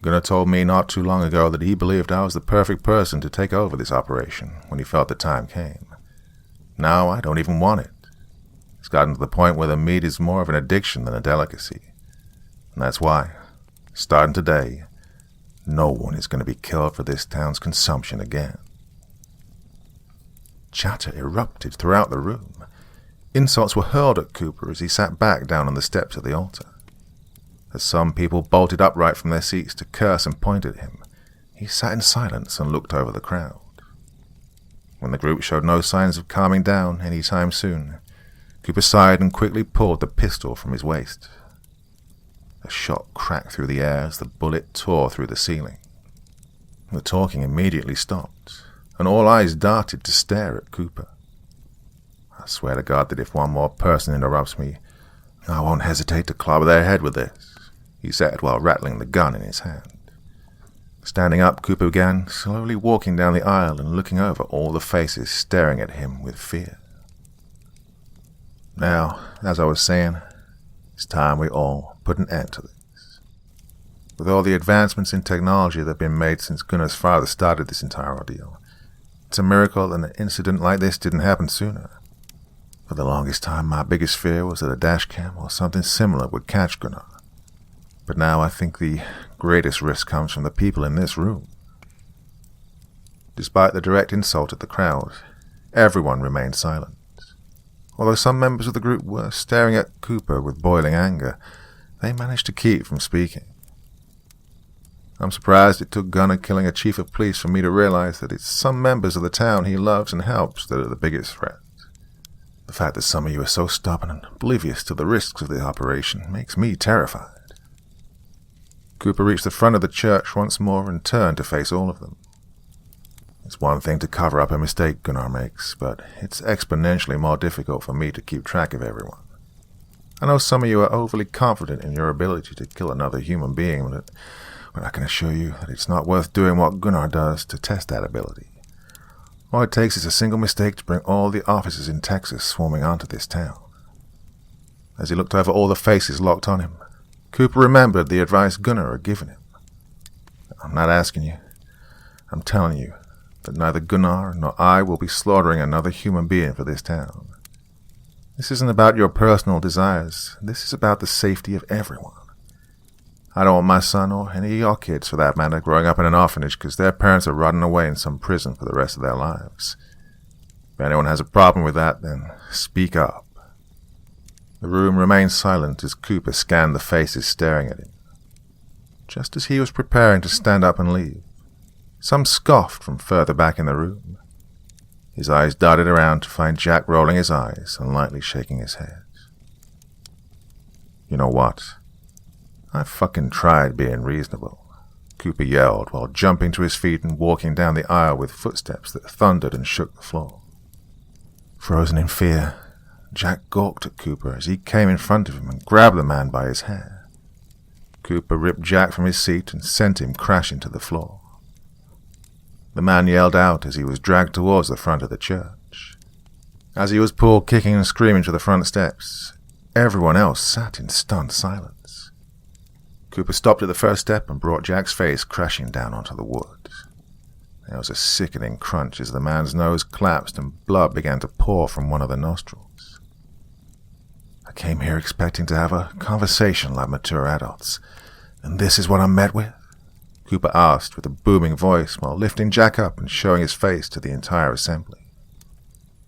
"Gunnar told me not too long ago that he believed I was the perfect person to take over this operation when he felt the time came. Now I don't even want it. It's gotten to the point where the meat is more of an addiction than a delicacy. And that's why, starting today, no one is going to be killed for this town's consumption again." Chatter erupted throughout the room. Insults were hurled at Cooper as he sat back down on the steps of the altar. As some people bolted upright from their seats to curse and point at him, he sat in silence and looked over the crowd. When the group showed no signs of calming down any time soon, Cooper sighed and quickly pulled the pistol from his waist. A shot cracked through the air as the bullet tore through the ceiling. The talking immediately stopped, and all eyes darted to stare at Cooper. "I swear to God that if one more person interrupts me, I won't hesitate to clobber their head with this," he said while rattling the gun in his hand. Standing up, Cooper began slowly walking down the aisle and looking over all the faces staring at him with fear. "Now, as I was saying, it's time we all put an end to this. With all the advancements in technology that have been made since Gunnar's father started this entire ordeal, it's a miracle that an incident like this didn't happen sooner. For the longest time, my biggest fear was that a dash cam or something similar would catch Gunnar. But now I think the greatest risk comes from the people in this room." Despite the direct insult at the crowd, everyone remained silent. Although some members of the group were staring at Cooper with boiling anger, they managed to keep from speaking. "I'm surprised it took Gunnar killing a chief of police for me to realize that it's some members of the town he loves and helps that are the biggest threat. The fact that some of you are so stubborn and oblivious to the risks of the operation makes me terrified." Cooper reached the front of the church once more and turned to face all of them. "It's one thing to cover up a mistake Gunnar makes, but it's exponentially more difficult for me to keep track of everyone. I know some of you are overly confident in your ability to kill another human being, but I can assure you that it's not worth doing what Gunnar does to test that ability. All it takes is a single mistake to bring all the officers in Texas swarming onto this town. As he looked over all the faces locked on him, Cooper remembered the advice Gunnar had given him. I'm not asking you. I'm telling you that neither Gunnar nor I will be slaughtering another human being for this town. This isn't about your personal desires. This is about the safety of everyone. I don't want my son, or any of your kids for that matter, growing up in an orphanage because their parents are rotting away in some prison for the rest of their lives. If anyone has a problem with that, then speak up. The room remained silent as Cooper scanned the faces staring at him. Just as he was preparing to stand up and leave, some scoffed from further back in the room. His eyes darted around to find Jack rolling his eyes and lightly shaking his head. You know what? I fucking tried being reasonable, Cooper yelled while jumping to his feet and walking down the aisle with footsteps that thundered and shook the floor. Frozen in fear, Jack gawked at Cooper as he came in front of him and grabbed the man by his hair. Cooper ripped Jack from his seat and sent him crashing to the floor. The man yelled out as he was dragged towards the front of the church. As he was pulled kicking and screaming to the front steps, everyone else sat in stunned silence. Cooper stopped at the first step and brought Jack's face crashing down onto the wood. There was a sickening crunch as the man's nose collapsed and blood began to pour from one of the nostrils. I came here expecting to have a conversation like mature adults, and this is what I'm met with? Cooper asked with a booming voice while lifting Jack up and showing his face to the entire assembly.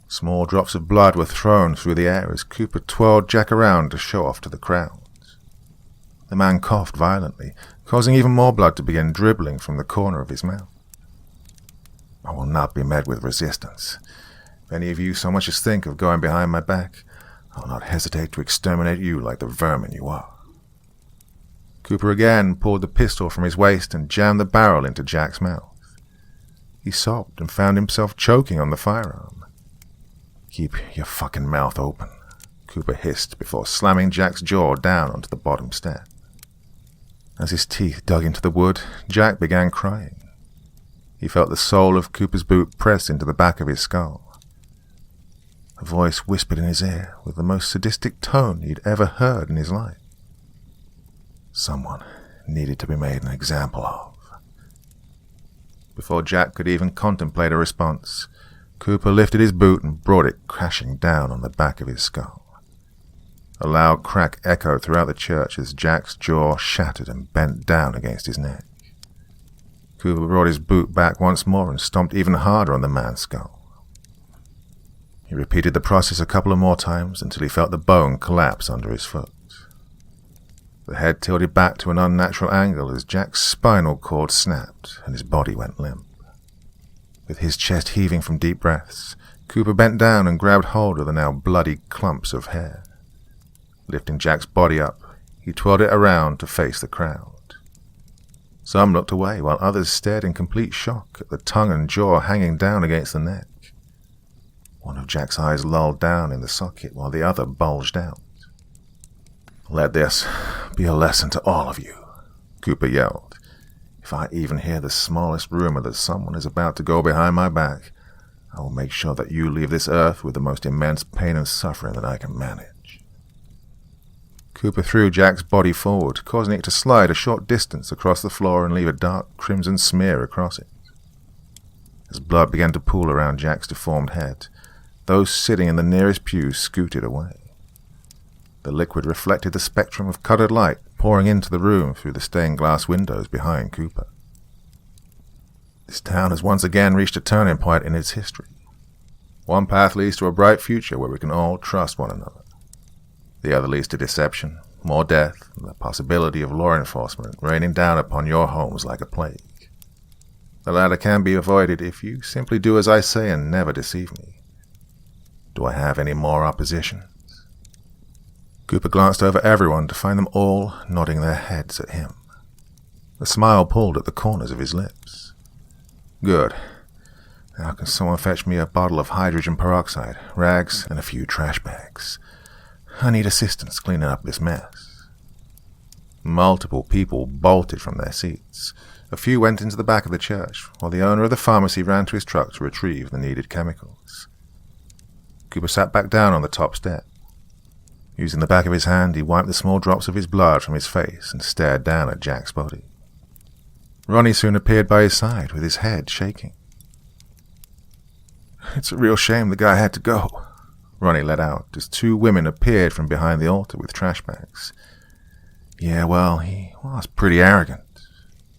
Small drops of blood were thrown through the air as Cooper twirled Jack around to show off to the crowd. The man coughed violently, causing even more blood to begin dribbling from the corner of his mouth. I will not be met with resistance. If any of you so much as think of going behind my back, I will not hesitate to exterminate you like the vermin you are. Cooper again pulled the pistol from his waist and jammed the barrel into Jack's mouth. He sobbed and found himself choking on the firearm. Keep your fucking mouth open, Cooper hissed before slamming Jack's jaw down onto the bottom step. As his teeth dug into the wood, Jack began crying. He felt the sole of Cooper's boot press into the back of his skull. A voice whispered in his ear with the most sadistic tone he'd ever heard in his life. Someone needed to be made an example of. Before Jack could even contemplate a response, Cooper lifted his boot and brought it crashing down on the back of his skull. A loud crack echoed throughout the church as Jack's jaw shattered and bent down against his neck. Cooper brought his boot back once more and stomped even harder on the man's skull. He repeated the process a couple of more times until he felt the bone collapse under his foot. The head tilted back to an unnatural angle as Jack's spinal cord snapped and his body went limp. With his chest heaving from deep breaths, Cooper bent down and grabbed hold of the now bloody clumps of hair. Lifting Jack's body up, he twirled it around to face the crowd. Some looked away, while others stared in complete shock at the tongue and jaw hanging down against the neck. One of Jack's eyes lolled down in the socket, while the other bulged out. Let this be a lesson to all of you, Cooper yelled. If I even hear the smallest rumor that someone is about to go behind my back, I will make sure that you leave this earth with the most immense pain and suffering that I can manage. Cooper threw Jack's body forward, causing it to slide a short distance across the floor and leave a dark crimson smear across it. As blood began to pool around Jack's deformed head, those sitting in the nearest pew scooted away. The liquid reflected the spectrum of colored light pouring into the room through the stained glass windows behind Cooper. This town has once again reached a turning point in its history. One path leads to a bright future where we can all trust one another. The other leads to deception, more death, and the possibility of law enforcement raining down upon your homes like a plague. The latter can be avoided if you simply do as I say and never deceive me. Do I have any more opposition? Cooper glanced over everyone to find them all nodding their heads at him. The smile pulled at the corners of his lips. Good. Now can someone fetch me a bottle of hydrogen peroxide, rags, and a few trash bags? I need assistance cleaning up this mess." Multiple people bolted from their seats. A few went into the back of the church, while the owner of the pharmacy ran to his truck to retrieve the needed chemicals. Cooper sat back down on the top step. Using the back of his hand, he wiped the small drops of his blood from his face and stared down at Jack's body. Ronnie soon appeared by his side, with his head shaking. "It's a real shame the guy had to go," Ronnie let out, as two women appeared from behind the altar with trash bags. "Yeah, well, he was pretty arrogant,"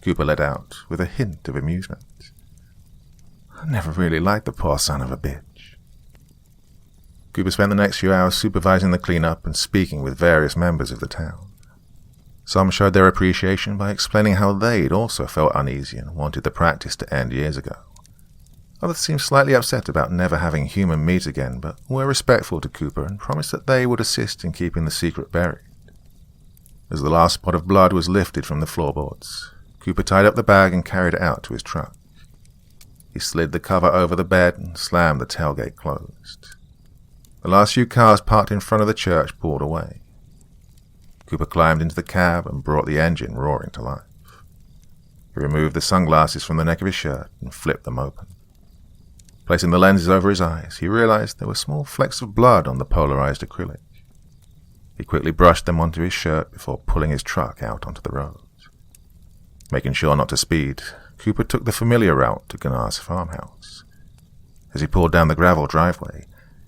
Cooper let out, with a hint of amusement. "I never really liked the poor son of a bitch." Cooper spent the next few hours supervising the cleanup and speaking with various members of the town. Some showed their appreciation by explaining how they'd also felt uneasy and wanted the practice to end years ago. Others seemed slightly upset about never having human meat again, but were respectful to Cooper and promised that they would assist in keeping the secret buried. As the last spot of blood was lifted from the floorboards, Cooper tied up the bag and carried it out to his truck. He slid the cover over the bed and slammed the tailgate closed. The last few cars parked in front of the church pulled away. Cooper climbed into the cab and brought the engine roaring to life. He removed the sunglasses from the neck of his shirt and flipped them open. Placing the lenses over his eyes, he realized there were small flecks of blood on the polarized acrylic. He quickly brushed them onto his shirt before pulling his truck out onto the road. Making sure not to speed, Cooper took the familiar route to Gunnar's farmhouse. As he pulled down the gravel driveway,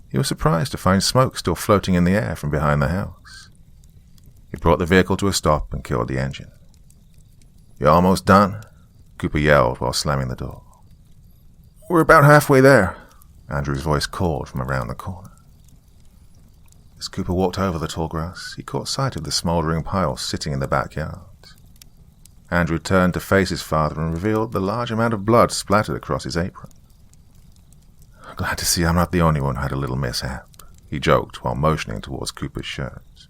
he was surprised to find smoke still floating in the air from behind the house. He brought the vehicle to a stop and killed the engine. "You're almost done?" Cooper yelled while slamming the door. "We're about halfway there," Andrew's voice called from around the corner. As Cooper walked over the tall grass, he caught sight of the smouldering pile sitting in the backyard. Andrew turned to face his father and revealed the large amount of blood splattered across his apron. "Glad to see I'm not the only one who had a little mishap," he joked while motioning towards Cooper's shirt.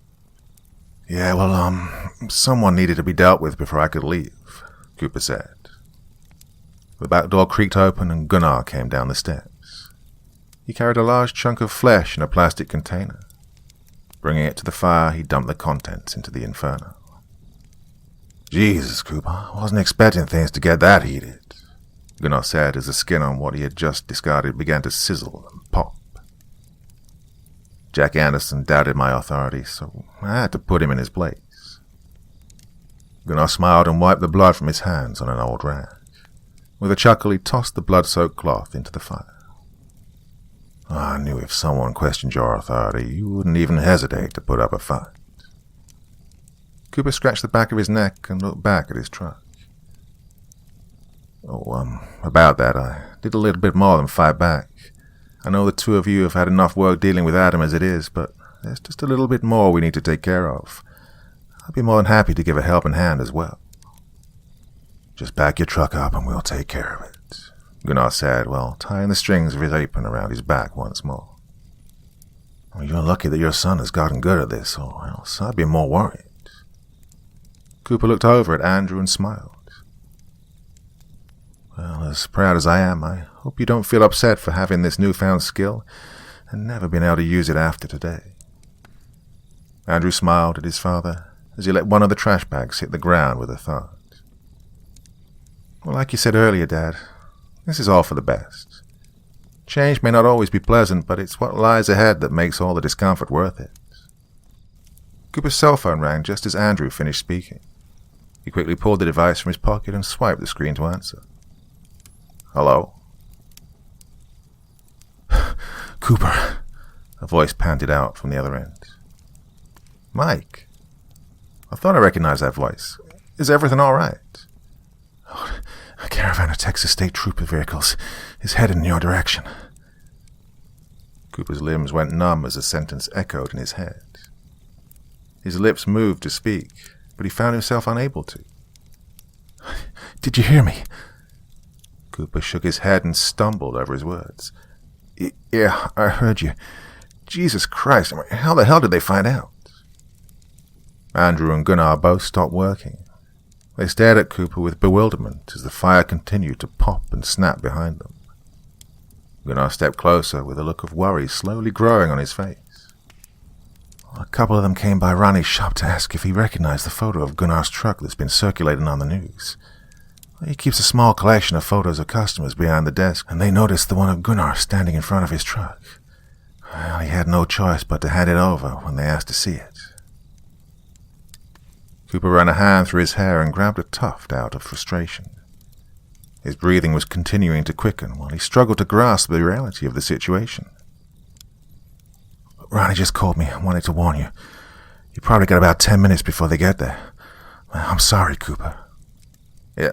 "Yeah, well, someone needed to be dealt with before I could leave," Cooper said. The back door creaked open and Gunnar came down the steps. He carried a large chunk of flesh in a plastic container. Bringing it to the fire, he dumped the contents into the inferno. "Jesus, Cooper, I wasn't expecting things to get that heated," Gunnar said as the skin on what he had just discarded began to sizzle and pop. Jack Anderson doubted my authority, so I had to put him in his place. Gunnar smiled and wiped the blood from his hands on an old rag. With a chuckle, he tossed the blood-soaked cloth into the fire. "I knew if someone questioned your authority, you wouldn't even hesitate to put up a fight." Cooper scratched the back of his neck and looked back at his truck. About that, I did a little bit more than fight back. I know the two of you have had enough work dealing with Adam as it is, but there's just a little bit more we need to take care of. I'd be more than happy to give a helping hand as well." "Just back your truck up and we'll take care of it," Gunnar said while tying the strings of his apron around his back once more. "You're lucky that your son has gotten good at this, or else I'd be more worried." Cooper looked over at Andrew and smiled. "Well, as proud as I am, I hope you don't feel upset for having this newfound skill and never being able to use it after today." Andrew smiled at his father as he let one of the trash bags hit the ground with a thud. "Well, like you said earlier, Dad, this is all for the best. Change may not always be pleasant, but it's what lies ahead that makes all the discomfort worth it." Cooper's cell phone rang just as Andrew finished speaking. He quickly pulled the device from his pocket and swiped the screen to answer. "Hello?" "Cooper," a voice panted out from the other end. "Mike, I thought I recognized that voice. Is everything all right?" "A caravan of Texas State Trooper vehicles is headed in your direction." Cooper's limbs went numb as the sentence echoed in his head. His lips moved to speak, but he found himself unable to. "Did you hear me?" Cooper shook his head and stumbled over his words. Yeah, I heard you. Jesus Christ, how the hell did they find out?" Andrew and Gunnar both stopped working. They stared at Cooper with bewilderment as the fire continued to pop and snap behind them. Gunnar stepped closer with a look of worry slowly growing on his face. A couple of them came by Ronnie's shop to ask if he recognized the photo of Gunnar's truck that's been circulating on the news. He keeps a small collection of photos of customers behind the desk, and they noticed the one of Gunnar standing in front of his truck. Well, he had no choice but to hand it over when they asked to see it. Cooper ran a hand through his hair and grabbed a tuft out of frustration. His breathing was continuing to quicken while he struggled to grasp the reality of the situation. Ronnie just called me and wanted to warn you. You probably got about 10 minutes before they get there. I'm sorry, Cooper. Yeah,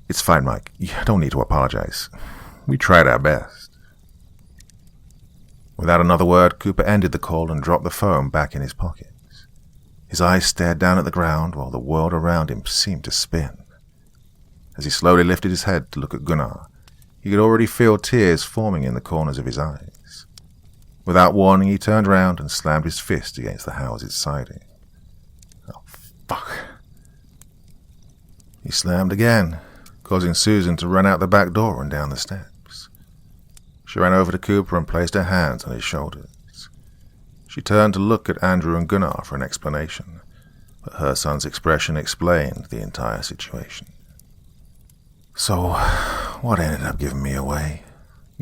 it's fine, Mike. You don't need to apologize. We tried our best. Without another word, Cooper ended the call and dropped the phone back in his pockets. His eyes stared down at the ground while the world around him seemed to spin. As he slowly lifted his head to look at Gunnar, he could already feel tears forming in the corners of his eyes. Without warning, he turned round and slammed his fist against the house's siding. Oh, fuck. He slammed again, causing Susan to run out the back door and down the steps. She ran over to Cooper and placed her hands on his shoulders. She turned to look at Andrew and Gunnar for an explanation, but her son's expression explained the entire situation. So, what ended up giving me away?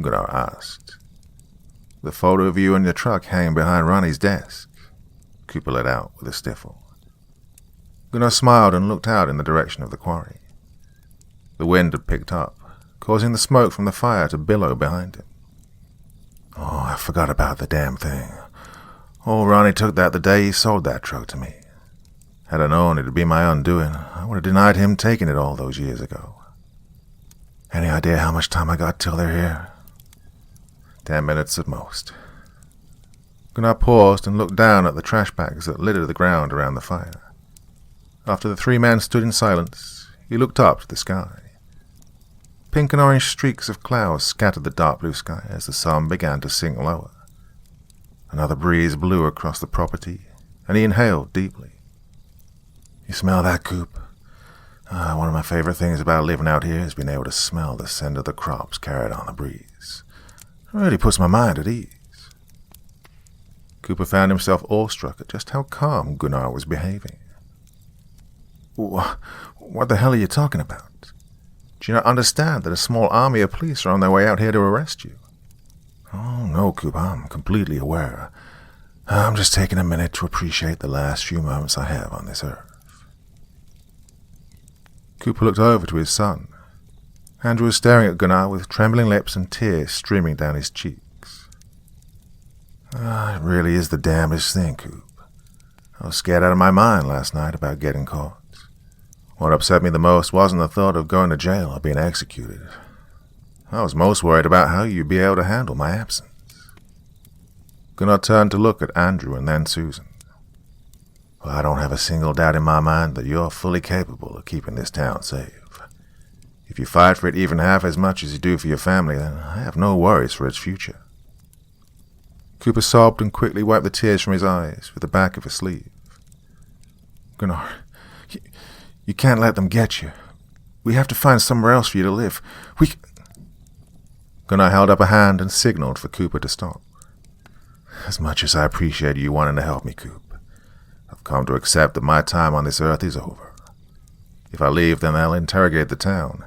Gunnar asked. The photo of you in your truck hanging behind Ronnie's desk, Cooper let out with a sniffle. Gunnar smiled and looked out in the direction of the quarry. The wind had picked up, causing the smoke from the fire to billow behind him. Oh, I forgot about the damn thing. Old Ronnie took that the day he sold that truck to me. Had I known it'd be my undoing, I would have denied him taking it all those years ago. Any idea how much time I got till they're here? 10 minutes at most. Gunnar paused and looked down at the trash bags that littered the ground around the fire. After the three men stood in silence, he looked up to the sky. Pink and orange streaks of clouds scattered the dark blue sky as the sun began to sink lower. Another breeze blew across the property, and he inhaled deeply. You smell that, Coop? One of my favorite things about living out here is being able to smell the scent of the crops carried on the breeze. It really puts my mind at ease. Cooper found himself awestruck at just how calm Gunnar was behaving. What the hell are you talking about? Do you not understand that a small army of police are on their way out here to arrest you? Oh, no, Coop, I'm completely aware. I'm just taking a minute to appreciate the last few moments I have on this earth. Cooper looked over to his son. Andrew was staring at Gunnar with trembling lips and tears streaming down his cheeks. It really is the damnedest thing, Coop. I was scared out of my mind last night about getting caught. What upset me the most wasn't the thought of going to jail or being executed. I was most worried about how you'd be able to handle my absence. Gunnar turned to look at Andrew and then Susan. Well, I don't have a single doubt in my mind that you're fully capable of keeping this town safe. If you fight for it even half as much as you do for your family, then I have no worries for its future. Cooper sobbed and quickly wiped the tears from his eyes with the back of his sleeve. Gunnar, you can't let them get you. We have to find somewhere else for you to live. Gunnar held up a hand and signaled for Cooper to stop. As much as I appreciate you wanting to help me, Coop, I've come to accept that my time on this earth is over. If I leave, then they'll interrogate the town.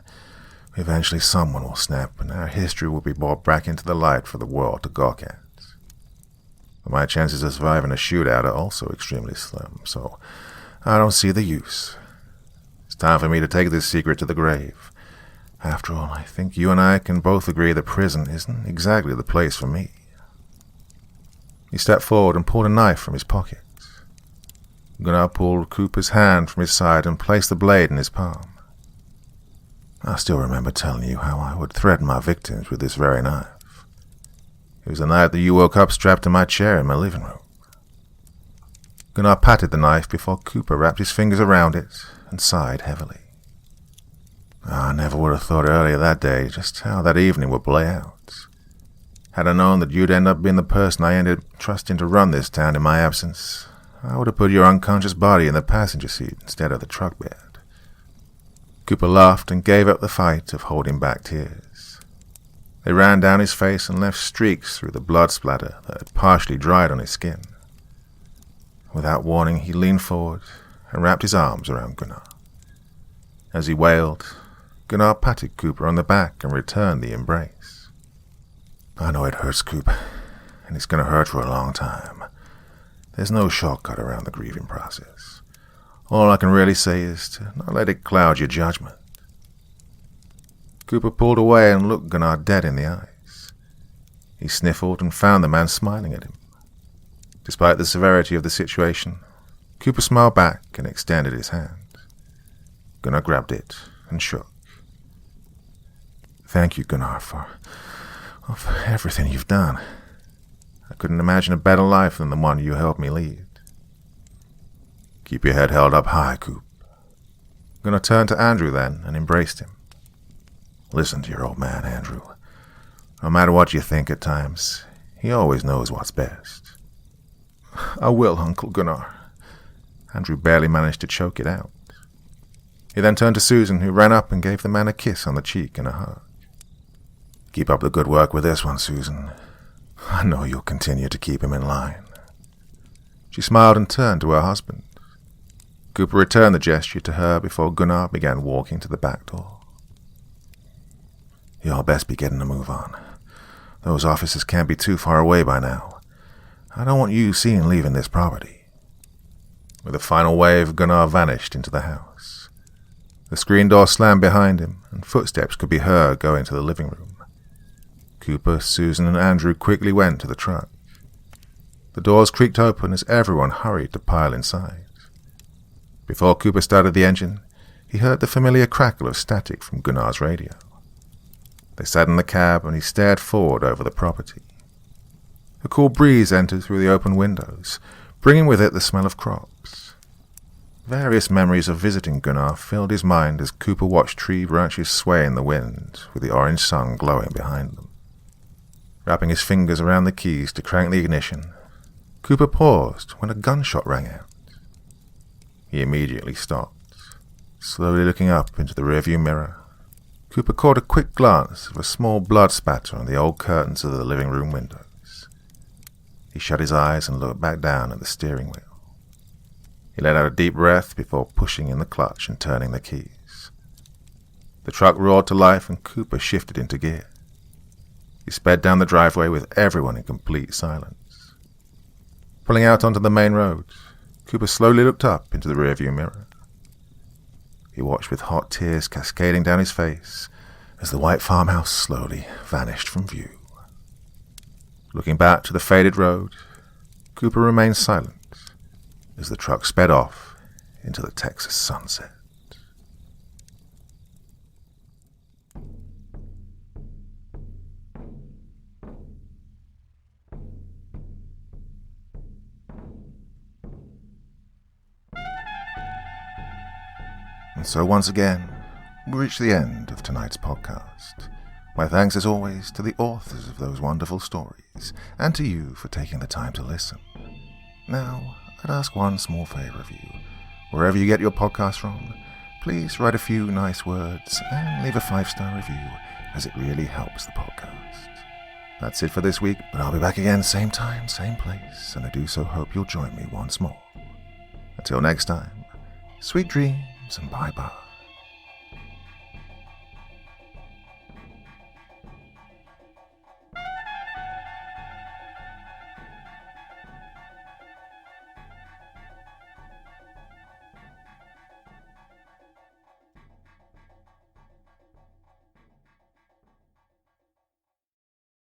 Eventually someone will snap, and our history will be brought back into the light for the world to gawk at. But my chances of surviving a shootout are also extremely slim, so I don't see the use. It's time for me to take this secret to the grave. After all, I think you and I can both agree that prison isn't exactly the place for me. He stepped forward and pulled a knife from his pocket. Gunnar pulled Cooper's hand from his side and placed the blade in his palm. I still remember telling you how I would threaten my victims with this very knife. It was the night that you woke up strapped to my chair in my living room. Gunnar patted the knife before Cooper wrapped his fingers around it and sighed heavily. I never would have thought earlier that day just how that evening would play out. Had I known that you'd end up being the person I ended up trusting to run this town in my absence, I would have put your unconscious body in the passenger seat instead of the truck bed. Cooper laughed and gave up the fight of holding back tears. They ran down his face and left streaks through the blood splatter that had partially dried on his skin. Without warning, he leaned forward and wrapped his arms around Gunnar. As he wailed, Gunnar patted Cooper on the back and returned the embrace. "I know it hurts, Coop, and it's going to hurt for a long time. There's no shortcut around the grieving process. All I can really say is to not let it cloud your judgment." Cooper pulled away and looked Gunnar dead in the eyes. He sniffled and found the man smiling at him. Despite the severity of the situation, Cooper smiled back and extended his hand. Gunnar grabbed it and shook. "Thank you, Gunnar, for everything you've done. I couldn't imagine a better life than the one you helped me lead." "Keep your head held up high, Coop." Gunnar turned to Andrew then and embraced him. "Listen to your old man, Andrew. No matter what you think at times, he always knows what's best." "I will, Uncle Gunnar." Andrew barely managed to choke it out. He then turned to Susan, who ran up and gave the man a kiss on the cheek and a hug. "Keep up the good work with this one, Susan. I know you'll continue to keep him in line." She smiled and turned to her husband. Cooper returned the gesture to her before Gunnar began walking to the back door. "Y'all best be getting a move on. Those officers can't be too far away by now. I don't want you seen leaving this property." With a final wave, Gunnar vanished into the house. The screen door slammed behind him, and footsteps could be heard going to the living room. Cooper, Susan, and Andrew quickly went to the truck. The doors creaked open as everyone hurried to pile inside. Before Cooper started the engine, he heard the familiar crackle of static from Gunnar's radio. They sat in the cab and he stared forward over the property. A cool breeze entered through the open windows, bringing with it the smell of crops. Various memories of visiting Gunnar filled his mind as Cooper watched tree branches sway in the wind, with the orange sun glowing behind them. Wrapping his fingers around the keys to crank the ignition, Cooper paused when a gunshot rang out. He immediately stopped, slowly looking up into the rearview mirror. Cooper caught a quick glance of a small blood spatter on the old curtains of the living room windows. He shut his eyes and looked back down at the steering wheel. He let out a deep breath before pushing in the clutch and turning the keys. The truck roared to life and Cooper shifted into gear. He sped down the driveway with everyone in complete silence. Pulling out onto the main road, Cooper slowly looked up into the rearview mirror. He watched with hot tears cascading down his face as the white farmhouse slowly vanished from view. Looking back to the faded road, Cooper remained silent as the truck sped off into the Texas sunset. And so once again, we reach the end of tonight's podcast. My thanks as always to the authors of those wonderful stories, and to you for taking the time to listen. Now, I'd ask one small favor of you. Wherever you get your podcast from, please write a few nice words and leave a 5-star review, as it really helps the podcast. That's it for this week, but I'll be back again same time, same place, and I do so hope you'll join me once more. Until next time, sweet dreams and bye-bye.